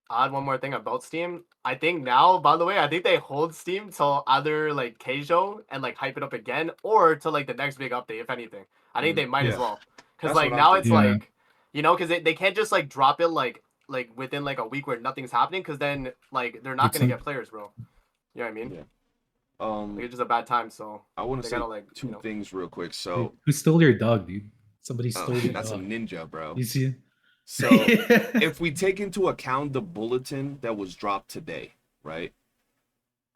I'll add one more thing about Steam. I think now, by the way, I think they hold Steam till either like Keijo and like hype it up again, or to like the next big update, if anything. I think they might as Yeah. well, because That's like what I'm now it's thinking. Yeah. like, you know, because they can't just like drop it like within like a week where nothing's happening, because then like they're not It's gonna a- get players, bro. You know what I mean? Yeah. Like it's just a bad time. So I want to they say gotta like two you know. things real quick. Hey, So, who stole your dog, dude? Somebody stole your that's a dog. ninja, bro. You see? So, if we take into account the bulletin that was dropped today, right?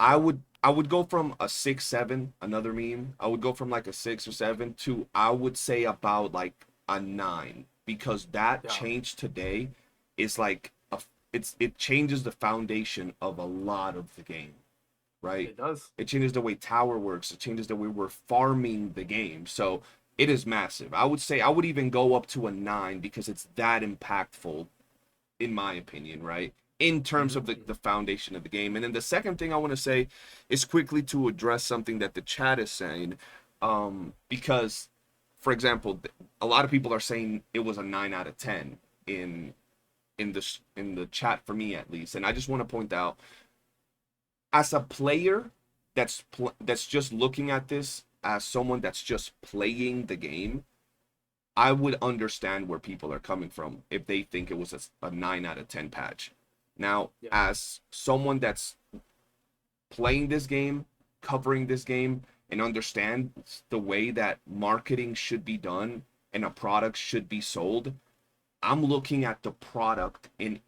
I would go from a 6-7, another meme. I would go from like a 6 or 7 to I would say about like a 9, because that Yeah. change today is like it changes the foundation of a lot of the game, right? It does. It changes the way tower works. It changes the way we're farming the game. So it is massive. I would say I would even go up to a 9 because it's that impactful, in my opinion, right? In terms of the foundation of the game. And then the second thing I want to say is quickly to address something that the chat is saying. Because, for example, a lot of people are saying it was a 9 out of 10 in the chat, for me at least. And I just want to point out, as a player that's just looking at this as someone that's just playing the game, I would understand where people are coming from if they think it was a 9 out of 10 patch. Now, Yeah. as someone that's playing this game, covering this game, and understands the way that marketing should be done and a product should be sold, I'm looking at the product in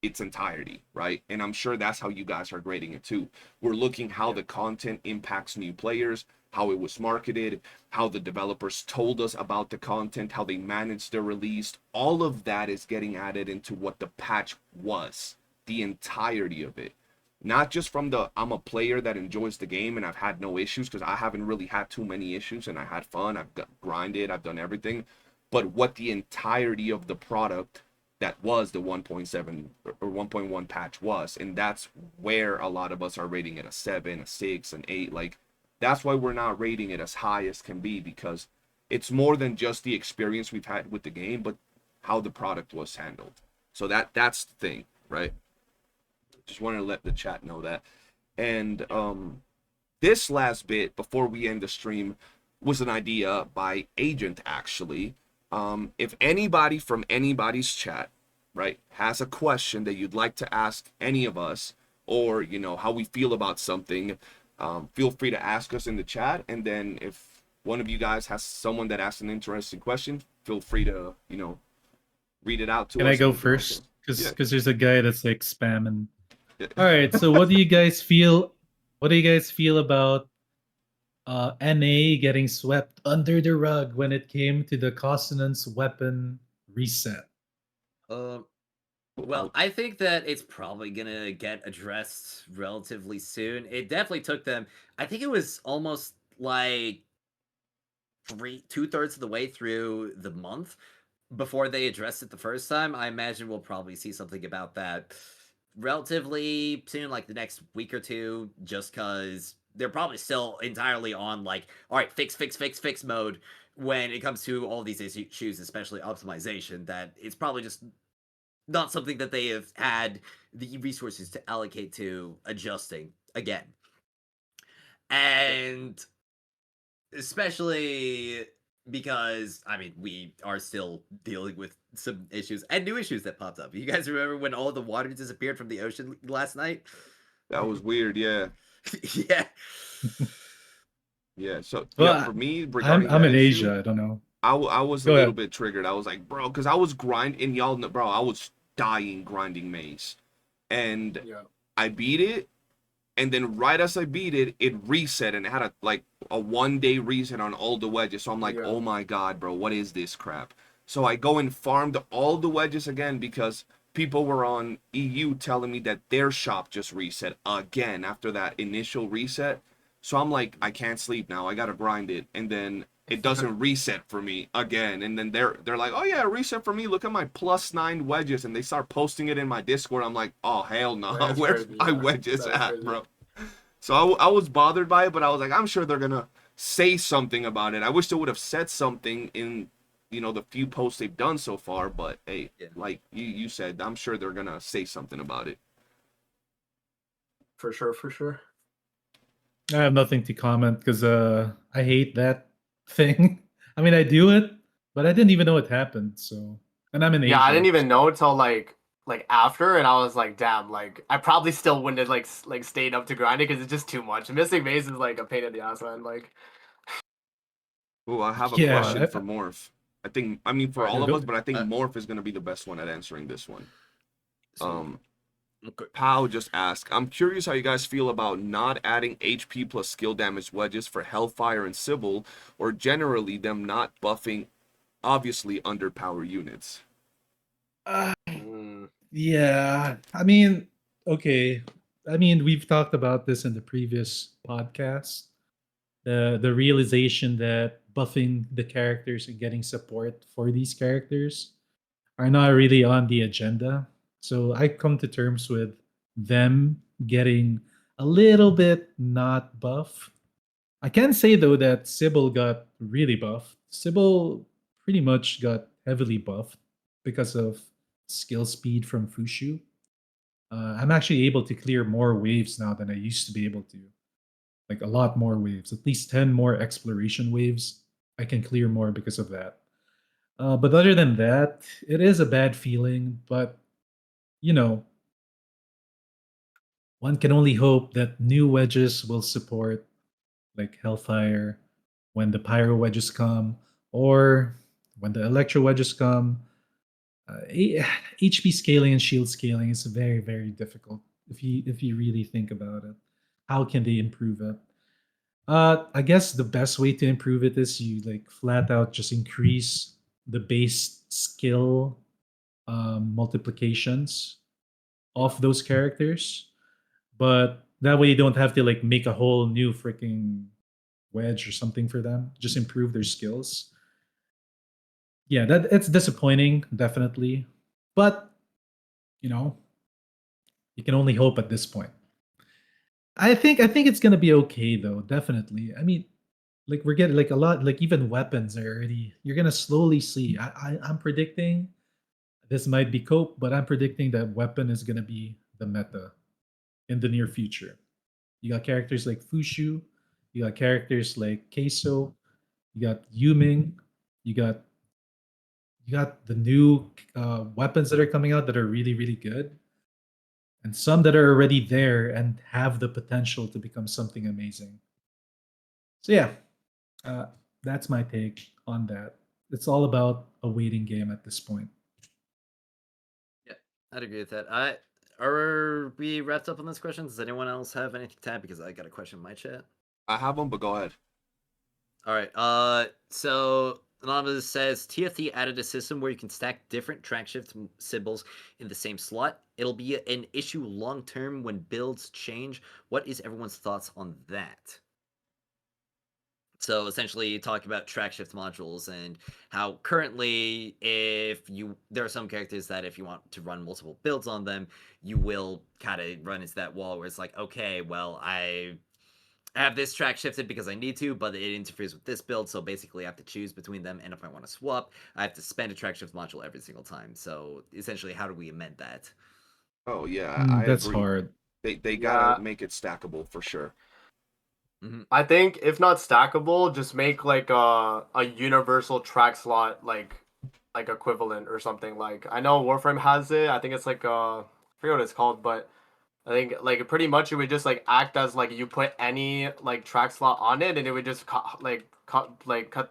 its entirety, right? And I'm sure that's how you guys are grading it too. We're looking how the content impacts new players, how it was marketed, how the developers told us about the content, how they managed the release. All of that is getting added into what the patch was, the entirety of it. Not just from the I'm a player that enjoys the game and I've had no issues, because I haven't really had too many issues and I had fun, I've grinded, I've done everything, but what the entirety of the product that was the 1.7 or 1.1 patch was. And that's where a lot of us are rating it a 7, a 6, an 8. Like, that's why we're not rating it as high as can be, because it's more than just the experience we've had with the game, but how the product was handled. So that's the thing, right? Just wanted to let the chat know that. And this last bit before we end the stream was an idea by Agent, actually. If anybody from anybody's chat, right, has a question that you'd like to ask any of us, or you know how we feel about something, feel free to ask us in the chat. And then if one of you guys has someone that asks an interesting question, feel free to read it out to us. Can I go and we can first? also- Because there's a guy that's like spamming. Yeah. All right. So what do you guys feel? What do you guys feel about NA getting swept under the rug when it came to the Consonance weapon reset? Um, Well, I think that it's probably gonna get addressed relatively soon. It definitely took them. I think it was almost like 2/3 of the way through the month before they addressed it the first time. I imagine we'll probably see something about that relatively soon, like the next week or two, just because they're probably still entirely on like, all right, fix mode when it comes to all these issues, especially optimization. That it's probably just not something that they have had the resources to allocate to adjusting again. And especially because I mean we are still dealing with some issues and new issues that popped up. You guys remember when all the water disappeared from the ocean last night? That was weird. Yeah. Yeah. Yeah. So yeah, for Well, me I'm regarding I'm that in issue, Asia. I don't know. I was a Go little ahead. bit triggered. I was like, bro, because I was grinding, y'all know, bro, I was dying grinding maze. And Yeah. I beat it, and then right as I beat it, it reset and it had a 1 day reset on all the wedges. So I'm like, Yeah. oh my god, bro, what is this crap? So I go and farmed all the wedges again because people were on EU telling me that their shop just reset again after that initial reset. So I'm like, I can't sleep now. I gotta grind it, and then it doesn't reset for me again. And then they're like, oh yeah, reset for me. Look at my +9 wedges, and they start posting it in my Discord. I'm like, oh hell no, That's where's crazy, my yeah. wedges That's at, crazy. bro? So I was bothered by it, but I was like, I'm sure they're gonna say something about it. I wish they would have said something in, the few posts they've done so far. But hey, Yeah. like you said, I'm sure they're gonna say something about it. For sure, for sure. I have nothing to comment because I hate that thing. I mean, I do it, but I didn't even know it happened. So, and I'm in Yeah, I Asia. didn't even know till like after, and I was like, damn, like I probably still wouldn't have like stayed up to grind it because it's just too much. Missing maze is like a pain in the ass, man. Like, Oh, I have a question Yeah. for Morph. I mean, for alright, all Yeah, of go. us, but I think Uh, Morph is gonna be the best one at answering this one. so Um, okay. Pow just asked, I'm curious how you guys feel about not adding HP plus skill damage wedges for Hellfire and Sybil, or generally them not buffing obviously underpowered units. Uh, mm, yeah. I mean, okay. I mean, we've talked about this in the previous podcast. The realization that buffing the characters and getting support for these characters are not really on the agenda. So I come to terms with them getting a little bit not buff. I can say though that Sybil got really buffed. Sybil pretty much got heavily buffed because of skill speed from Fushu. I'm actually able to clear more waves now than I used to be able to. Like a lot more waves, at least 10 more exploration waves. I can clear more because of that. But other than that, it is a bad feeling. But, you know, one can only hope that new wedges will support like Hellfire when the Pyro wedges come, or when the Electro wedges come. HP scaling and shield scaling is very, very difficult if you really think about it. How can they improve it? I guess the best way to improve it is you like flat out just increase the base skill multiplications yeah, of those characters, but that way you don't have to like make a whole new freaking wedge or something for them. Just improve their skills. Yeah, that it's disappointing, definitely, but you know you can only hope at this point. I think it's gonna be okay though, definitely. I mean, like we're getting like a lot, like even weapons are already. You're gonna slowly see. I'm predicting this might be cope, but I'm predicting that weapon is gonna be the meta in the near future. You got characters like Fushu, you got characters like Keiso, you got Yuming, you got you got the new weapons that are coming out that are really really good, and some that are already there and have the potential to become something amazing. So yeah, uh, that's my take on that. It's all about a waiting game at this point. Yeah, I'd agree with that. Are we wrapped up on this question? Does anyone else have anything to add? Because I got a question in my chat. I have them, but go ahead. All right. So Anonymous says TFT added a system where you can stack different track shift symbols in the same slot. It'll be an issue long term when builds change. What is everyone's thoughts on that? So essentially, talking about track shift modules and how currently, there are some characters that if you want to run multiple builds on them, you will kind of run into that wall where it's like, okay, well, I have this track shifted because I need to, but it interferes with this build, so basically I have to choose between them, and if I want to swap, I have to spend a track shift module every single time. So essentially, how do we amend that? Oh yeah, I That's agree. hard. They Yeah. gotta make it stackable for sure. I think if not stackable, just make like a universal track slot like equivalent or something. Like I know Warframe has it. I think it's like I forget what it's called, but I think like pretty much it would just like act as like you put any like track slot on it, and it would just cut the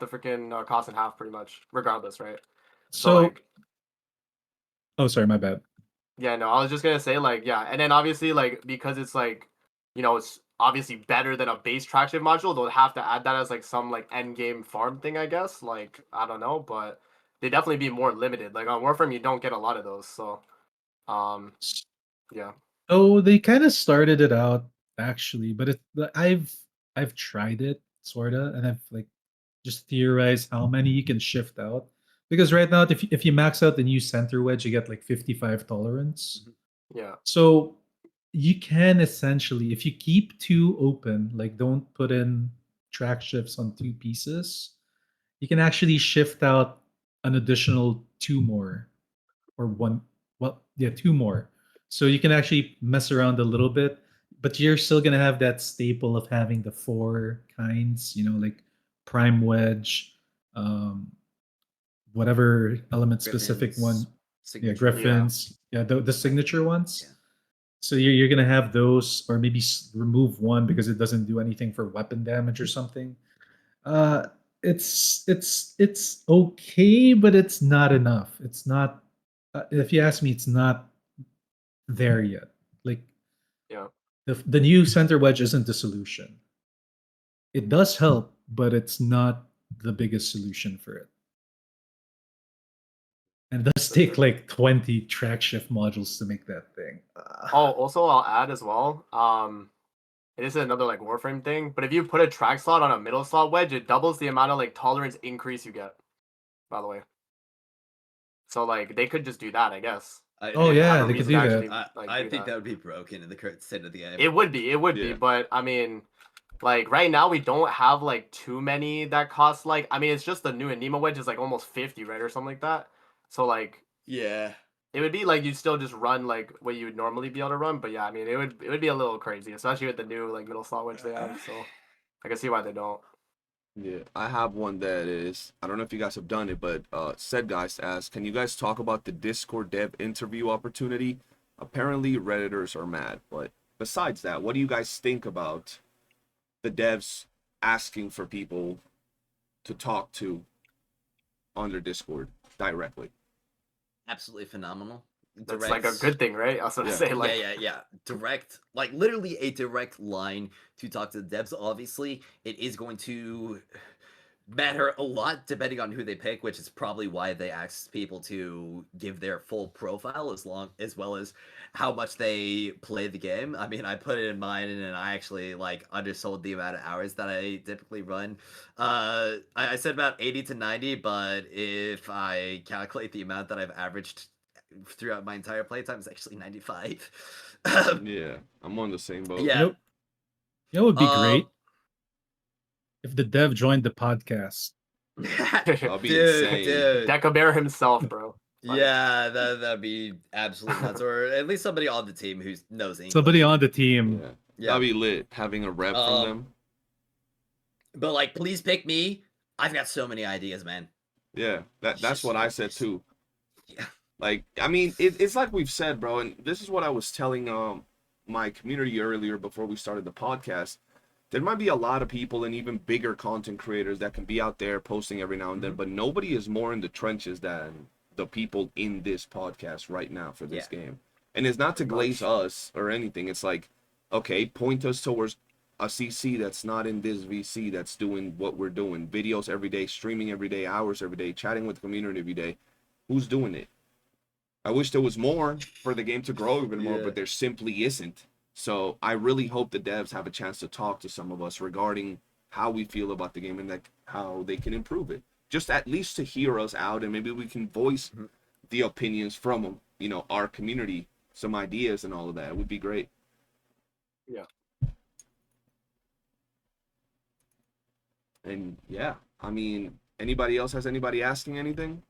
freaking cost in half pretty much, regardless, right? So So, like oh, sorry, my bad. yeah, no, I was just gonna say like yeah, and then obviously like because it's like it's obviously better than a base track shift module, they'll have to add that as like some like end game farm thing, I guess. Like I don't know, but they definitely be more limited. Like on Warframe, you don't get a lot of those, so um yeah. Oh, they kind of started it out actually, but I've tried it sorta, and I've like just theorized how many you can shift out. Because right now, if you max out the new center wedge, you get like 55 tolerance. Yeah. So you can essentially, if you keep two open, like don't put in track shifts on two pieces, you can actually shift out an additional two more or one. Well, yeah, two more. So you can actually mess around a little bit, but you're still gonna have that staple of having the four kinds, like prime wedge, um, whatever element specific one. Griffin's Yeah, signature. griffins. Yeah, the signature ones. Yeah. So you're gonna have those, or maybe remove one because it doesn't do anything for weapon damage or something. Uh, it's okay, but it's not enough. It's not. If you ask me, it's not there yet. Like Yeah. the new center wedge isn't the solution. It does help, but it's not the biggest solution for it. And it does For take sure. like 20 track shift modules to make that thing. Oh, also I'll add as well. It is another like Warframe thing, but if you put a track slot on a middle slot wedge, it doubles the amount of like tolerance increase you get. By the way, so like they could just do that, I guess. Oh They yeah, have a they could reason to do actually that. like I do think that. that would be broken in the current state of the game. It would be, Yeah. but I mean, like right now we don't have like too many that cost like I mean it's just the new Anima wedge is like almost 50, right, or something like that. So like Yeah. it would be like you'd still just run like what you would normally be able to run, but yeah, I mean it would be a little crazy, especially with the new like middle slot wedge they have. So I can see why they don't. Yeah, I have one that is, I don't know if you guys have done it, but said guys asked, can you guys talk about the Discord dev interview opportunity? Apparently Redditors are mad, but besides that, what do you guys think about the devs asking for people to talk to on their Discord directly? Absolutely phenomenal. That's like a good thing, right? I was gonna Yeah. say like Yeah. Direct, like literally a direct line to talk to the devs. Obviously, it is going to matter a lot depending on who they pick, which is probably why they ask people to give their full profile as well as how much they play the game. I mean, I put it in mine and I actually like undersold the amount of hours that I typically run. I said about 80 to 90, but if I calculate the amount that I've averaged throughout my entire playtime, it's actually 95. Yeah, I'm on the same boat. Yeah. You know what would be Um, great if the dev joined the podcast. That'll be dude, insane. dude. Deca Bear himself, bro. Like, Yeah, that'd be absolutely nuts. Or at least somebody on the team who knows English. Somebody on the team. Yeah, Yeah. that'd be lit, having a rep from them. But like, please pick me. I've got so many ideas, man. Yeah, that's what I said too. Yeah. Like, I mean, it's like we've said, bro, and this is what I was telling my community earlier before we started the podcast. There might be a lot of people and even bigger content creators that can be out there posting every now and then, but nobody is more in the trenches than the people in this podcast right now for this game. And it's not to glaze us or anything. It's like, okay, point us towards a CC that's not in this VC that's doing what we're doing, videos every day, streaming every day, hours every day, chatting with the community every day. Who's doing it? I wish there was more for the game to grow even more, Yeah. but there simply isn't. So I really hope the devs have a chance to talk to some of us regarding how we feel about the game and like how they can improve it. Just at least to hear us out, and maybe we can voice the opinions from, you know, our community, some ideas and all of that. It would be great. Yeah. And yeah, I mean, anybody else has anybody asking anything?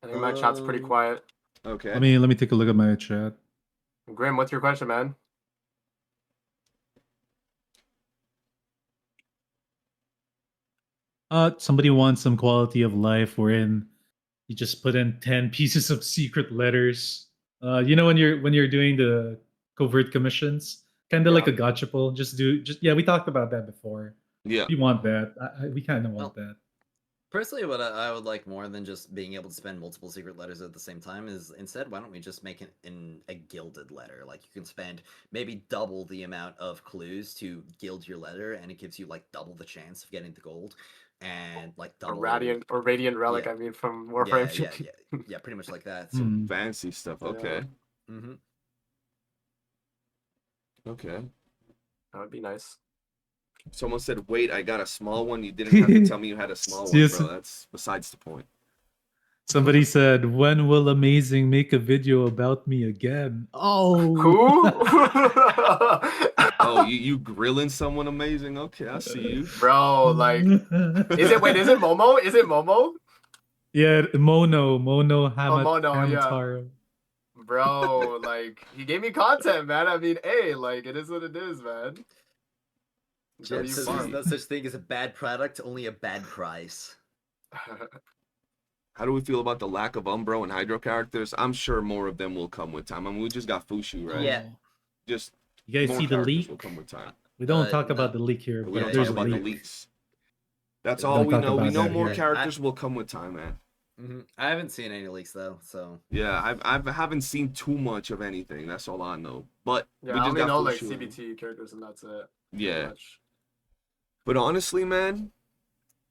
I think my chat's pretty quiet. Okay. Let me take a look at my chat. Grim, what's your question, man? Somebody wants some quality of life wherein you just put in 10 pieces of secret letters. You know, when you're doing the covert commissions, kind of like a gacha pull. Just yeah. We talked about that before. Yeah. We want that. We kind of want that. Personally, what I would like more than just being able to spend multiple secret letters at the same time is instead, why don't we just make it in a gilded letter? Like you can spend maybe double the amount of clues to gild your letter, and it gives you like double the chance of getting the gold, and like A double radiant relic, Yeah. I mean, from Warframe. yeah, pretty much like that. Hmm. Fancy stuff. Okay. Mm-hmm. Okay. That would be nice. Someone said, wait, I got a small one. You didn't have to tell me you had a small one, Yes. bro. That's besides the point. Somebody said, "When will Amazing make a video about me again?" Oh, Who? Oh, you grilling someone amazing? Okay, I see you. Bro, like, is it Momo? Is it Momo? Yeah, Mono Mono, yeah. Hamataro. Bro, like, he gave me content, man. I mean, hey, like, it is what it is, man. Jet you says farm. there's no such thing as a bad product, only a bad price. How do we feel about the lack of Umbro and Hydro characters? I'm sure more of them will come with time. I mean, we just got Fushu, right? Yeah. Just You guys more see the characters leak? will come with time. We don't talk no. about the leak here. We but don't there's talk a about the leak. leaks. That's We all don't we talk know. We about know that more here. characters will come with time, man. Mm-hmm. I haven't seen any leaks though, so Yeah, I haven't seen too much of anything. That's all I know. But Yeah, we I just only got know, like, Fushu. CBT characters, and that's it. pretty Yeah. much. But honestly, man,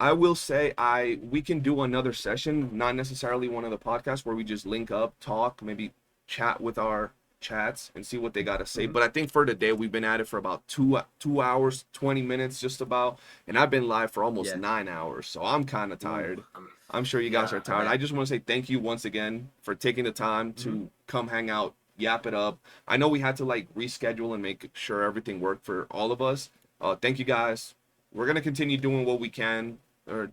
I will say we can do another session, not necessarily one of the podcasts where we just link up, talk, maybe chat with our chats and see what they got to say. But I think for today, we've been at it for about 2 hours, 20 minutes just about. And I've been live for almost 9 hours. So I'm kind of tired. I'm sure you guys are tired. right. I just want to say thank you once again for taking the time to come hang out, yap it up. I know we had to like reschedule and make sure everything worked for all of us. Thank you guys. We're going to continue doing what we can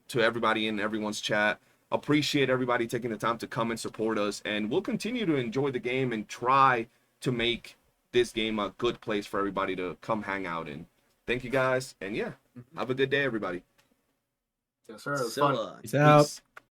to everybody in everyone's chat. Appreciate everybody taking the time to come and support us. And we'll continue to enjoy the game and try to make this game a good place for everybody to come hang out in. Thank you guys. And yeah, have a good day, everybody. Yes, sir. It was fun. so Peace out. Peace.